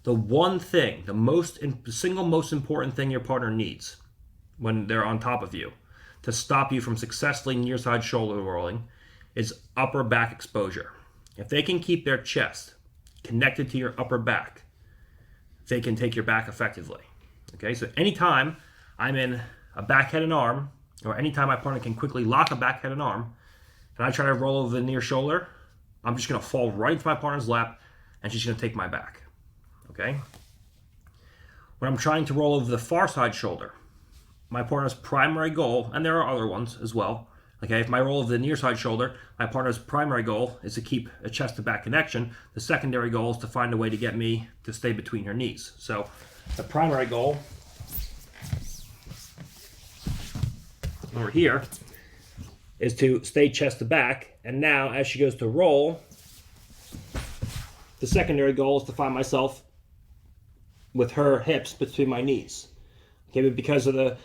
the one thing, the single most important thing your partner needs when they're on top of you to stop you from successfully near-side shoulder rolling is upper back exposure. If they can keep their chest connected to your upper back, they can take your back effectively. Okay, so anytime I'm in a back head and arm, or anytime my partner can quickly lock a back head and arm, and I try to roll over the near shoulder, I'm just going to fall right into my partner's lap, and she's going to take my back. Okay? When I'm trying to roll over the far side shoulder, my partner's primary goal, and there are other ones as well, okay, if I roll over the near side shoulder, my partner's primary goal is to keep a chest to back connection. The secondary goal is to find a way to get me to stay between her knees. So the primary goal over here is to stay chest to back, and now as she goes to roll, the secondary goal is to find myself with her hips between my knees. Okay, but because of the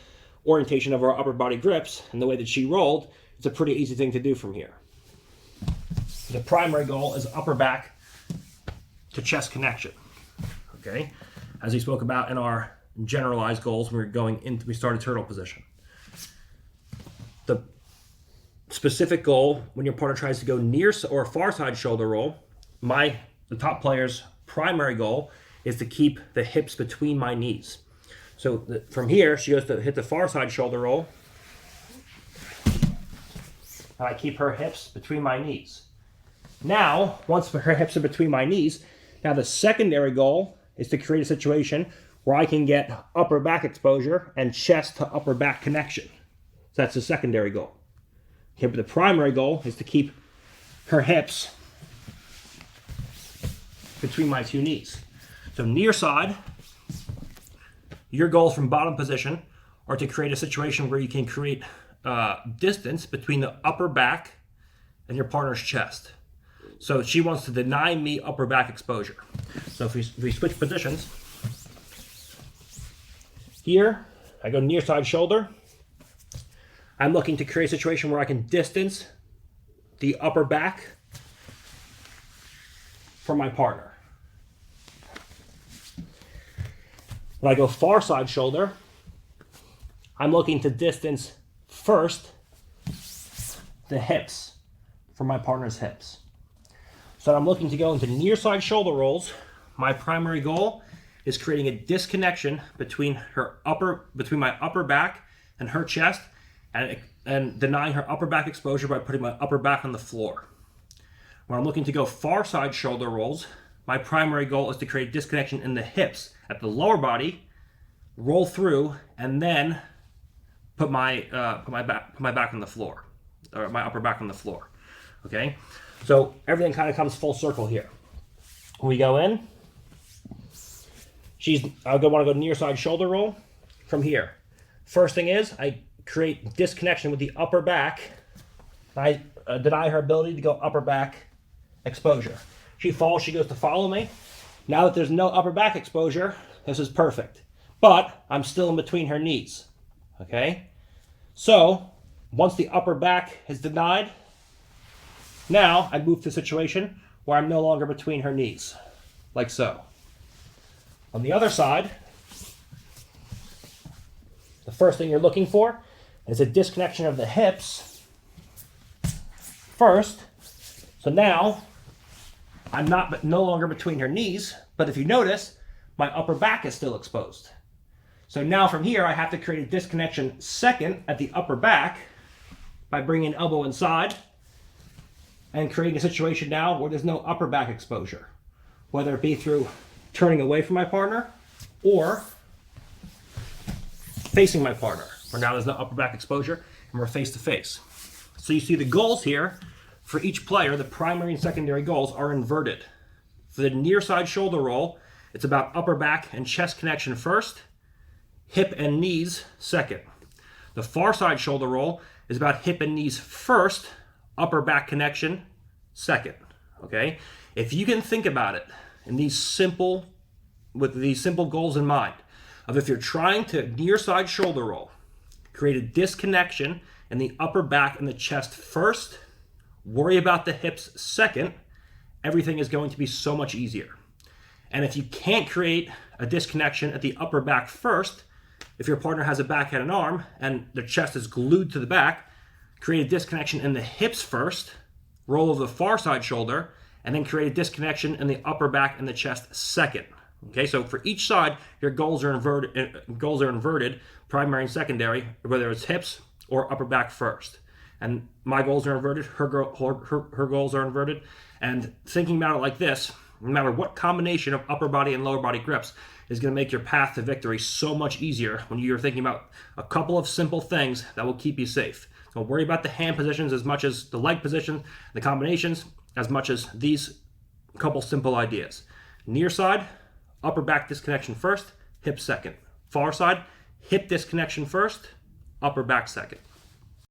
orientation of our upper body grips and the way that she rolled, it's a pretty easy thing to do from here. The primary goal is upper back to chest connection. Okay, as we spoke about in our generalized goals when we started turtle position. The specific goal when your partner tries to go near or far side shoulder roll, the top player's primary goal is to keep the hips between my knees. So from here, she goes to hit the far side shoulder roll, and I keep her hips between my knees. Now, once her hips are between my knees, now the secondary goal is to create a situation where I can get upper back exposure and chest to upper back connection. So that's the secondary goal. Okay, but the primary goal is to keep her hips between my two knees. So near side, your goals from bottom position are to create a situation where you can create distance between the upper back and your partner's chest. So she wants to deny me upper back exposure. So if we switch positions, here I go near side shoulder. I'm looking to create a situation where I can distance the upper back from my partner. When I go far side shoulder, I'm looking to distance first the hips from my partner's hips. So I'm looking to go into near side shoulder rolls. My primary goal is creating a disconnection between my upper back and her chest, and denying her upper back exposure by putting my upper back on the floor. When I'm looking to go far side shoulder rolls, my primary goal is to create a disconnection in the hips at the lower body, roll through, and then put my back on the floor, or my upper back on the floor. Okay, so everything kind of comes full circle here. When we go in, I want to go near side shoulder roll from here. First thing is I create disconnection with the upper back. I deny her ability to go upper back exposure. She falls, she goes to follow me. Now that there's no upper back exposure, this is perfect. But I'm still in between her knees. Okay? So, once the upper back is denied, now I move to a situation where I'm no longer between her knees. Like so. On the other side, the first thing you're looking for is a disconnection of the hips first. So now I'm no longer between her knees, but if you notice, my upper back is still exposed. So now from here, I have to create a disconnection second at the upper back by bringing an elbow inside and creating a situation now where there's no upper back exposure, whether it be through turning away from my partner or facing my partner, where now there's no upper back exposure and we're face to face. So you see the goals here for each player, the primary and secondary goals are inverted. For the near side shoulder roll, it's about upper back and chest connection first, hip and knees second. The far side shoulder roll is about hip and knees first, upper back connection second. Okay? If you can think about it in with these simple goals in mind, of if you're trying to near side shoulder roll, create a disconnection in the upper back and the chest first, worry about the hips second, everything is going to be so much easier. And if you can't create a disconnection at the upper back first, if your partner has a back, head, and arm, and their chest is glued to the back, create a disconnection in the hips first, roll over the far side shoulder, and then create a disconnection in the upper back and the chest second. Okay, so for each side, your goals are inverted, primary and secondary, whether it's hips or upper back first. And my goals are inverted, her goals are inverted. And thinking about it like this, no matter what combination of upper body and lower body grips is going to make your path to victory so much easier when you're thinking about a couple of simple things that will keep you safe. Don't worry about the hand positions as much as the leg positions, the combinations, as much as these couple simple ideas. Near side, upper back disconnection first, hip second. Far side, hip disconnection first, upper back second.